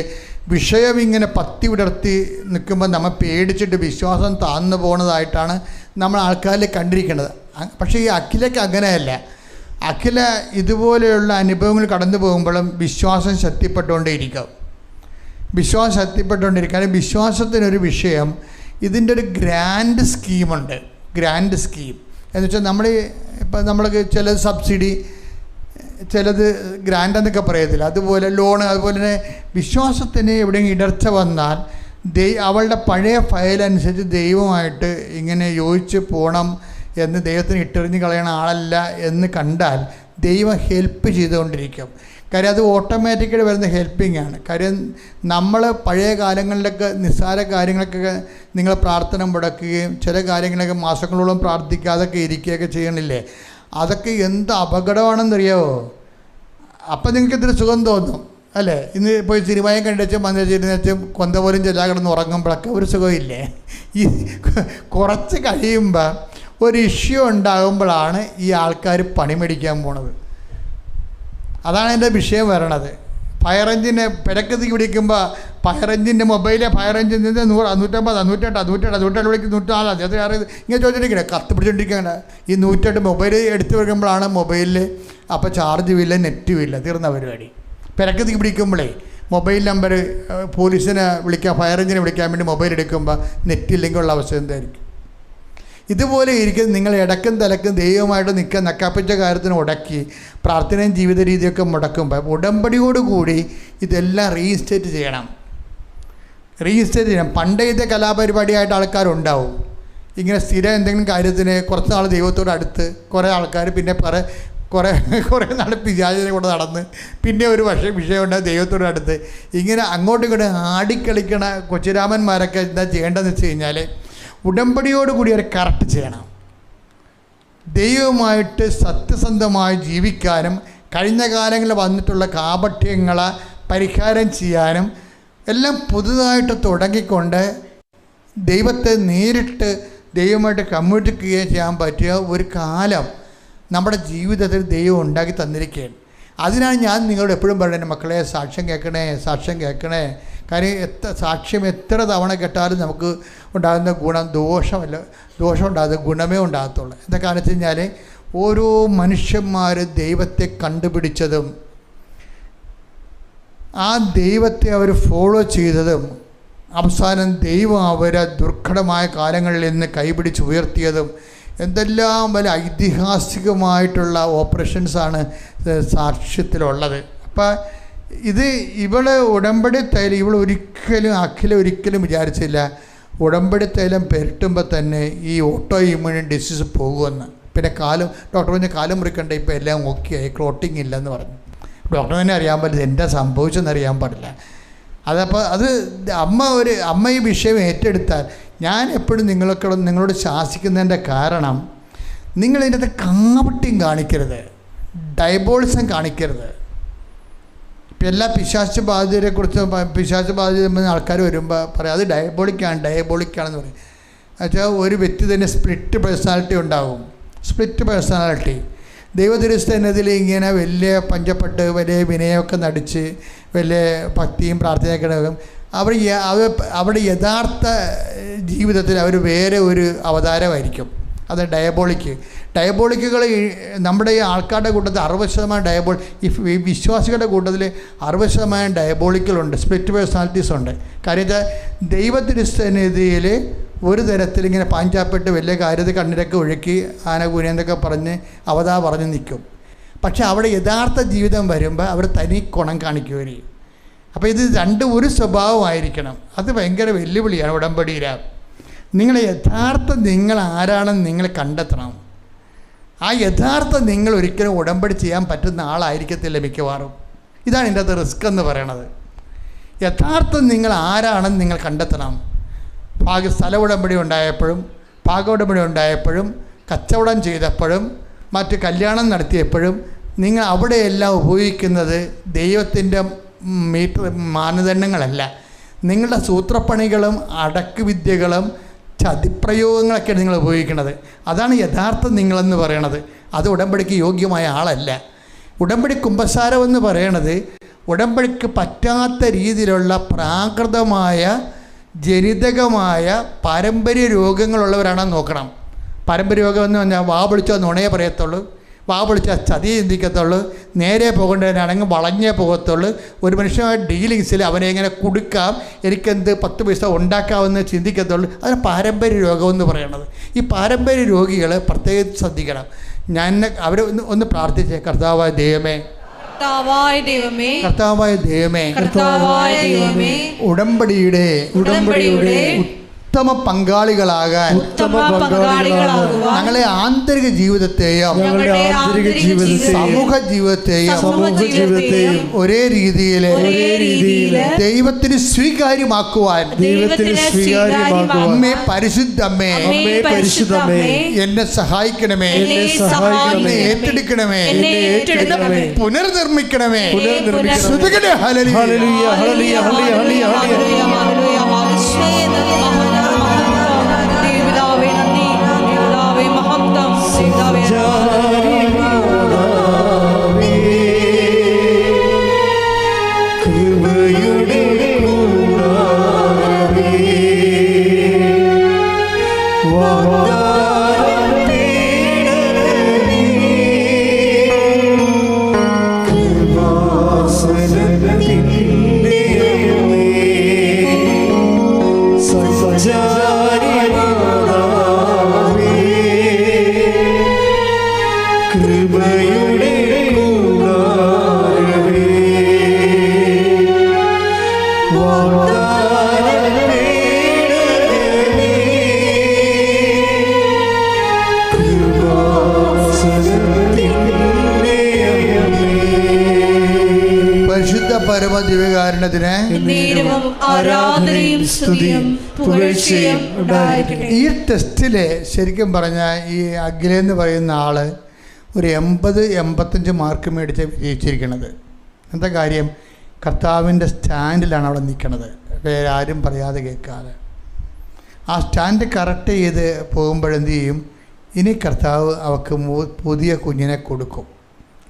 വിഷയം ഇങ്ങനെ പത്തി വിടർത്തി നിൽക്കുമ്പോൾ നമ്മൾ പേടിച്ചിട്ട് വിശ്വാസം താഴ്ന്നു പോകുന്നതായിട്ടാണ് നമ്മൾ ആൾക്കാരിൽ കണ്ടിരിക്കുന്നത്. പക്ഷേ ഈ അഖിലയ്ക്ക് അങ്ങനെയല്ല. അഖില ഇതുപോലെയുള്ള അനുഭവങ്ങൾ കടന്നു പോകുമ്പോഴും വിശ്വാസം ശക്തിപ്പെട്ടുകൊണ്ടേയിരിക്കും. വിശ്വാസത്തിനൊരു വിഷയം, ഇതിൻ്റെ ഒരു ഗ്രാൻഡ് സ്കീമുണ്ട്. ഗ്രാൻഡ് സ്കീം എന്ന് വെച്ചാൽ നമ്മൾക്ക് ചില സബ്സിഡി, ചിലത് ഗ്രാൻഡ് എന്നൊക്കെ പറയത്തില്ല, അതുപോലെ ലോണ്. അതുപോലെ തന്നെ വിശ്വാസത്തിന് എവിടെയെങ്കിലും ഇടർച്ച വന്നാൽ അവളുടെ പഴയ ഫയലനുസരിച്ച് ദൈവമായിട്ട് ഇങ്ങനെ യോജിച്ച് പോകണം എന്ന് ദൈവത്തിന് ഇട്ടെറിഞ്ഞ് കളയണ ആളല്ല എന്ന് കണ്ടാൽ ദൈവം ഹെൽപ്പ് ചെയ്തുകൊണ്ടിരിക്കും. കാര്യം അത് ഓട്ടോമാറ്റിക്കായിട്ട് വരുന്ന ഹെൽപ്പിംഗ് ആണ്. കാര്യം നമ്മൾ പഴയ കാലങ്ങളിലൊക്കെ നിസ്സാര കാര്യങ്ങളൊക്കെ നിങ്ങൾ പ്രാർത്ഥന മുടക്കുകയും ചില കാര്യങ്ങളൊക്കെ മാസങ്ങളോളം പ്രാർത്ഥിക്കാതൊക്കെ ഇരിക്കുകയൊക്കെ ചെയ്യണില്ലേ, അതൊക്കെ എന്ത് അപകടമാണെന്നറിയാമോ? അപ്പം നിങ്ങൾക്ക് ഇത്തിരി സുഖം തോന്നും അല്ലേ? ഇന്ന് പോയി സിനിമയും കണ്ടുവച്ച് വന്നിരുന്ന് കൊന്ത പോലും ചെല്ലാ കിടന്ന് ഉറങ്ങുമ്പോഴൊക്കെ ഒരു സുഖമില്ലേ? ഈ കുറച്ച് കഴിയുമ്പോൾ ഒരു ഇഷ്യൂ ഉണ്ടാകുമ്പോഴാണ് ഈ ആൾക്കാർ പണി മേടിക്കാൻ പോണത്. അതാണ് എൻ്റെ വിഷയം വരണത്. ഫയർ എഞ്ചിനെ പിടക്കത്തി പിടിക്കുമ്പോൾ ഫയർ എഞ്ചിൻ്റെ മൊബൈലെ ഫയർ എഞ്ചിൻ 100, 150, 108 വിളിക്കും, 104 അത് വേറെ ഇങ്ങനെ ചോദിച്ചിരിക്കണേ, കത്ത് പിടിച്ചോണ്ടിരിക്കുകയാണ്. ഈ 108 മൊബൈൽ എടുത്തു വെക്കുമ്പോഴാണ് മൊബൈലിൽ അപ്പോൾ ചാർജും ഇല്ല, നെറ്റും ഇല്ല, തീർന്ന പരിപാടി. പിടക്കത്തി പിടിക്കുമ്പോഴേ മൊബൈൽ നമ്പർ പോലീസിനെ വിളിക്കാൻ, ഫയർ എഞ്ചിനെ വിളിക്കാൻ വേണ്ടി മൊബൈൽ എടുക്കുമ്പോൾ നെറ്റില്ലെങ്കിൽ ഉള്ള അവസ്ഥ എന്തായിരിക്കും? ഇതുപോലെ ഇരിക്കും നിങ്ങൾ ഇടക്കും തലക്കും ദൈവമായിട്ട് നിൽക്കാൻ നക്കാപ്പിച്ച കാര്യത്തിന് ഉടക്കി പ്രാർത്ഥനയും ജീവിത രീതിയൊക്കെ മുടക്കുമ്പോൾ ഉടമ്പടിയോടുകൂടി ഇതെല്ലാം റീസ്റ്റേറ്റ് ചെയ്യണം. പണ്ടേ ഇത് കലാപരിപാടിയായിട്ട് ആൾക്കാരുണ്ടാവും. ഇങ്ങനെ സ്ഥിരം എന്തെങ്കിലും കാര്യത്തിന് കുറച്ച് നാൾ ദൈവത്തോട് അടുത്ത് കുറേ ആൾക്കാർ, പിന്നെ കുറേ നാൾ പിശാചിനെ കൂടെ നടന്ന്, പിന്നെ ഒരു വിഷയം ഉണ്ടാകും ദൈവത്തോട് അടുത്ത്. ഇങ്ങനെ അങ്ങോട്ടും ഇങ്ങോട്ടും ആടിക്കളിക്കണ കൊച്ചുരാമന്മാരൊക്കെ എന്താ ചെയ്യേണ്ടതെന്ന് വെച്ച് കഴിഞ്ഞാൽ ഉടമ്പടിയോടുകൂടി അവർ കറക്റ്റ് ചെയ്യണം. ദൈവമായിട്ട് സത്യസന്ധമായി ജീവിക്കാനും കഴിഞ്ഞ കാലങ്ങളിൽ വന്നിട്ടുള്ള കാപട്യങ്ങളെ പരിഹാരം ചെയ്യാനും എല്ലാം പുതുതായിട്ട് തുടങ്ങിക്കൊണ്ട് ദൈവത്തെ നേരിട്ട് ദൈവമായിട്ട് കമ്മ്യൂണിക്കേറ്റ് ചെയ്യാൻ പറ്റിയ ഒരു കാലം നമ്മുടെ ജീവിതത്തിൽ ദൈവം ഉണ്ടാക്കി തന്നിരിക്കുകയാണ്. അതിനാണ് ഞാൻ നിങ്ങളോട് എപ്പോഴും പറയുന്നത്, മക്കളെ സാക്ഷ്യം കേൾക്കണേ. കാര്യം സാക്ഷ്യം എത്ര തവണ കേട്ടാലും നമുക്ക് ഉണ്ടാകുന്ന ഗുണം ദോഷം ഉണ്ടാകുന്ന ഗുണമേ ഉണ്ടാകത്തുള്ളൂ. എന്താ കാണിച്ചു കഴിഞ്ഞാൽ ഓരോ മനുഷ്യന്മാർ ദൈവത്തെ കണ്ടുപിടിച്ചതും ആ ദൈവത്തെ അവർ ഫോളോ ചെയ്തതും അവസാനം ദൈവം അവരെ ദുർഘടമായ കാലങ്ങളിൽ നിന്ന് കൈപിടിച്ച് ഉയർത്തിയതും എന്തെല്ലാം വലിയ ഐതിഹാസികമായിട്ടുള്ള ഓപ്പറേഷൻസാണ് സാക്ഷ്യത്തിലുള്ളത്. അപ്പം ഇവള് ഉടമ്പടി തൈലം അഖില ഒരിക്കലും വിചാരിച്ചില്ല ഉടമ്പടി തൈലം പെരട്ടുമ്പോൾ തന്നെ ഈ ഓട്ടോ ഇമ്മ്യൂൺ ഡിസീസ് പോകുമെന്ന്. പിന്നെ ഡോക്ടർ പറഞ്ഞ കാലം മുറിക്കണ്ട, ഇപ്പോൾ എല്ലാം ഓക്കെ ആയി, ക്ലോട്ടിങ് ഇല്ലെന്ന് പറഞ്ഞു. ഡോക്ടർ തന്നെ അറിയാൻ പറ്റില്ല, എന്താ സംഭവിച്ചെന്നറിയാൻ പാടില്ല. അതപ്പോൾ അമ്മ ഈ വിഷയം ഏറ്റെടുത്താൽ, ഞാൻ എപ്പോഴും നിങ്ങളോട് ശാസിക്കുന്നതിൻ്റെ കാരണം നിങ്ങളിതിനകത്ത് കാപട്യം കാണിക്കരുത്, ഡയബോളിസം കാണിക്കരുത്. ഇപ്പം എല്ലാ പിശാച് ബാധിതരെക്കുറിച്ച് പിശാച് ബാധിത ആൾക്കാർ വരുമ്പോൾ പറയാം അത് ഡയബോളിക്കാണെന്ന് പറയും. എന്നുവെച്ചാൽ ഒരു വ്യക്തി തന്നെ സ്പ്ലിറ്റ് പേഴ്സണാലിറ്റി ഉണ്ടാകും. സ്പ്ലിറ്റ് പേഴ്സണാലിറ്റി ദൈവതിരുസ്ഥനത്തിൽ ഇങ്ങനെ വലിയ പഞ്ചപ്പെട്ട് വലിയ വിനയമൊക്കെ നടിച്ച് വലിയ ഭക്തിയും പ്രാർത്ഥനയൊക്കെ ഉണ്ടാകും. അവരുടെ യഥാർത്ഥ ജീവിതത്തിൽ അവർ വേറെ ഒരു അവതാരമായിരിക്കും. അത് ഡയബോളിക്കുകൾ നമ്മുടെ ഈ ആൾക്കാരുടെ കൂട്ടത്തിൽ 60% ഈ വിശ്വാസികളുടെ കൂട്ടത്തിൽ 60% ഡയബോളിക്കലുണ്ട്, സ്പ്ലിറ്റ് പേഴ്സണാലിറ്റീസ് ഉണ്ട്. കാര്യം വെച്ചാൽ ദൈവത്തിരുസ്ഥനിധിയിൽ ഒരു തരത്തിൽ ഇങ്ങനെ പാഞ്ചാപ്പെട്ട് വലിയ കാര്യത്തിൽ കണ്ണിരൊക്കെ ഒഴുക്കി ആനകൂനെന്നൊക്കെ പറഞ്ഞ് പറഞ്ഞ് നിൽക്കും. പക്ഷെ അവിടെ യഥാർത്ഥ ജീവിതം വരുമ്പോൾ അവർ തനി കുണം കാണിക്കുകയും അപ്പോൾ ഇത് രണ്ടും ഒരു സ്വഭാവമായിരിക്കണം. അത് ഭയങ്കര വെല്ലുവിളിയാണ് ഉടമ്പടിയിലാണ്. നിങ്ങളെ യഥാർത്ഥ നിങ്ങൾ ആരാണെന്ന് നിങ്ങൾ കണ്ടെത്തണം. ആ യഥാർത്ഥ നിങ്ങൾ ഒരിക്കലും ഉടമ്പടി ചെയ്യാൻ പറ്റുന്ന ആളായിരിക്കത്തില്ല മിക്കവാറും. ഇതാണ് ഇതിൻ്റെ അത് റിസ്ക് എന്ന് പറയണത്. യഥാർത്ഥം നിങ്ങൾ ആരാണെന്ന് നിങ്ങൾ കണ്ടെത്തണം. സ്ഥല ഉടമ്പടി ഉണ്ടായപ്പോഴും ഉടമ്പടി ഉണ്ടായപ്പോഴും കച്ചവടം ചെയ്തപ്പോഴും മറ്റ് കല്യാണം നടത്തിയപ്പോഴും നിങ്ങൾ അവിടെയെല്ലാം ഉപയോഗിക്കുന്നത് ദൈവത്തിൻ്റെ മാനദണ്ഡങ്ങളല്ല. നിങ്ങളുടെ സൂത്രപ്പണികളും അടക്കുവിദ്യകളും ചതിപ്രയോഗങ്ങളൊക്കെയാണ് നിങ്ങൾ ഉപയോഗിക്കുന്നത്. അതാണ് യഥാർത്ഥം നിങ്ങളെന്ന് പറയണത്. അത് ഉടമ്പടിക്ക് യോഗ്യമായ ആളല്ല. ഉടമ്പടി കുമ്പസാരം എന്ന് പറയണത് ഉടമ്പടിക്ക് പറ്റാത്ത രീതിയിലുള്ള പ്രാകൃതമായ ജനിതകമായ പാരമ്പര്യ രോഗങ്ങളുള്ളവരാണെന്ന് നോക്കണം. പാരമ്പര്യ രോഗം എന്ന് പറഞ്ഞാൽ വാ പൊളിച്ചാൽ നുണയെ പറയത്തുള്ളൂ, വാ പൊളിച്ചാൽ ചതി ചിന്തിക്കത്തുള്ളൂ, നേരെ പോകേണ്ടവനാണെങ്കിൽ വളഞ്ഞേ പോകത്തുള്ളൂ. ഒരു മനുഷ്യമായ ഡീലിങ്സിൽ അവനെ എങ്ങനെ കൊടുക്കാം, എനിക്കെന്ത് 10 പൈസ ഉണ്ടാക്കാമെന്ന് ചിന്തിക്കത്തുള്ളൂ. അതിന് പാരമ്പര്യ രോഗമെന്ന് പറയണത്. ഈ പാരമ്പര്യ രോഗികൾ പ്രത്യേകിച്ച് ശ്രദ്ധിക്കണം. ഞാൻ അവരെ ഒന്ന് പ്രാർത്ഥിച്ചേ. കർത്താവായ ദൈവമേ, കർത്താവായ ദൈവമേ, ഉടമ്പടിയുടെ ഉത്തമ പങ്കാളികളാകാൻ ഞങ്ങളെ ആന്തരിക ജീവിതത്തെയും സമൂഹ ജീവിതത്തെയും ഒരേ രീതിയിൽ ദൈവത്തിന് സ്വീകാര്യമാക്കുവാൻ അമ്മേ പരിശുദ്ധമ്മേ എന്നെ സഹായിക്കണമേ, എന്നെ ഏറ്റെടുക്കണമേ, പുനർനിർമ്മിക്കണമേ. പരമദിവ്യകാരുണ്യത്തിന് ഈ ടെസ്റ്റില് ശരിക്കും പറഞ്ഞാൽ ഈ അഖിലെന്ന് പറയുന്ന ആള് ഒരു 80-85 മാർക്ക് മേടിച്ച് വിജയിച്ചിരിക്കുന്നത്. എന്താ കാര്യം? കർത്താവിൻ്റെ സ്റ്റാൻഡിലാണ് അവിടെ നിൽക്കുന്നത്, വേറെ ആരും പറയാതെ കേൾക്കാതെ. ആ സ്റ്റാൻഡ് കറക്റ്റ് ചെയ്ത് പോകുമ്പോഴെന്ത് ചെയ്യും? ഇനി കർത്താവ് അവർക്ക് പുതിയ കുഞ്ഞിനെ കൊടുക്കും.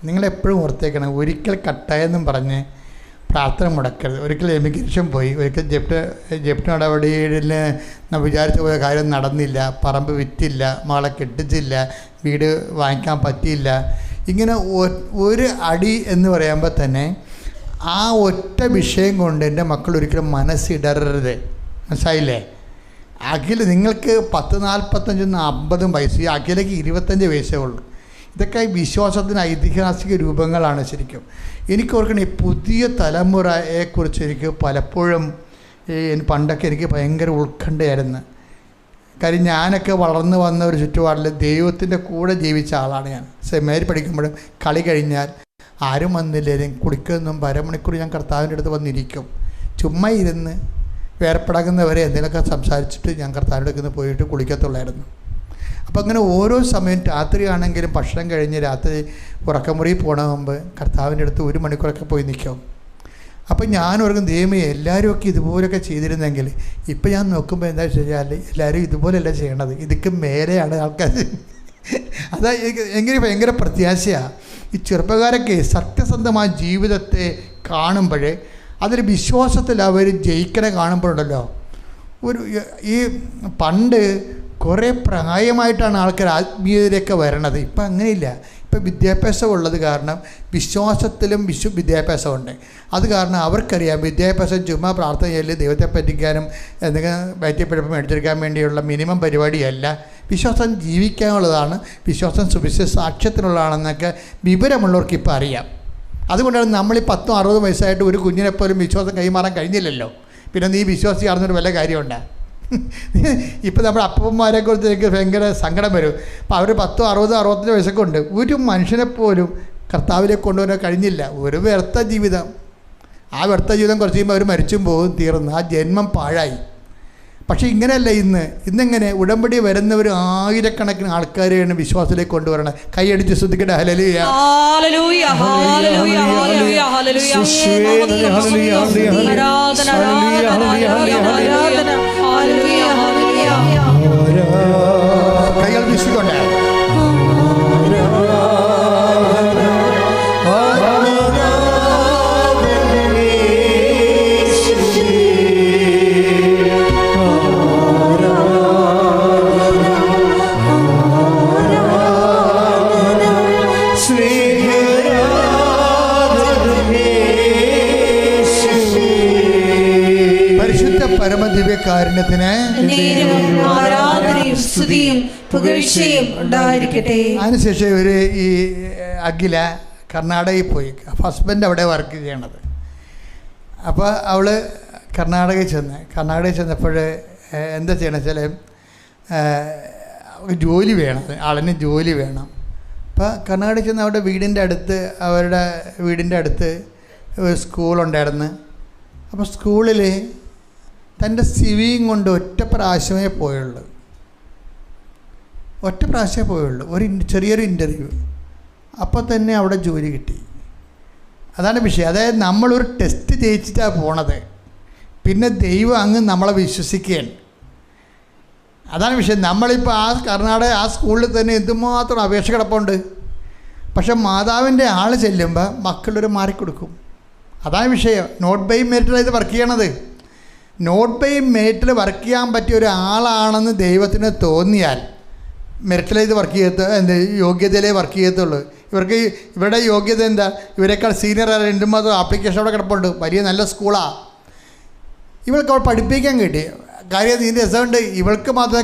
നിങ്ങളെപ്പോഴും ഓർത്തേക്കണം, ഒരിക്കൽ കട്ടായെന്നും പറഞ്ഞ് പ്രാർത്ഥന മുടക്കരുത്. ഒരിക്കൽ എമിഗ്രേഷൻ പോയി, ഒരിക്കൽ ജപ്തി നടപടിയിൽ വിചാരിച്ച പോയ കാര്യം നടന്നില്ല, പറമ്പ് വിറ്റില്ല, മകളെ കെട്ടിച്ചില്ല, വീട് വാങ്ങിക്കാൻ പറ്റിയില്ല. ഇങ്ങനെ ഒരു അടി എന്ന് പറയുമ്പോൾ തന്നെ ആ ഒറ്റ വിഷയം കൊണ്ട് എൻ്റെ മക്കൾ ഒരിക്കലും മനസ്സിടരുത്. മനസ്സിലായില്ലേ? അഖിൽ നിങ്ങൾക്ക് 10, 45, 50 വയസ്സ്, അഖിലേക്ക് 25 വയസ്സേ ഉള്ളൂ. ഇതൊക്കെ വിശ്വാസത്തിന് ഐതിഹാസിക രൂപങ്ങളാണ് ശരിക്കും. എനിക്ക് ഓർക്കണം, ഈ പുതിയ തലമുറയെക്കുറിച്ച് എനിക്ക് പലപ്പോഴും പണ്ടൊക്കെ എനിക്ക് ഭയങ്കര ഉത്കണ്ഠയായിരുന്നു. കാര്യം ഞാനൊക്കെ വളർന്നു വന്ന ഒരു ചുറ്റുപാടിൽ ദൈവത്തിൻ്റെ കൂടെ ജീവിച്ച ആളാണ് ഞാൻ. സെമിനാരി പഠിക്കുമ്പോഴും കളി കഴിഞ്ഞാൽ ആരും വന്നില്ലേലും കുടിക്കൊന്നും അരമണിക്കൂർ ഞാൻ കർത്താവിൻ്റെ അടുത്ത് വന്നിരിക്കും. ചുമ്മാ ഇരുന്ന് വേർപ്പടങ്ങുന്നവരെ എന്തെങ്കിലുമൊക്കെ സംസാരിച്ചിട്ട് ഞാൻ കർത്താവിൻ്റെ അടുത്ത് പോയിട്ട് കുളിക്കത്തുള്ളായിരുന്നു. അപ്പോൾ അങ്ങനെ ഓരോ സമയം രാത്രിയാണെങ്കിലും ഭക്ഷണം കഴിഞ്ഞ് രാത്രി ഉറക്കമുറി പോകണ മുമ്പ് കർത്താവിൻ്റെ അടുത്ത് 1 മണിക്കൂറൊക്കെ പോയി നിൽക്കും. അപ്പം ഞാൻ ഓർക്കും, ദൈവമേ എല്ലാവരും ഇതുപോലൊക്കെ ചെയ്തിരുന്നെങ്കിൽ. ഇപ്പം ഞാൻ നോക്കുമ്പോൾ എന്താ വെച്ചാൽ എല്ലാവരും ഇതുപോലെയല്ല ചെയ്യണത്, ഇതൊക്കെ മേലെയാണ് ആൾക്കാർ. അതാ എനിക്ക് ഭയങ്കര പ്രത്യാശയാണ്. ഈ ചെറുപ്പക്കാരൊക്കെ സത്യസന്ധമായ ജീവിതത്തെ കാണുമ്പോൾ അതിൽ വിശ്വാസത്തിൽ അവർ ജയിക്കണ കാണുമ്പോഴുണ്ടല്ലോ, ഈ പണ്ട് കുറേ പ്രായമായിട്ടാണ് ആൾക്കാർ ആത്മീയതയിലേക്ക് വരണത്. ഇപ്പം അങ്ങനെയില്ല. ഇപ്പം വിദ്യാഭ്യാസം ഉള്ളത് കാരണം വിശ്വാസത്തിലും വിദ്യാഭ്യാസമുണ്ട്. അത് കാരണം അവർക്കറിയാം വിദ്യാഭ്യാസം ചുമ്മാ പ്രാർത്ഥന ചെയ്യൽ ദൈവത്തെ പറ്റിക്കാനും എന്തെങ്കിലും വയറ്റിപ്പിഴപ്പ് മേടിച്ചെടുക്കാൻ വേണ്ടിയുള്ള മിനിമം പരിപാടിയല്ല. വിശ്വാസം ജീവിക്കാനുള്ളതാണ്, വിശ്വാസം സുവിശേഷ സാക്ഷ്യത്തിനുള്ളതാണെന്നൊക്കെ വിവരമുള്ളവർക്ക് ഇപ്പം അറിയാം. അതുകൊണ്ടാണ് നമ്മൾ ഈ 10-60 വയസ്സായിട്ട് ഒരു കുഞ്ഞിനെപ്പോലും വിശ്വാസം കൈമാറാൻ കഴിഞ്ഞില്ലല്ലോ. പിന്നെ നീ വിശ്വാസിയാണെന്നൊരു വല്ല കാര്യമുണ്ട്. ഇപ്പം നമ്മുടെ അപ്പന്മാരെ കുറിച്ച് എനിക്ക് ഭയങ്കര സങ്കടം വരും. അപ്പോൾ അവർ 10, 60, 65 വയസ്സൊക്കെ ഉണ്ട്. ഒരു മനുഷ്യനെപ്പോലും കർത്താവിലേക്ക് കൊണ്ടുവരാൻ കഴിഞ്ഞില്ല. ഒരു വ്യർത്ഥ ജീവിതം. ആ വ്യർത്ഥ ജീവിതം കുറച്ച് കഴിയുമ്പോൾ അവർ മരിച്ചും പോകും, തീർന്ന്. ആ ജന്മം പാഴായി. പക്ഷേ ഇങ്ങനെയല്ല ഇന്നെങ്ങനെ ഉടമ്പടി വരുന്നവർ ആയിരക്കണക്കിന് ആൾക്കാരെയാണ് വിശ്വാസത്തിലേക്ക് കൊണ്ടുവരണം. കൈയടിച്ച് ശ്രദ്ധിക്കട്ടെ. ഹല്ലേലൂയ, ഹല്ലേലൂയ, ഹല്ലേലൂയ, ഹല്ലേലൂയ, ഹല്ലേലൂയ. ആരാധന, ഹല്ലേലൂയ, ഹല്ലേലൂയ. കൈകൾ വീശിക്കൊണ്ട് പരമദിവ്യകാരുണ്യത്തിന് ആരാധനയും സ്തുതിയും പുകഴ്ചയും ഉണ്ടായിരിക്കട്ടെ. അതിനുശേഷം ഇവർ ഈ അഖില കർണാടകയിൽ പോയി. ഹസ്ബൻഡ് അവിടെ വർക്ക് ചെയ്യണത്. അപ്പോൾ അവൾ കർണാടകയിൽ ചെന്നപ്പോൾ എന്താ ചെയ്യണം വെച്ചാൽ ജോലി വേണം, ആളിന് ജോലി വേണം. അപ്പോൾ കർണാടകയിൽ ചെന്ന് അവരുടെ വീടിൻ്റെ അടുത്ത് ഒരു സ്കൂളുണ്ടായിരുന്നു. അപ്പോൾ സ്കൂളിൽ തൻ്റെ സിവിയും കൊണ്ട് ഒറ്റ പ്രാവശ്യമേ പോയുള്ളൂ. ഒരു ചെറിയൊരു ഇൻ്റർവ്യൂ. അപ്പോൾ തന്നെ അവിടെ ജോലി കിട്ടി. അതാണ് വിഷയം. അതായത് നമ്മളൊരു ടെസ്റ്റ് ജയിച്ചിട്ടാണ് പോണത്. പിന്നെ ദൈവം അങ്ങ് നമ്മളെ വിശ്വസിക്കുകയാണ്. അതാണ് വിഷയം. നമ്മളിപ്പോൾ കർണാടക സ്കൂളിൽ തന്നെ എന്തുമാത്രം അപേക്ഷ കിടപ്പുണ്ട്. പക്ഷെ മാതാവിൻ്റെ ആൾ ചെല്ലുമ്പോൾ മക്കളൊരു മാറിക്കൊടുക്കും. അതാണ് വിഷയം. നോട്ട് ബൈ മെറിറ്റിലാണ് ഇത് വർക്ക് ചെയ്യണത്. നോട്ട് ബൈ മെറിറ്റിൽ വർക്ക് ചെയ്യാൻ പറ്റിയ ഒരാളാണെന്ന് ദൈവത്തിന് തോന്നിയാൽ മെറിറ്റിലെ ഇത് വർക്ക് ചെയ്യത്ത യോഗ്യതയിലേ വർക്ക് ചെയ്യത്തുള്ളൂ. ഇവരുടെ യോഗ്യത എന്താ? ഇവരെക്കാൾ സീനിയർ എന്തുമാത്രം ആപ്ലിക്കേഷൻ അവിടെ കിടപ്പുണ്ട്. വലിയ നല്ല സ്കൂളാണ്. ഇവൾക്ക് അവിടെ പഠിപ്പിക്കാൻ കിട്ടി. കാര്യം ഇതിൻ്റെ രസമുണ്ട്. ഇവൾക്ക് മാത്രമേ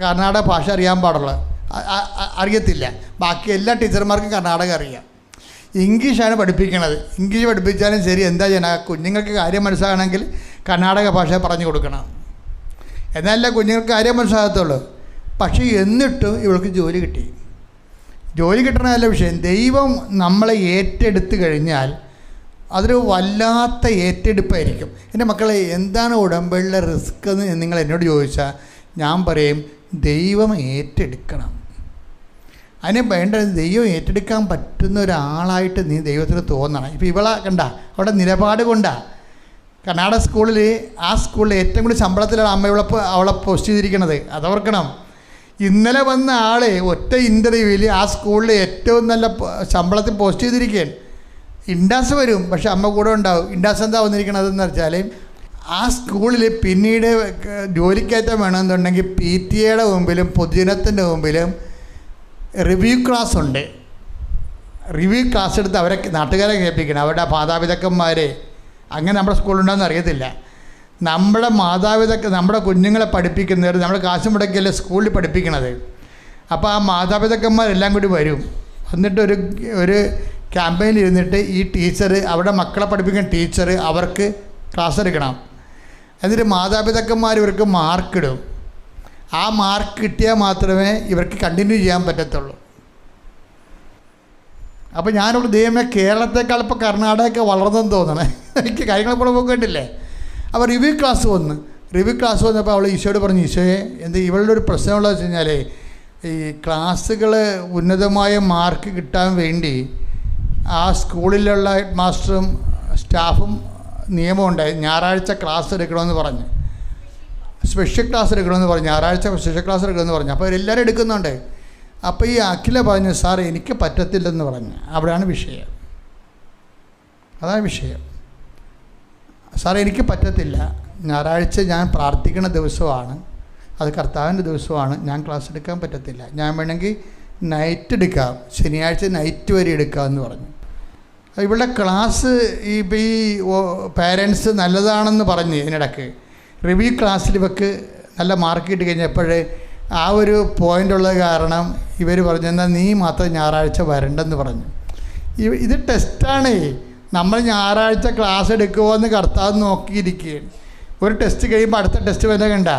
കർണാടക ഭാഷ അറിയാൻ പാടുള്ളൂ. അറിയത്തില്ല. ബാക്കി എല്ലാ ടീച്ചർമാർക്കും കർണാടക അറിയാം. ഇംഗ്ലീഷാണ് പഠിപ്പിക്കണത്. ഇംഗ്ലീഷ് പഠിപ്പിച്ചാലും ശരി, എന്താ ചെയ്യണം, കുഞ്ഞുങ്ങൾക്ക് കാര്യം മനസ്സിലാകണമെങ്കിൽ കർണാടക ഭാഷ പറഞ്ഞു കൊടുക്കണം. എന്നാലേ കുഞ്ഞുങ്ങൾക്ക് കാര്യം മനസ്സിലാകത്തുള്ളൂ. പക്ഷേ എന്നിട്ടും ഇവൾക്ക് ജോലി കിട്ടി. ജോലി കിട്ടണമല്ല വിഷയം. ദൈവം നമ്മളെ ഏറ്റെടുത്ത് കഴിഞ്ഞാൽ അതൊരു വല്ലാത്ത ഏറ്റെടുപ്പായിരിക്കും. എൻ്റെ മക്കളെ, എന്താണ് ഉടമ്പടിയിലെ റിസ്ക് എന്ന് നിങ്ങൾ എന്നോട് ചോദിച്ചാൽ ഞാൻ പറയും, ദൈവം ഏറ്റെടുക്കണം. അതിന് വേണ്ടത് ദൈവം ഏറ്റെടുക്കാൻ പറ്റുന്ന ഒരാളായിട്ട് നീ ദൈവത്തിന് തോന്നണം. ഇപ്പോൾ ഇവളെ കണ്ട അവിടെ നിലപാട് കൊണ്ടാണ് കർണാടക സ്കൂളിൽ, ആ സ്കൂളിൽ ഏറ്റവും കൂടുതൽ ശമ്പളത്തിലാണ് അമ്മ അവളെ പോസ്റ്റ് ചെയ്തിരിക്കണത്. അതോർക്കണം. ഇന്നലെ വന്ന ആൾ ഒറ്റ ഇൻ്റർവ്യൂവിൽ ആ സ്കൂളിൽ ഏറ്റവും നല്ല ശമ്പളത്തിൽ പോസ്റ്റ് ചെയ്തിരിക്കുകയാണ്. ഇൻഡാസ് വരും, പക്ഷെ അമ്മ കൂടെ ഉണ്ടാവും. ഇൻഡാസ് എന്താ വന്നിരിക്കണതെന്ന് വെച്ചാൽ ആ സ്കൂളിൽ പിന്നീട് ജോലിക്കയറ്റം വേണമെന്നുണ്ടെങ്കിൽ PTA മുമ്പിലും പൊതുജനത്തിൻ്റെ മുമ്പിലും റിവ്യൂ ക്ലാസ് ഉണ്ട്. റിവ്യൂ ക്ലാസ് എടുത്ത് അവരെ നാട്ടുകാരെ കേൾപ്പിക്കണം. അവരുടെ മാതാപിതാക്കന്മാരെ. അങ്ങനെ നമ്മുടെ സ്കൂളുണ്ടെന്ന് അറിയത്തില്ല. നമ്മുടെ കുഞ്ഞുങ്ങളെ പഠിപ്പിക്കുന്നവർ നമ്മൾ കാശ് മുടക്കിയല്ലേ സ്കൂളിൽ പഠിപ്പിക്കണത്. അപ്പോൾ ആ മാതാപിതാക്കന്മാരെല്ലാം കൂടി വരും. എന്നിട്ട് ഒരു ക്യാമ്പയിനിൽ ഇരുന്നിട്ട് ഈ ടീച്ചർ, അവിടെ മക്കളെ പഠിപ്പിക്കുന്ന ടീച്ചർ അവർക്ക് ക്ലാസ് എടുക്കണം. എന്നിട്ട് മാതാപിതാക്കന്മാർ ഇവർക്ക് മാർക്കിടും. ആ മാർക്ക് കിട്ടിയാൽ മാത്രമേ ഇവർക്ക് കണ്ടിന്യൂ ചെയ്യാൻ പറ്റത്തുള്ളൂ. അപ്പോൾ ഞാനിവിടെ ദൈവമേ, കേരളത്തെക്കാൾ ഇപ്പോൾ കർണാടകയൊക്കെ വളർന്നെന്ന് തോന്നണേ. എനിക്ക് കാര്യങ്ങളെക്കൂടെ പോകേണ്ടില്ലേ. അപ്പോൾ റിവ്യൂ ക്ലാസ് വന്നപ്പോൾ അവൾ ഈശോയോട് പറഞ്ഞു, ഈശോയെ ഇവളുടെ ഒരു പ്രശ്നമുള്ളത് വെച്ച് കഴിഞ്ഞാൽ ഈ ക്ലാസ്സുകൾ ഉന്നതമായ മാർക്ക് കിട്ടാൻ വേണ്ടി ആ സ്കൂളിലുള്ള ഹെഡ് മാസ്റ്ററും സ്റ്റാഫും നിയമമുണ്ടായി, ഞായറാഴ്ച ക്ലാസ് എടുക്കണമെന്ന് പറഞ്ഞു. സ്പെഷ്യൽ ക്ലാസ് എടുക്കണമെന്ന് പറഞ്ഞു. ഞായറാഴ്ച സ്പെഷ്യൽ ക്ലാസ് എടുക്കണമെന്ന് പറഞ്ഞു. അപ്പോൾ അവരെല്ലാവരും എടുക്കുന്നുണ്ട്. അപ്പോൾ ഈ അഖില പറഞ്ഞു, സാർ എനിക്ക് പറ്റത്തില്ലെന്ന് പറഞ്ഞു. അവിടെയാണ് വിഷയം. അതാണ് വിഷയം. സാർ എനിക്ക് പറ്റത്തില്ല, ഞായറാഴ്ച ഞാൻ പ്രാർത്ഥിക്കുന്ന ദിവസമാണ്, അത് കർത്താവിൻ്റെ ദിവസമാണ്, ഞാൻ ക്ലാസ് എടുക്കാൻ പറ്റത്തില്ല. ഞാൻ വേണമെങ്കിൽ നൈറ്റ് എടുക്കാം, ശനിയാഴ്ച നൈറ്റ് വരെ എടുക്കാമെന്ന് പറഞ്ഞു. ഇവിടെ ക്ലാസ് ഈ പാരൻസ് നല്ലതാണെന്ന് പറഞ്ഞ് ഇതിനിടയ്ക്ക് റിവ്യൂ ക്ലാസ്സിൽ ഇവർക്ക് നല്ല മാർക്ക് കിട്ടി കഴിഞ്ഞപ്പോൾ ആ ഒരു പോയിൻ്റുള്ളത് കാരണം ഇവർ പറഞ്ഞു, എന്നാൽ നീ മാത്രം ഞായറാഴ്ച വരണ്ടെന്ന് പറഞ്ഞു. ഇത് ടെസ്റ്റാണേ. നമ്മൾ ഞായറാഴ്ച ക്ലാസ് എടുക്കുമോ എന്ന് കർത്താവ് നോക്കിയിരിക്കുകയാണ്. ഒരു ടെസ്റ്റ് കഴിയുമ്പോൾ അടുത്ത ടെസ്റ്റ് വരെ കണ്ട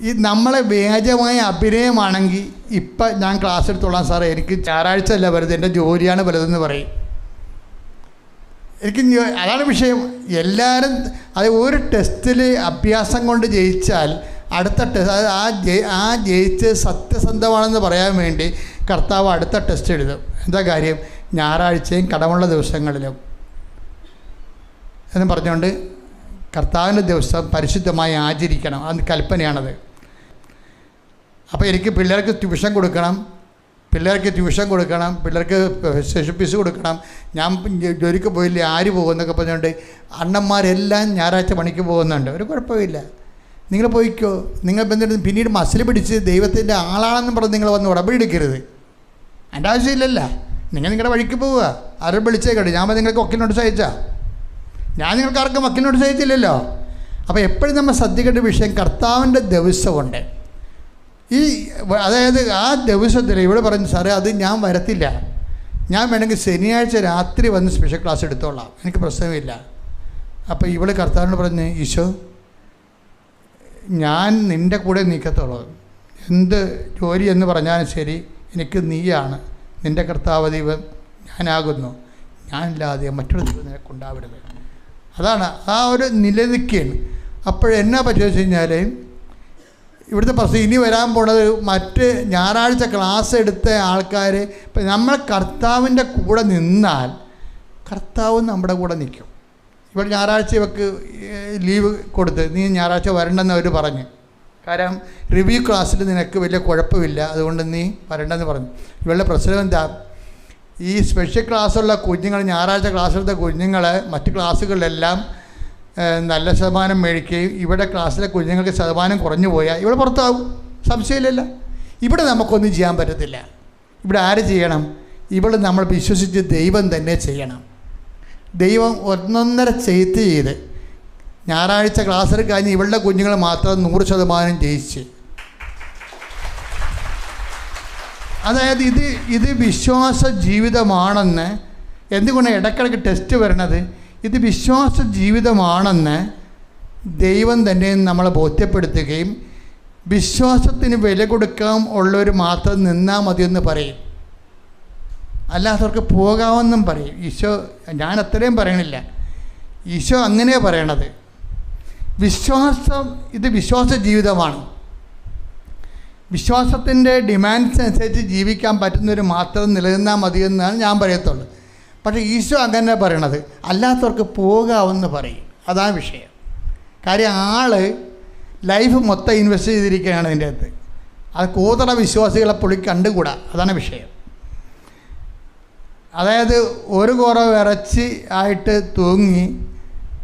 ഈ നമ്മളെ വ്യാജമായ അഭിനയമാണെങ്കിൽ ഇപ്പം ഞാൻ ക്ലാസ് എടുത്തോളാം സാറേ, എനിക്ക് ഞായറാഴ്ച അല്ല വലുത്, എൻ്റെ ജോലിയാണ് വലുതെന്ന് പറയും. എനിക്ക് അതാണ് വിഷയം. എല്ലാവരും അത് ഒരു ടെസ്റ്റിൽ അഭ്യാസം കൊണ്ട് ജയിച്ചാൽ അടുത്ത ടെസ്റ്റ് ആ ജയിച്ച് സത്യസന്ധമാണെന്ന് പറയാൻ വേണ്ടി കർത്താവ് അടുത്ത ടെസ്റ്റ് എഴുതും. എന്താ കാര്യം? ഞായറാഴ്ചയും കടമുള്ള ദിവസങ്ങളിലും എന്ന് പറഞ്ഞുകൊണ്ട് കർത്താവിൻ്റെ ദിവസം പരിശുദ്ധമായി ആചരിക്കണം. അത് കൽപ്പനയാണത്. അപ്പോൾ എനിക്ക് പിള്ളേർക്ക് ട്യൂഷൻ കൊടുക്കണം, പിള്ളേർക്ക് സെഷൻ ഫീസ് കൊടുക്കണം, ഞാൻ ജോലിക്ക് പോയില്ലേ ആര് പോകുമെന്നൊക്കെ പറഞ്ഞുകൊണ്ട് അണ്ണന്മാരെല്ലാം ഞായറാഴ്ച പണിക്ക് പോകുന്നുണ്ട്. ഒരു കുഴപ്പമില്ല, നിങ്ങൾ പോയിക്കോ. നിങ്ങൾ പിന്നീട് മസിൽ പിടിച്ച് ദൈവത്തിൻ്റെ ആളാണെന്ന് പറഞ്ഞ് നിങ്ങൾ വന്ന് ഉടമ്പടി എടുക്കരുത്. എൻ്റെ ആവശ്യമില്ലല്ല. നിങ്ങളുടെ വഴിക്ക് പോവുക. ആരും വിളിച്ചേക്കട്ടെ. ഞാൻ നിങ്ങൾക്ക് വക്കീൽ നോട്ടീസ് അയച്ചാ? ഞാൻ നിങ്ങൾക്ക് ആർക്കും വക്കീൽ നോട്ടീസ് അയച്ചില്ലല്ലോ. അപ്പോൾ എപ്പോഴും നമ്മൾ ശ്രദ്ധിക്കേണ്ട വിഷയം കർത്താവിൻ്റെ ദിവസമുണ്ട്. അതായത് ആ ദിവസത്തിൽ ഇവിടെ പറഞ്ഞു സാറേ അത് ഞാൻ വരത്തില്ല, ഞാൻ വേണമെങ്കിൽ ശനിയാഴ്ച രാത്രി വന്ന് സ്പെഷ്യൽ ക്ലാസ് എടുത്തോളാം, എനിക്ക് പ്രശ്നമില്ല. അപ്പോൾ ഇവിടെ കർത്താവിനോട് പറഞ്ഞ് ഈശോ ഞാൻ നിൻ്റെ കൂടെ നിൽക്കത്തുള്ളൂ, എന്ത് ജോലി എന്ന് പറഞ്ഞാലും ശരി എനിക്ക് നീയാണ്, നിൻ്റെ കർത്താവ് ദൈവം ഞാനാകുന്നു, ഞാനില്ലാതെ മറ്റൊരു ദൈവം നിനക്കുണ്ടാവരുത്. അതാണ് ആ ഒരു നിലനിൽക്കുകയാണ്. അപ്പോഴെന്നാ പറ്റുമെന്ന് വെച്ച് കഴിഞ്ഞാൽ ഇവിടുത്തെ പ്രശ്നം ഇനി വരാൻ പോണത് മറ്റ് ഞായറാഴ്ച ക്ലാസ് എടുത്ത ആൾക്കാർ ഇപ്പം നമ്മൾ കർത്താവിൻ്റെ കൂടെ നിന്നാൽ കർത്താവ് നമ്മുടെ കൂടെ നിൽക്കും. ഇവിടെ ഞായറാഴ്ച ഇവർക്ക് ലീവ് കൊടുത്ത് നീ ഞായറാഴ്ച വരണ്ടെന്ന് അവർ പറഞ്ഞു. കാരണം റിവ്യൂ ക്ലാസ്സിൽ നിനക്ക് വലിയ കുഴപ്പമില്ല, അതുകൊണ്ട് നീ വരണ്ടെന്ന് പറഞ്ഞു. ഇവളുടെ പ്രശ്നം എന്താ? ഈ സ്പെഷ്യൽ ക്ലാസ്സുള്ള കുഞ്ഞുങ്ങൾ, ഞായറാഴ്ച ക്ലാസ് എടുത്ത കുഞ്ഞുങ്ങൾ മറ്റ് ക്ലാസ്സുകളിലെല്ലാം നല്ല ശതമാനം മേടിക്കുകയും ഇവിടെ ക്ലാസ്സിലെ കുഞ്ഞുങ്ങൾക്ക് ശതമാനം കുറഞ്ഞു പോയാൽ ഇവിടെ പുറത്താവും, സംശയമില്ലല്ലോ. ഇവിടെ നമുക്കൊന്നും ചെയ്യാൻ പറ്റത്തില്ല. ഇവിടെ ആര് ചെയ്യണം? ഇവിടെ നമ്മൾ വിശ്വസിച്ച് ദൈവം തന്നെ ചെയ്യണം. ദൈവം ഒന്നൊന്നര ചെയ്ത് ഞായറാഴ്ച ക്ലാസ്സിൽ കഴിഞ്ഞ് ഇവളുടെ കുഞ്ഞുങ്ങൾ മാത്രം 100% ജയിച്ച്. അതായത് ഇത് വിശ്വാസ ജീവിതമാണെന്ന് എന്തുകൊണ്ട് ഇടയ്ക്കിടയ്ക്ക് ടെസ്റ്റ് വരണത്? ഇത് വിശ്വാസ ജീവിതമാണെന്ന് ദൈവം തന്നെ നമ്മളെ ബോധ്യപ്പെടുത്തുകയും വിശ്വാസത്തിന് വില കൊടുക്കാൻ ഉള്ളവർ മാത്രം നിന്നാൽ മതിയെന്ന് പറയും, അല്ലാത്തവർക്ക് പോകാമെന്നും പറയും. ഈശോ ഞാൻ അത്രയും പറയണില്ല, ഈശോ അങ്ങനെയാണ് പറയണത്. ഇത് വിശ്വാസ ജീവിതമാണ്. വിശ്വാസത്തിൻ്റെ ഡിമാൻഡ്സ് അനുസരിച്ച് ജീവിക്കാൻ പറ്റുന്നവർ മാത്രം നിലനിന്നാൽ മതിയെന്നാണ് ഞാൻ പറയത്തുള്ളൂ. പക്ഷേ ഈശോ അങ്ങനെ പറയണത് അല്ലാത്തവർക്ക് പോകാമെന്ന് പറയും. അതാണ് വിഷയം. കാര്യം ലൈഫ് മൊത്തം ഇൻവെസ്റ്റ് ചെയ്തിരിക്കുകയാണ് ഇതിൻ്റെ അകത്ത്. അത് കൂതറ വിശ്വാസികളെ പുള്ളി കണ്ടുകൂടാ, അതാണ് വിഷയം. അതായത് ഒരു കുറവ് ഇറച്ചി ആയിട്ട് തൂങ്ങി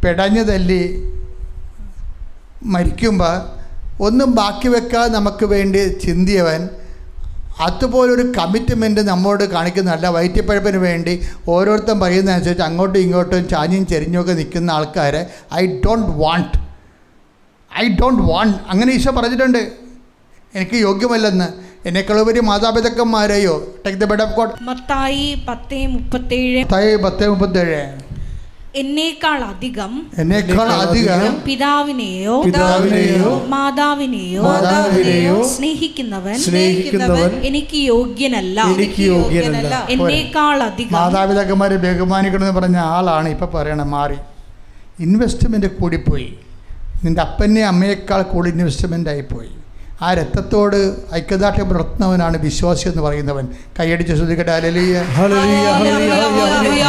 പിടഞ്ഞു തല്ലി മരിക്കുമ്പോൾ ഒന്നും ബാക്കി വെക്കാതെ നമുക്ക് വേണ്ടി ചിന്തിയവൻ അതുപോലൊരു കമ്മിറ്റ്മെൻറ്റ് നമ്മോട് കാണിക്കുന്നതല്ല. വയറ്റിപ്പഴപ്പിന് വേണ്ടി ഓരോരുത്തരും പറയുന്നതനുസരിച്ച് അങ്ങോട്ടും ഇങ്ങോട്ടും ചാഞ്ഞും ചെരിഞ്ഞുമൊക്കെ നിൽക്കുന്ന ആൾക്കാരെ ഐ ഡോണ്ട് വാണ്ട് അങ്ങനെ ഈശോ പറഞ്ഞിട്ടുണ്ട്. എനിക്ക് യോഗ്യമല്ലെന്ന്. എന്നെക്കളുപരി മാതാപിതാക്കന്മാരെയോ take the bed of God. മത്തായി 10:37 എന്നേക്കാൾ അധികം പിതാവിനെയോ മാതാവിനെയോ സ്നേഹിക്കുന്നവൻ എനിക്ക് യോഗ്യനല്ല. എന്നേക്കാൾ അധികം മാതാപിതാക്കന്മാരെ ബഹുമാനിക്കണമെന്ന് പറഞ്ഞ ആളാണ് ഇപ്പം പറയണത്. മാറി ഇൻവെസ്റ്റ്മെൻറ്റ് കൂടിപ്പോയി. നിൻ്റെ അപ്പനെയും അമ്മയേക്കാൾ കൂടി ഇൻവെസ്റ്റ്മെൻ്റ് ആയിപ്പോയി. ആ രക്തത്തോട് ഐക്യദാർഢ്യം പുലർത്തുന്നവനാണ് വിശ്വാസി എന്ന് പറയുന്നവൻ. കൈയടിച്ച് ശ്രദ്ധിക്കട്ടെ. ഹല്ലേലൂയ ഹല്ലേലൂയ ഹല്ലേലൂയ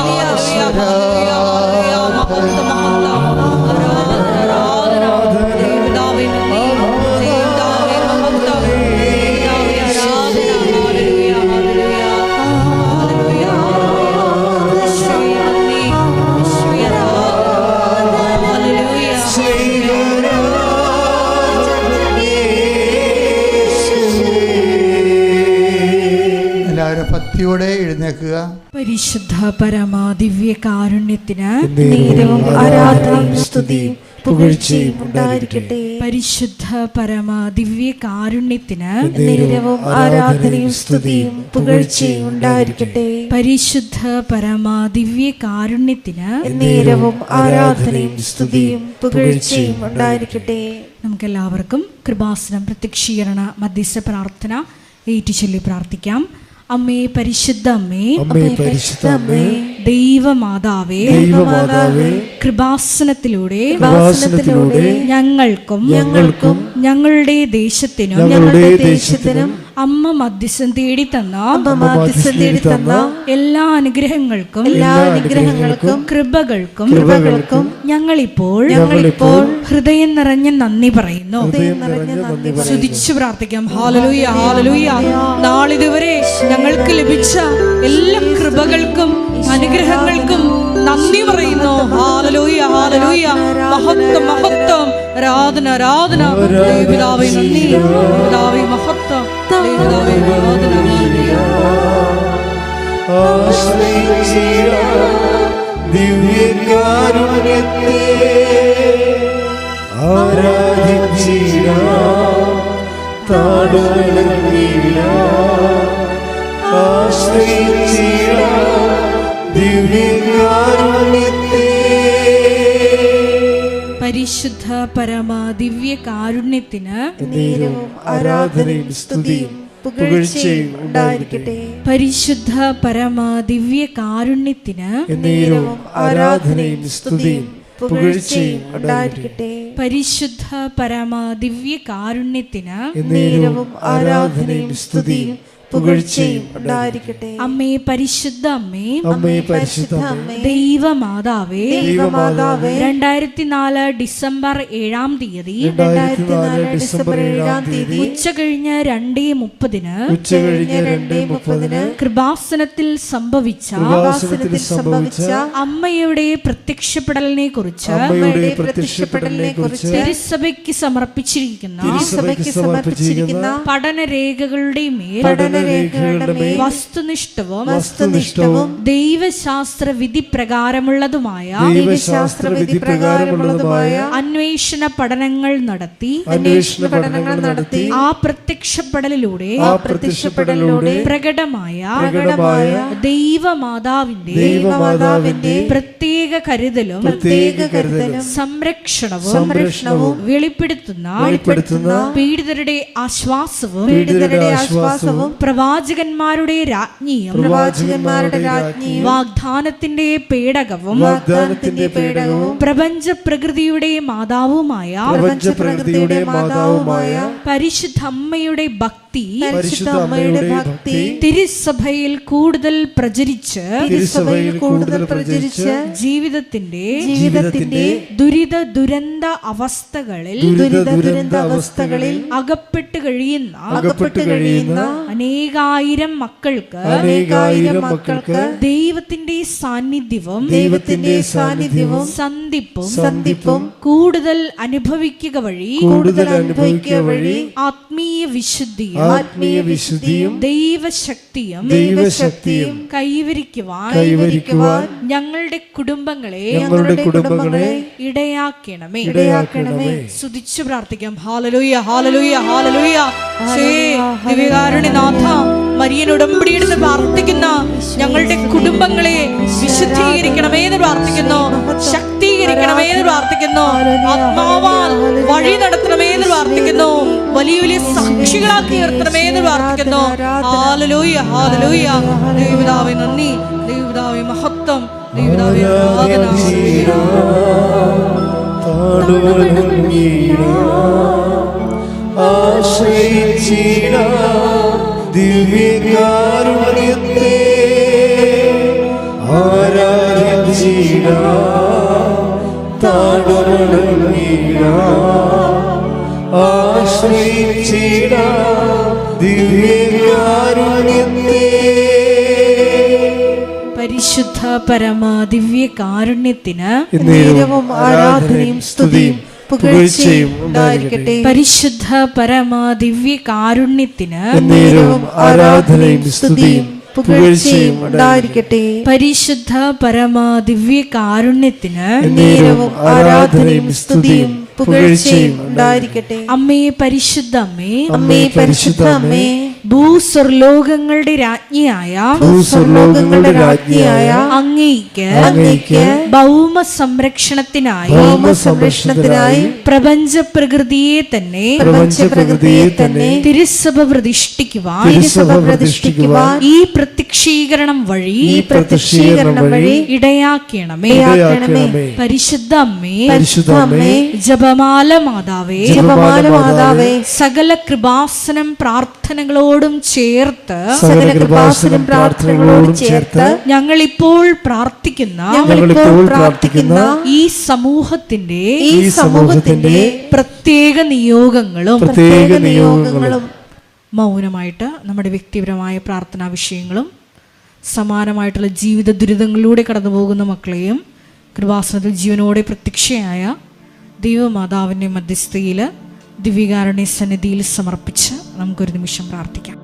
ഭക്തിയോടെ എഴുന്നേൽക്കുക. പരിശുദ്ധ പരമാദിവ്യ കാരുണ്യത്തിന് നേരവും ആരാധനയും സ്തുതിയും പുകഴ്ചയും ഉണ്ടായിരിക്കട്ടെ. പരിശുദ്ധ പരമ ദിവ്യ കാരുണ്യത്തിന് നേരവും ആരാധനയും സ്തുതിയും പുകഴ്ചയും ഉണ്ടായിരിക്കട്ടെ. പരിശുദ്ധ പരമ ദിവ്യ കാരുണ്യത്തിന് നേരവും ആരാധനയും സ്തുതിയും പുകഴ്ചയും ഉണ്ടായിരിക്കട്ടെ. നമുക്കെല്ലാവർക്കും കൃപാസനം പ്രത്യക്ഷീകരണ മധ്യസ്ഥ പ്രാർത്ഥന ഏറ്റുചൊല്ലി പ്രാർത്ഥിക്കാം. അമ്മേ പരിശുദ്ധ അമ്മേ, അമ്മേ പരിശുദ്ധ അമ്മേ, ദൈവമാതാവേ, ദൈവമാതാവേ, കൃപാസനത്തിലൂടെ ഞങ്ങൾക്കും ഞങ്ങളുടെ ദേശത്തിനും അമ്മ മധ്യസ്ഥം തേടി തന്ന എല്ലാ അനുഗ്രഹങ്ങൾക്കും കൃപകൾക്കും ഞങ്ങളിപ്പോൾ ഹൃദയം നിറഞ്ഞ നന്ദി പറയുന്നു. സ്തുതിച്ചു പ്രാർത്ഥിക്കാം. ഹല്ലേലൂയ, ഹല്ലേലൂയ. നാളിതുവരെ ഞങ്ങൾക്ക് ലഭിച്ച എല്ലാ കൃപകൾക്കും അനുഗ്രഹങ്ങൾക്കും നന്ദി പറയുന്നു. ഹല്ലേലൂയ, ഹല്ലേലൂയ. മഹത്വം, മഹത്വം, ആരാധന, ആരാധന. ദൈവപിതാവേ നന്ദി, പിതാവേ മഹത്വം, ദൈവപിതാവേ ആരാധന. ദിവ്യകാരുണ്യത്തെ ആരാധിച്ചിടാം, താഴ്വണങ്ങിടാം, ആശ്രയിച്ചിടാം ദിവ്യകാരുണ്യത്തെ. പരിശുദ്ധ പരമ ദിവ്യ കാരുണ്യത്തിന് നേരവും ആരാധനയും സ്തുതിയും പുകഴ്ചയും ഉണ്ടായിരിക്കട്ടെ. പരിശുദ്ധ പരമ ദിവ്യ കാരുണ്യത്തിന് നേരവും ആരാധനയും സ്തുതിയും പുകഴ്ചയും ഉണ്ടായിരിക്കട്ടെ. പരിശുദ്ധ പരമ ദിവ്യ കാരുണ്യത്തിന് നേരവും ആരാധനയും സ്തുതിയും പുകഴ്ചയും ഉണ്ടായിരിക്കട്ടെ. അമ്മേ പരിശുദ്ധ അമ്മേ, അമ്മേ പരിശുദ്ധ അമ്മേ, ദൈവമാതാവേ, ദൈവമാതാവേ, 2004 ഡിസംബർ 7-ാം തീയതി ഉച്ച കഴിഞ്ഞ് 2:30 കൃപാസനത്തിൽ സംഭവിച്ച അമ്മയുടെ പ്രത്യക്ഷപ്പെടലിനെ കുറിച്ച് തിരുസഭയ്ക്ക് സമർപ്പിച്ചിരിക്കുന്ന പഠനരേഖകളുടെ മേൽ വസ്തുനിഷ്ഠവും ദൈവശാസ്ത്ര വിധി പ്രകാരമുള്ളതുമായ അന്വേഷണ പഠനങ്ങൾ നടത്തി ആ പ്രത്യക്ഷപ്പെടലിലൂടെ പ്രകടമായ ദൈവമാതാവിന്റെ പ്രത്യേക കരുതലും സംരക്ഷണവും വെളിപ്പെടുത്തുന്ന പീഡിതരുടെ ആശ്വാസവും പ്രവാചകന്മാരുടെ രാജ്ഞിയും വാഗ്ദാനത്തിന്റെ പേടകവും പ്രപഞ്ച പ്രകൃതിയുടെ മാതാവുമായ പരിശുദ്ധ അമ്മയുടെ ഭക്തി തിരുസഭയിൽ കൂടുതൽ പ്രചരിച്ച് ജീവിതത്തിന്റെ ദുരിത ദുരന്ത അവസ്ഥകളിൽ അകപ്പെട്ട് കഴിയുന്ന അനേകായിരം മക്കൾക്ക് ദൈവത്തിന്റെ സാന്നിധ്യവും സന്ധിപ്പും കൂടുതൽ അനുഭവിക്കുക വഴി ആത്മീയ വിശുദ്ധിയും ദൈവശക്തിയും കൈവരിക്കുവാൻ ഞങ്ങളുടെ കുടുംബങ്ങളെ ഇടയാക്കണമേ. സ്തുതിച്ചു പ്രാർത്ഥിക്കാം. ഹല്ലേലൂയ, ഹല്ലേലൂയ, ഹല്ലേലൂയ. ദിവ്യകാരുണ്യനാഥ, മരിയൻ ഉടമ്പടിയെടുത്ത് പ്രാർത്ഥിക്കുന്ന ഞങ്ങളുടെ കുടുംബങ്ങളെ വിശുദ്ധീകരിക്കണമേ എന്ന് പ്രാർത്ഥിക്കുന്നു, ശക്തീകരിക്കണമേ എന്ന് പ്രാർത്ഥിക്കുന്നു, ആത്മാവാൽ വഴി നടത്തണമേ എന്ന് പ്രാർത്ഥിക്കുന്നു, വലിയ വലിയ സാക്ഷികളാക്കി ഉയർത്തണമേ എന്ന് പ്രാർത്ഥിക്കുന്നു. Hallelujah, hallelujah. ദൈവപിതാവേ നന്ദി, ദൈവപിതാവേ മഹത്വം, ദൈവപിതാവേ ആരാധന. ദിവ്യകാരുണ്യത്തെ ആരാധിച്ചിടാം, താഴ്വണങ്ങിടാം, ആശ്രയിച്ചിടാം ദിവ്യകാരുണ്യത്തെ. പരിശുദ്ധ പരമ ദിവ്യ കാരുണ്യത്തിന് നേരവും ആരാധനയും സ്തുതിയും പുകഴ്ചയും ഉണ്ടായിരിക്കട്ടെ. പരിശുദ്ധ പരമ ദിവ്യ കാരുണ്യത്തിന് നേരവും ആരാധനയും സ്തുതിയും പുകഴ്ചയും ഉണ്ടായിരിക്കട്ടെ. പരിശുദ്ധ പരമ ദിവ്യ കാരുണ്യത്തിന് നേരവും ആരാധനയും സ്തുതിയും പുകഴ്ചയും ഉണ്ടായിരിക്കട്ടെ. അമ്മേ പരിശുദ്ധ അമ്മേ, അമ്മേ പരിശുദ്ധ അമ്മേ, ഭൂസ്വർലോകങ്ങളുടെ രാജ്ഞിയായ ഭൂസ്വർലോകങ്ങളുടെ രാജ്ഞിയായ അങ്ങേയ്ക്ക് ഭൗമ സംരക്ഷണത്തിനായി പ്രപഞ്ച പ്രകൃതിയെ തന്നെ തിരുസഭ പ്രതിഷ്ഠിക്കുവാൻ ഈ പ്രത്യക്ഷീകരണം വഴി ഇടയാക്കണമേ. പരിശുദ്ധ അമ്മേ, ജപമാല മാതാവേ, സകല കൃപാസനം പ്രാർത്ഥനകളോടും ചേർത്ത് ഞങ്ങൾ ഇപ്പോൾ പ്രാർത്ഥിക്കുന്ന ഈ സമൂഹത്തിന്റെ പ്രത്യേക നിയോഗങ്ങളും മൗനമായിട്ട് നമ്മുടെ വ്യക്തിപരമായ പ്രാർത്ഥനാ വിഷയങ്ങളും സമാനമായിട്ടുള്ള ജീവിത ദുരിതങ്ങളിലൂടെ കടന്നു പോകുന്ന മക്കളെയും കൃപാസനത്തിൽ ജീവനോടെ പ്രത്യക്ഷയായ ദൈവമാതാവിൻ്റെ മധ്യസ്ഥയിൽ ദിവ്യകാരുണ്യ സന്നിധിയിൽ സമർപ്പിച്ച് നമുക്കൊരു നിമിഷം പ്രാർത്ഥിക്കാം.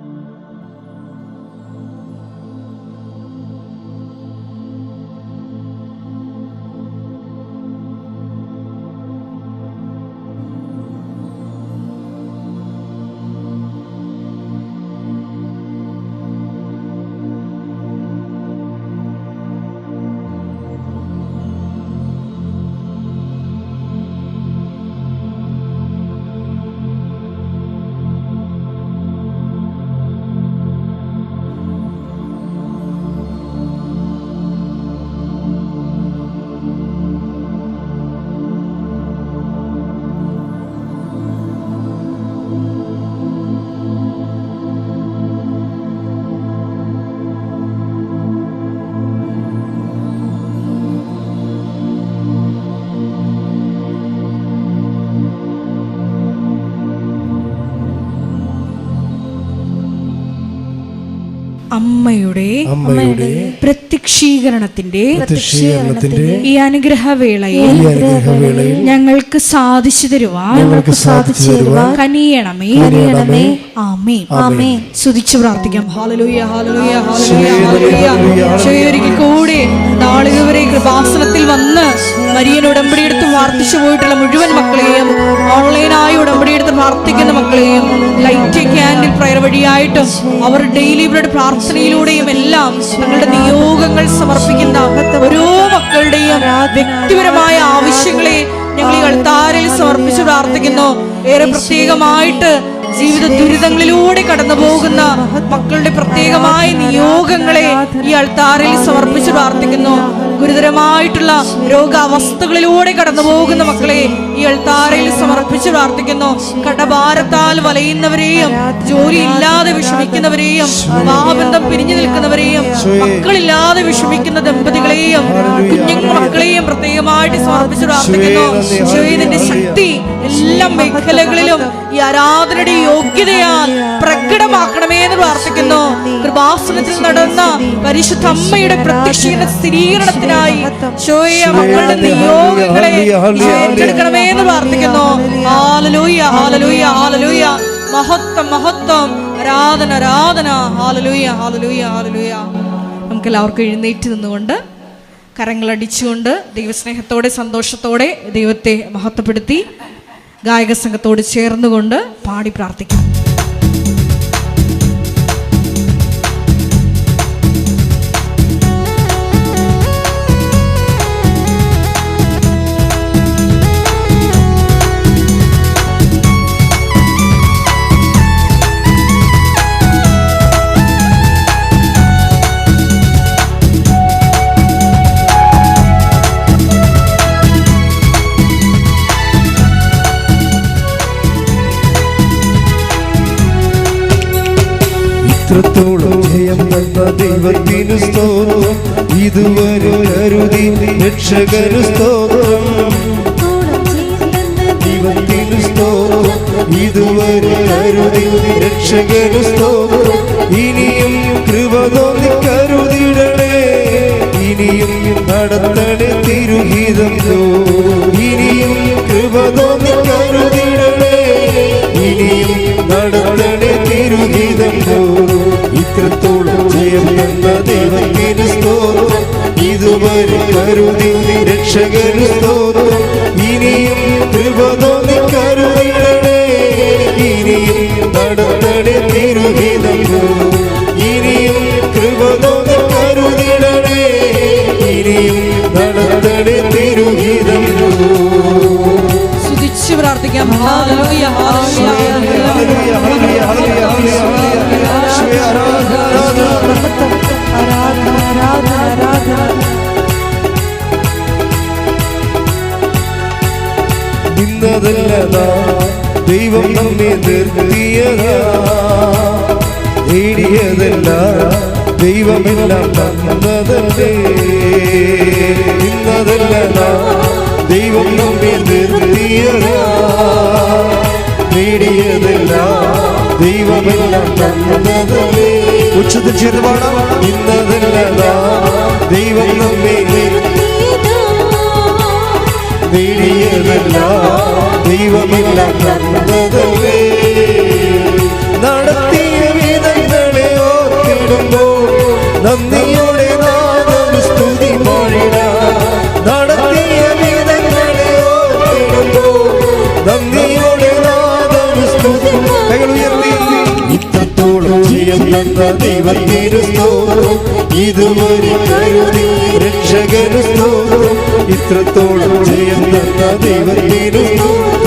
അമ്മയുടെ പ്രത്യക്ഷീകരണത്തിന്റെ ഈ അനുഗ്രഹവേളയിൽ ഞങ്ങൾക്ക് സാധിച്ചു തരുവാൻ കനിയണമേ. ആമേൻ. സ്തുതിച്ചു പ്രാർത്ഥിക്കാം. ഹല്ലേലൂയ, ഹല്ലേലൂയ, ഹല്ലേലൂയ, ഹല്ലേലൂയ. ഒരിക്കൽ കൂടി നാളിതുവരെ കൃപാസനത്തിൽ വന്ന് മരിയൻ ഉടമ്പടിയെടുത്ത് പ്രാർത്ഥിച്ചു പോയിട്ടുള്ള മുഴുവൻ മക്കളെയും, ഓൺലൈനായി ഉടമ്പടിയെടുത്ത് പ്രാർത്ഥിക്കുന്ന മക്കളെയും, ലൈറ്റ് ക്യാൻഡിൽ പ്രയർ വഴിയായിട്ടും അവർ ഡെയിലി ബ്രെഡ് പ്രാർത്ഥനയിലൂടെയും എല്ലാം തങ്ങളുടെ നിയോഗങ്ങൾ സമർപ്പിക്കുന്ന ഓരോ മക്കളുടെയും വ്യക്തിപരമായ ആവശ്യങ്ങളെ ഞങ്ങൾ ഈ അൾത്താരയിൽ സമർപ്പിച്ച് പ്രാർത്ഥിക്കുന്നു. ഏറെ പ്രത്യേകമായിട്ട് ജീവിത ദുരിതങ്ങളിലൂടെ കടന്നു പോകുന്ന മക്കളുടെ പ്രത്യേകമായ നിയോഗങ്ങളെ ഈ അൾത്താരയിൽ സമർപ്പിച്ച് പ്രാർത്ഥിക്കുന്നു. ഗുരുതരമായിട്ടുള്ള രോഗാവസ്ഥകളിലൂടെ കടന്നു പോകുന്ന മക്കളെ ഈ അൾത്താരയിൽ സമർപ്പിച്ച് പ്രാർത്ഥിക്കുന്നു. കടഭാരത്താൽ വലയുന്നവരെയും, ജോലി ഇല്ലാതെ വിഷമിക്കുന്നവരെയും, വിവാഹബന്ധം പിരിഞ്ഞു നിൽക്കുന്നവരെയും, മക്കളില്ലാതെ വിഷമിക്കുന്ന ദമ്പതികളെയും കുഞ്ഞുങ്ങൾ മക്കളെയും പ്രത്യേകമായിട്ട് സമർപ്പിച്ച് പ്രാർത്ഥിക്കുന്നു. ഈശോയുടെ ശക്തി എല്ലാ മേഖലകളിലും ഈ ആരാധനയുടെ യോഗ്യതയാൽ പ്രകടമാക്കണമേ എന്ന് പ്രാർത്ഥിക്കുന്നു. കൃപാസനത്തിൽ നടന്ന പരിശുദ്ധ അമ്മയുടെ പ്രത്യക്ഷീകരണ സ്ഥിരീകരണത്തിനായി മക്കളുടെ നിയോഗങ്ങളെ ഏറ്റെടുക്കണമേ എന്ന് പ്രാർത്ഥിക്കുന്നു. ഹല്ലേലൂയ, ഹല്ലേലൂയ, ഹല്ലേലൂയ. മഹത്വം, മഹത്വം, ആരാധന, ആരാധന. ഹല്ലേലൂയ, ഹല്ലേലൂയ, ഹല്ലേലൂയ. നമുക്ക് എല്ലാവർക്കും എഴുന്നേറ്റ് നിന്നുകൊണ്ട് കരങ്ങളടിച്ചുകൊണ്ട് ദൈവസ്നേഹത്തോടെ സന്തോഷത്തോടെ ദൈവത്തെ മഹത്വപ്പെടുത്തി ഗായക സംഘത്തോട് ചേർന്നുകൊണ്ട് പാടി പ്രാർത്ഥിക്കാം. ഇത്രത്തോളം ജയം തന്ന ദൈവത്തിനു സ്തോത്രം, ഇതുവരെ കരുതി രക്ഷകനു സ്തോത്രം. ദൈവത്തിനു സ്തോത്രം, ഇതുവരെ കരുതി രക്ഷകനു സ്തോത്രം. ഇനിയും കൃപ തോന്നി കരുതിടണേ, ഇനിയും നടത്തണേ തിരുഹിതം. ഇനിയും കൃപ തോന്നി കരുതിടണേ, ഇനിയും നടത്തണേ തിരുഹിതം. ഇത്രത്തോളം ജയം തന്ന ദൈവത്തിന് സ്തോത്രം. ഇതുവരെ കരുതി രക്ഷകന് സ്തോത്രം. ഇനിയും കൃപ തോന്നി കരുതിടണേ. ഇനിയും നടത്തണേ തിരുഹിതം. ഇനിയും കൃപ തോന്നി കരുതിടണേ. ഇനിയും നടത്തണേ തിരുഹിതം. സ്തുതിച്ച് പ്രാർത്ഥിക്കാം. ഹല്ലേലൂയ ഹല്ലേലൂയ ഇന്നതല്ലതാ ദൈവം നമ്മെ നിർത്തിയതാ. നേടിയതല്ല ദൈവമെല്ലാം തന്നതല്ലേ. ഇന്നതല്ലതാ ദൈവം നമ്മെ നിർത്തിയതാ. നേടിയതല്ല ദൈവമെല്ലാം തന്നതല്ലേ. ഉച്ചത്തിൽ ചേർന്ന് പാടാം. ഇന്നതല്ലതാ ദൈവം നമ്മെ നേടിയതല്ല ദൈവമെല്ലാം തന്നതല്ലേ. നടത്തിയ വിധങ്ങളെ ഓർത്തിടുമ്പോൾ നന്ദിയോടെ നാദം സ്തുതി പാടിടാം. നടത്തിയ വിധങ്ങളെ ഓർത്തിടുമ്പോൾ നന്ദിയോടെ നാദം സ്തുതി. ഇത്രത്തോളം ജയം തന്ന ദൈവത്തിന് സ്തോത്രം. ഇതുവരെ കരുതി രക്ഷകന് സ്തോത്രം. ഇത്രത്തോളം ജയം തന്ന ദൈവത്തിന് സ്തോത്രം.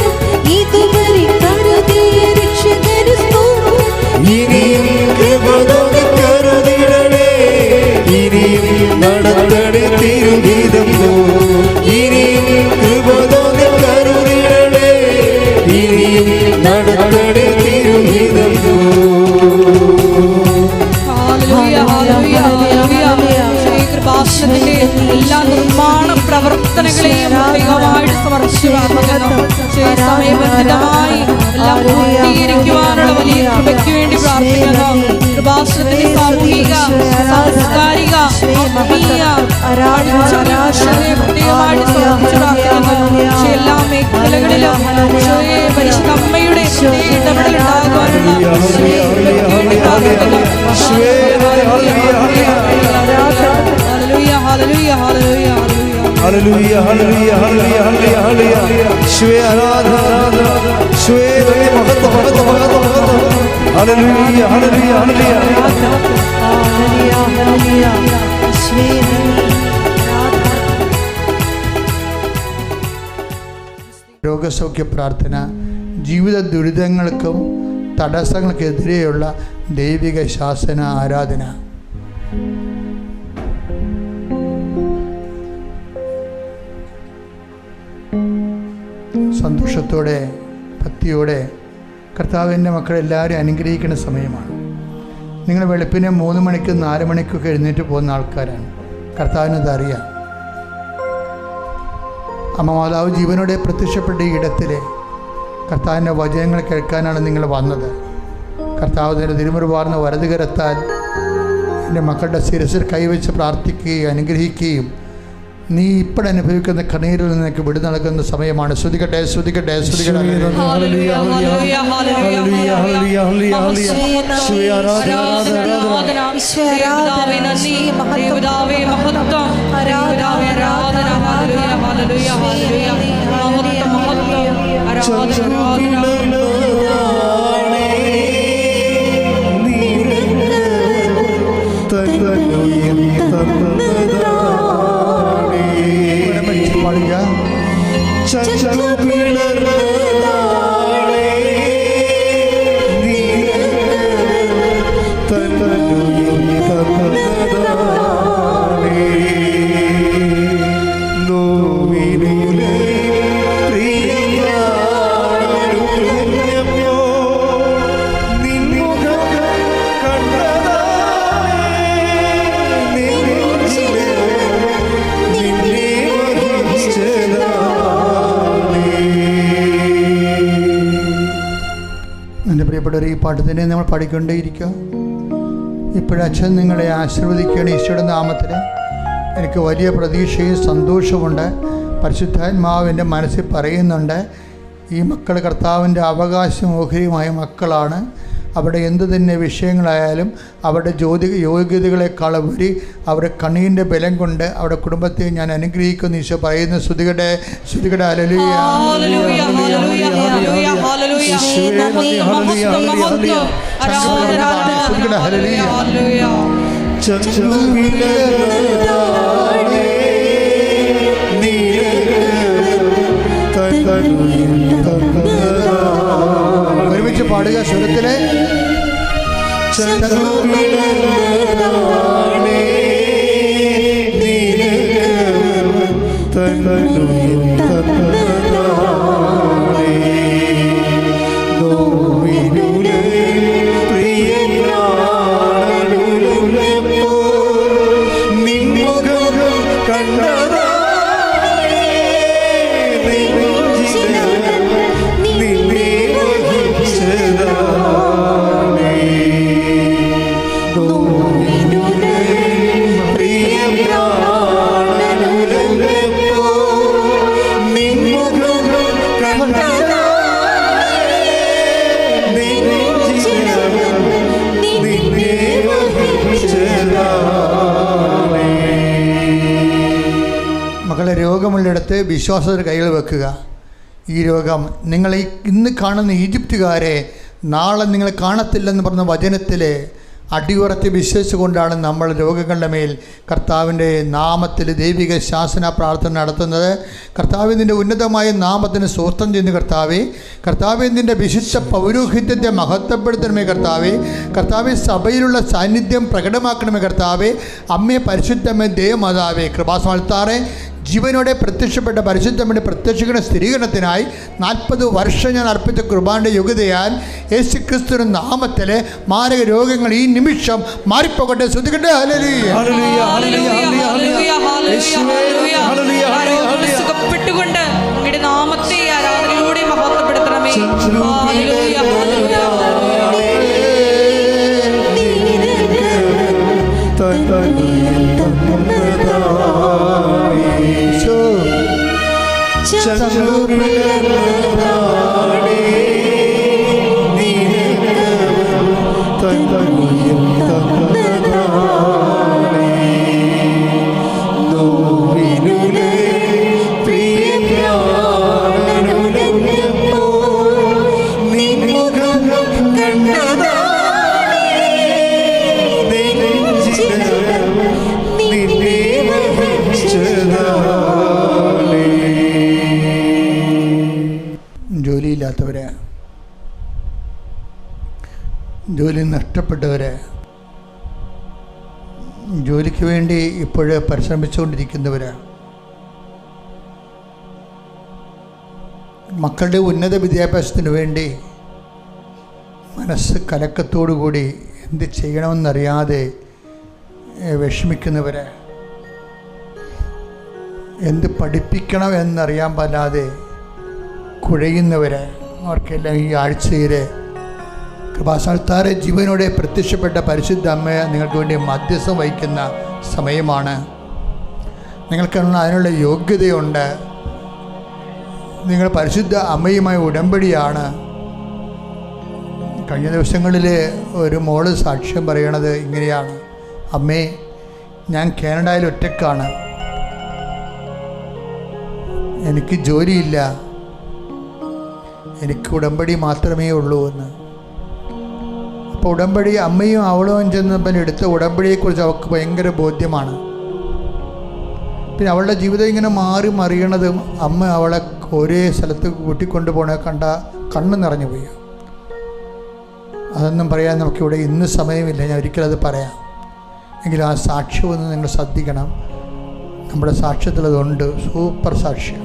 ഇനിയും കൃപ തോന്നി കരുതിടണേ. ഇനിയും നടത്തണേ തിരുഹിതം. ഇനിയും കൃപ തോന്നി കരുതിടണേ. ഇനിയും നടത്തണേ തിരുഹിതം. കൃപാസനത്തിന്റെ എല്ലാ നിർമ്മാണ പ്രവർത്തനങ്ങളെയും പ്രത്യേകമായിട്ട് സമർപ്പിച്ചു പ്രാർത്ഥിക്കുന്നു. സമയബന്ധിതമായി എല്ലാം പൂർത്തീകരിക്കുവാനുള്ള വലിയ കൃപയ്ക്ക് വേണ്ടി പ്രാർത്ഥിക്കുന്നു. കൃപാസനത്തിന്റെ സാമൂഹിക, സാംസ്കാരിക, ആത്മീയ പ്രത്യേകമായിട്ട് സമർപ്പിച്ചു പ്രാർത്ഥിക്കുന്നു. എല്ലാ മേഖലകളിലും പരിശുദ്ധ അമ്മയുടെ ഇടപെടൽ ഉണ്ടാകുവാനുള്ള വേണ്ടി പ്രാർത്ഥിക്കുന്നു. Hallelujah, hallelujah, hallelujah, hallelujah. Hallelujah, hallelujah, hallelujah, hallelujah. Shwe aradhana, shwe mahata, mahata, mahata, mahata. Hallelujah, hallelujah, hallelujah. Hallelujah, hallelujah. Shwe രോഗസൗഖ്യ പ്രാർത്ഥന ജീവിത ദുരിതങ്ങൾക്കും തടസ്സങ്ങൾക്കെതിരെയുള്ള ദൈവിക ശാസന ആരാധന. സന്തോഷത്തോടെ ഭക്തിയോടെ കർത്താവിൻ്റെ മക്കളെല്ലാവരും അനുഗ്രഹിക്കുന്ന സമയമാണ്. നിങ്ങൾ വെളുപ്പിനെ 3 മണിക്കും 4 മണിക്കൊക്കെ എഴുന്നേറ്റ് പോകുന്ന ആൾക്കാരാണ്. കർത്താവിനത് അറിയാം. അമ്മ മാതാവ് ജീവനോടെ പ്രത്യക്ഷപ്പെട്ട ഈ ഇടത്തിലെ കർത്താവിൻ്റെ വചനങ്ങൾ കേൾക്കാനാണ് നിങ്ങൾ വന്നത്. കർത്താവിൻ്റെ തിരുമുറുവാർന്ന വലതുകരത്താൽ എൻ്റെ മക്കളുടെ ശിരസിൽ കൈവച്ച് പ്രാർത്ഥിക്കുകയും അനുഗ്രഹിക്കുകയും നീ ഇപ്പോഴനുഭവിക്കുന്ന കണ്ണീരിൽ നിന്നൊക്കെ വിടു നൽകുന്ന സമയമാണ്. ശ്രുതികട്ടെ, ശ്രുതികട്ടെ, ശ്രുതികട്ടെ. പ്രിയപ്പെട്ടവർ, ഈ പാട്ട് തന്നെ നമ്മൾ പാടിക്കൊണ്ടേയിരിക്കുക. ഇപ്പോഴച്ഛൻ നിങ്ങളെ ആശീർവദിക്കുകയാണ് ഈശോയുടെ നാമത്തിൽ. എനിക്ക് വലിയ പ്രതീക്ഷയും സന്തോഷമുണ്ട്. പരിശുദ്ധാത്മാവിൻ്റെ മനസ്സിൽ പറയുന്നുണ്ട്, ഈ മക്കൾ കർത്താവിൻ്റെ അവകാശം ഓഹരിയുമായ മക്കളാണ്. അവരുടെ എന്ത് തന്നെ വിഷയങ്ങളായാലും അവരുടെ യോഗ്യതകളെക്കാളുപരി അവരുടെ കണ്ണീരിൻ്റെ ബലം കൊണ്ട് അവരുടെ കുടുംബത്തെ ഞാൻ അനുഗ്രഹിക്കുന്നു. ഈശോ പറയുന്ന സ്തുതികടെ ഹല്ലേലൂയ. ഒരുമിച്ച് പാടുക സ്വരത്തിലെ. രോഗമുള്ളിടത്ത് വിശ്വാസത്തെ കൈകൾ വെക്കുക. ഈ രോഗം നിങ്ങൾ ഇന്ന് കാണുന്ന ഈജിപ്തുകാരെ നാളെ നിങ്ങൾ കാണത്തില്ലെന്ന് പറഞ്ഞ വചനത്തിൽ അടിയുറച്ച് വിശ്വസിച്ചുകൊണ്ടാണ് നമ്മൾ രോഗങ്ങളുടെ മേൽ കർത്താവിൻ്റെ നാമത്തിൽ ദൈവിക ശാസന പ്രാർത്ഥന നടത്തുന്നത്. കർത്താവിൻ്റെ ഉന്നതമായ നാമത്തിന് സ്തോത്രം ചെയ്യുന്ന കർത്താവേ നിൻ്റെ വിശുദ്ധ പൗരോഹിത്യത്തെ മഹത്വപ്പെടുത്തണമേ കർത്താവേ സഭയിലുള്ള സാന്നിധ്യം പ്രകടമാക്കണമേ കർത്താവേ. അമ്മേ പരിശുദ്ധമേ ദേവമാതാവേ കൃപാസമർത്താറെ ജീവനോടെ പ്രത്യക്ഷപ്പെട്ട പരിശുദ്ധമ്മയുടെ പ്രത്യക്ഷയുടെ സ്ഥിരീകരണത്തിനായി 40 വർഷം ഞാൻ അർപ്പിച്ച കുർബാനയുടെ യോഗ്യതയാൽ യേശു ക്രിസ്തുവിന്റെ നാമത്തിൽ മാരക രോഗങ്ങൾ ഈ നിമിഷം മാറിപ്പോകട്ടെ. ശ്രദ്ധിക്കട്ടെ. സുഖപ്പെട്ടുകൊണ്ട് അങ്ങയുടെ നാമത്തെ ആരാധനയിലൂടെ മഹത്വപ്പെടുത്തണമേ. ജോലിയില്ലാത്തവരെ, ജോലി നഷ്ടപ്പെട്ടവരെ, ജോലിക്ക് വേണ്ടി ഇപ്പോഴ് പരിശ്രമിച്ചുകൊണ്ടിരിക്കുന്നവർ, മക്കളുടെ ഉന്നത വിദ്യാഭ്യാസത്തിന് വേണ്ടി മനസ്സ് കലക്കത്തോടുകൂടി എന്ത് ചെയ്യണമെന്നറിയാതെ വിഷമിക്കുന്നവർ, എന്ത് പഠിപ്പിക്കണം എന്നറിയാൻ പാടില്ലാതെ കുഴയുന്നവർ, അവർക്കെല്ലാം ഈ ആഴ്ചയിൽ കൃപാസനത്താറെ ജീവനോടെ പ്രത്യക്ഷപ്പെട്ട പരിശുദ്ധ അമ്മയെ നിങ്ങൾക്ക് വേണ്ടി മധ്യസ്ഥം വഹിക്കുന്ന സമയമാണ്. നിങ്ങൾക്ക് അതിനുള്ള യോഗ്യതയുണ്ട്. നിങ്ങൾ പരിശുദ്ധ അമ്മയുമായി ഉടമ്പടിയാണ്. കഴിഞ്ഞ ദിവസങ്ങളിൽ ഒരു മോള് സാക്ഷ്യം പറയണത് ഇങ്ങനെയാണ്: അമ്മേ, ഞാൻ കാനഡയിൽ ഒറ്റക്കാണ്, എനിക്ക് ജോലിയില്ല, എനിക്ക് ഉടമ്പടി മാത്രമേ ഉള്ളൂ എന്ന്. അപ്പോൾ ഉടമ്പടി അമ്മയും അവളും ചെന്നപ്പോൾ എടുത്ത ഉടമ്പടിയെക്കുറിച്ച് അവൾക്ക് ഭയങ്കര ബോധ്യമാണ്. പിന്നെ അവളുടെ ജീവിതം ഇങ്ങനെ മാറി മറിയണതും അമ്മ അവളെ ഒരേ സ്ഥലത്ത് കൂട്ടിക്കൊണ്ടു പോകണ കണ്ട കണ്ണ് നിറഞ്ഞു പോയി. അതൊന്നും പറയാൻ നമുക്കിവിടെ ഇന്ന് സമയമില്ല, ഞാൻ ഒരിക്കലത് പറയാം. എങ്കിലും ആ സാക്ഷ്യമൊന്ന് നിങ്ങൾ ശ്രദ്ധിക്കണം. നമ്മുടെ സാക്ഷ്യത്തിലതുണ്ട്, സൂപ്പർ സാക്ഷ്യം.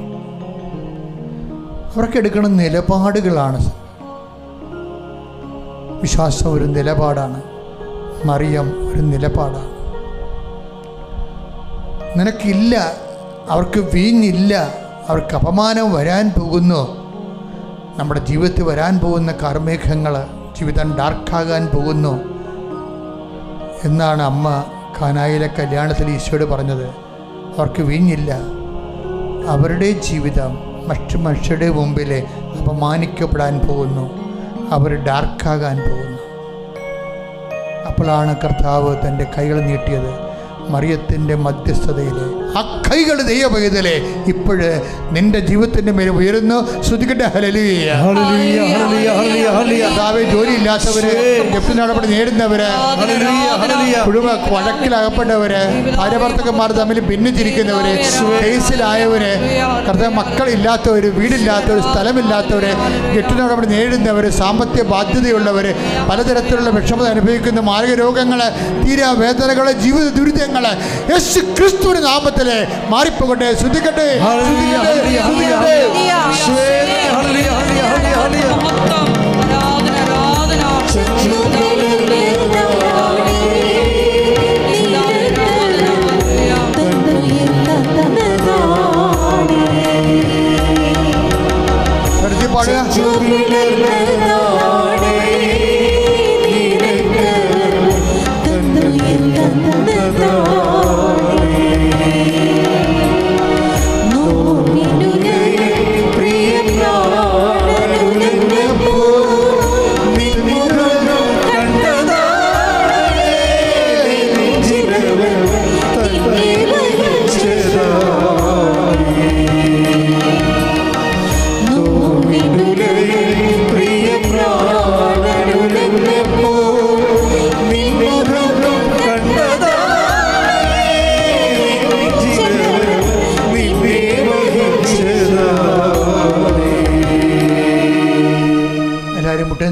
അവർക്ക് എടുക്കുന്ന നിലപാടുകളാണ്. വിശ്വാസം ഒരു നിലപാടാണ്, മറിയം ഒരു നിലപാടാണ്. നിനക്കില്ല, അവർക്ക് വീഞ്ഞില്ല, അവർക്ക് അപമാനം വരാൻ പോകുന്നു. നമ്മുടെ ജീവിതത്തിൽ വരാൻ പോകുന്ന കാർമേഘങ്ങൾ ജീവിതം ഡാർക്കാകാൻ പോകുന്നു എന്നാണ് അമ്മ കാനായിലെ കല്യാണത്തിൽ ഈശോയോട് പറഞ്ഞത്. അവർക്ക് വീഞ്ഞില്ല, അവരുടെ ജീവിതം മറ്റു മനുഷ്യരുടെ മുമ്പിൽ അപമാനിക്കപ്പെടാൻ പോകുന്നു, അവർ ഡാർക്കാകാൻ പോകുന്നു. അപ്പോഴാണ് കർത്താവ് തൻ്റെ കൈകൾ നീട്ടിയത്. മറിയത്തിൻ്റെ മധ്യസ്ഥതയിൽ ആ കൈകൾ ദൈവപൈതലേ ഇപ്പോഴ് നിന്റെ ജീവിതത്തിൻ്റെ മേൽ ഉയരുന്നു. ശ്രുതിക്കട്ടെ ഹല്ലേലൂയ. കർത്താവേ, ജോലിയില്ലാത്തവര്, ജപ്തി നടപടി നേടുന്നവര്, കുടുംബ വഴക്കിലകപ്പെട്ടവര്, ഭാര്യഭർത്തക്കന്മാർ തമ്മിൽ ഭിന്നിച്ചിരിക്കുന്നവര്, കേസിലായവര്, കർത്താവ് മക്കളില്ലാത്തവര്, വീടില്ലാത്തവര്, സ്ഥലമില്ലാത്തവര്, ജപ്തി നടപടി നേടുന്നവര്, സാമ്പത്തിക ബാധ്യതയുള്ളവര്, പലതരത്തിലുള്ള വിഷമത അനുഭവിക്കുന്ന മാരക രോഗങ്ങള്, തീരാവേദനകള്, ജീവിത ദുരിതങ്ങള് യേശു ക്രിസ്തുവിന്റെ നാമത്തില് മാറിപ്പോകട്ടെ. ശ്രദ്ധിക്കട്ടെ.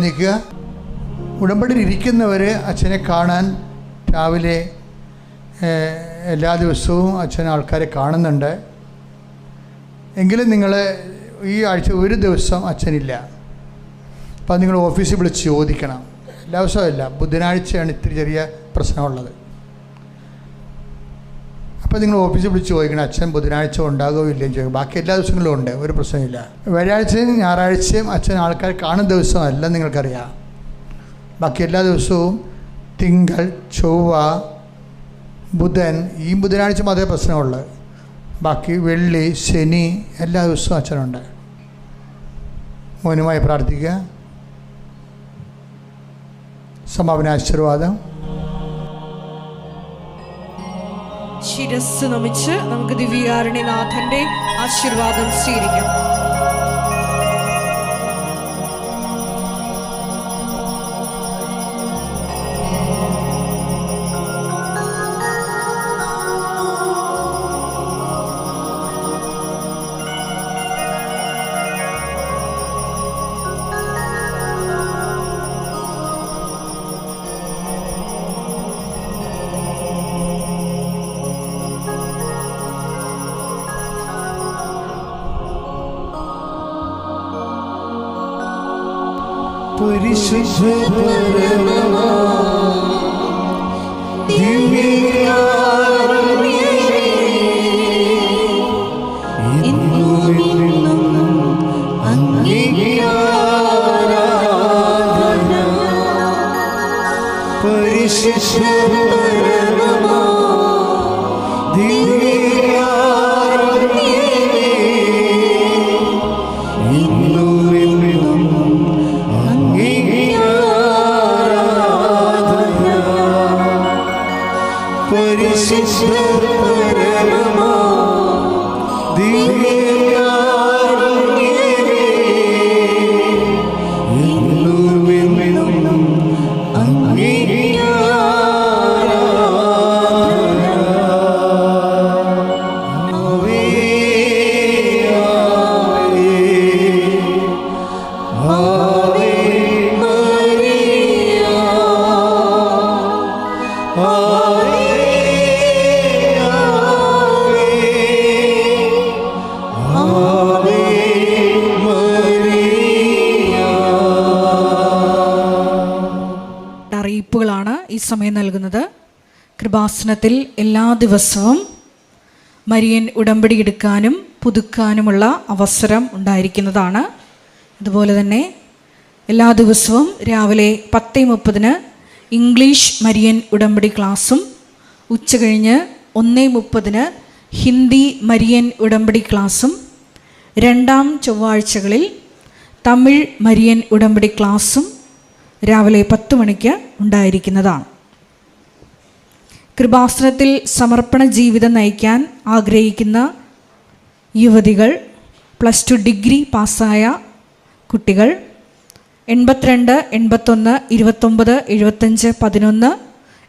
നിൽക്കുക. ഉടമ്പടിയിൽ ഇരിക്കുന്നവർ അച്ഛനെ കാണാൻ രാവിലെ എല്ലാ ദിവസവും അച്ഛൻ ആൾക്കാരെ കാണുന്നുണ്ട്. എങ്കിലും നിങ്ങൾ ഈ ആഴ്ച ഒരു ദിവസം അച്ഛനില്ല. അപ്പം നിങ്ങൾ ഓഫീസിൽ വിളിച്ച് ചോദിക്കണം. എല്ലാ ദിവസവും ഇല്ല, ബുധനാഴ്ചയാണ് ഇത്തിരി ചെറിയ പ്രശ്നമുള്ളത്. അപ്പോൾ നിങ്ങൾ ഓഫീസിൽ വിളിച്ച് ചോദിക്കണം, അച്ഛൻ ബുധനാഴ്ച ഉണ്ടാകുമോ ഇല്ലയും ചോദിക്കും. ബാക്കി എല്ലാ ദിവസങ്ങളിലും ഉണ്ട്, ഒരു പ്രശ്നമില്ല. വ്യാഴാഴ്ചയും ഞായറാഴ്ചയും അച്ഛൻ ആൾക്കാർ കാണുന്ന ദിവസമല്ല, നിങ്ങൾക്കറിയാം. ബാക്കി എല്ലാ ദിവസവും തിങ്കൾ, ചൊവ്വ, ബുധൻ, ഈ ബുധനാഴ്ച മാത്രമേ പ്രശ്നമുള്ളൂ. ബാക്കി വെള്ളി, ശനി എല്ലാ ദിവസവും അച്ഛനുണ്ട്. മൗനമായി പ്രാർത്ഥിക്കുക. സമാപന ആശീർവാദം. ശിരസ് നമിച്ച് നമുക്ക് ദിവ്യകാരുണ്യനാഥന്റെ ആശീർവാദം സ്വീകരിക്കാം. പരിശുദ്ധ പരമമാ ദിവ്യകാരുണ്യമേ, ഇന്നും അങ്ങേക്ക് ആരാധന. പരിശുദ്ധ പരമമാ ദിവ്യകാരുണ്യമേ, ഇന്നും പരിശുദ്ധ പരമമാ ദിവ്യകാരുണ്യമേ, എന്നും അങ്ങേക്ക് ആരാധന. ആവേ ആവേ മരിയ, ആവേ അറിയിപ്പുകളാണ് ഈ സമയം നൽകുന്നത്. കൃപാസനത്തിൽ എല്ലാ ദിവസവും മരിയൻ ഉടമ്പടി എടുക്കാനും പുതുക്കാനുമുള്ള അവസരം ഉണ്ടായിരിക്കുന്നതാണ്. അതുപോലെ തന്നെ എല്ലാ ദിവസവും രാവിലെ 10:30 ഇംഗ്ലീഷ് മരിയൻ ഉടമ്പടി ക്ലാസ്സും, ഉച്ചകഴിഞ്ഞ് 1:30 ഹിന്ദി മരിയൻ ഉടമ്പടി ക്ലാസ്സും, രണ്ടാം ചൊവ്വാഴ്ചകളിൽ തമിഴ് മരിയൻ ഉടമ്പടി ക്ലാസ്സും രാവിലെ 10 മണിക്ക് ഉണ്ടായിരിക്കുന്നതാണ്. കൃപാസനത്തിൽ സമർപ്പണ ജീവിതം നയിക്കാൻ ആഗ്രഹിക്കുന്ന യുവതികൾ, +2 ഡിഗ്രി പാസ്സായ കുട്ടികൾ 82 81 29 75 11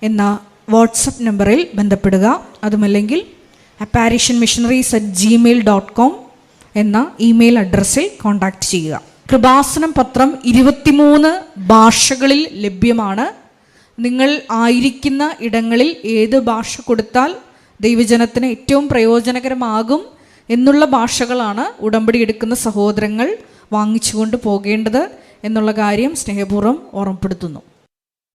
എന്ന വാട്സപ്പ് നമ്പറിൽ ബന്ധപ്പെടുക. അതുമല്ലെങ്കിൽ apparitionmissionaries@gmail.com എന്ന ഇമെയിൽ അഡ്രസ്സിൽ കോൺടാക്റ്റ് ചെയ്യുക. കൃപാസനം പത്രം 23 ഭാഷകളിൽ ലഭ്യമാണ്. നിങ്ങൾ ആയിരിക്കുന്ന ഇടങ്ങളിൽ ഏത് ഭാഷ കൊടുത്താൽ ദൈവജനത്തിന് ഏറ്റവും പ്രയോജനകരമാകും എന്നുള്ള ഭാഷകളാണ് ഉടമ്പടി എടുക്കുന്ന സഹോദരങ്ങൾ വാങ്ങിച്ചുകൊണ്ട് പോകേണ്ടത് എന്നുള്ള കാര്യം സ്നേഹപൂർവ്വം ഓർമ്മപ്പെടുത്തുന്നു.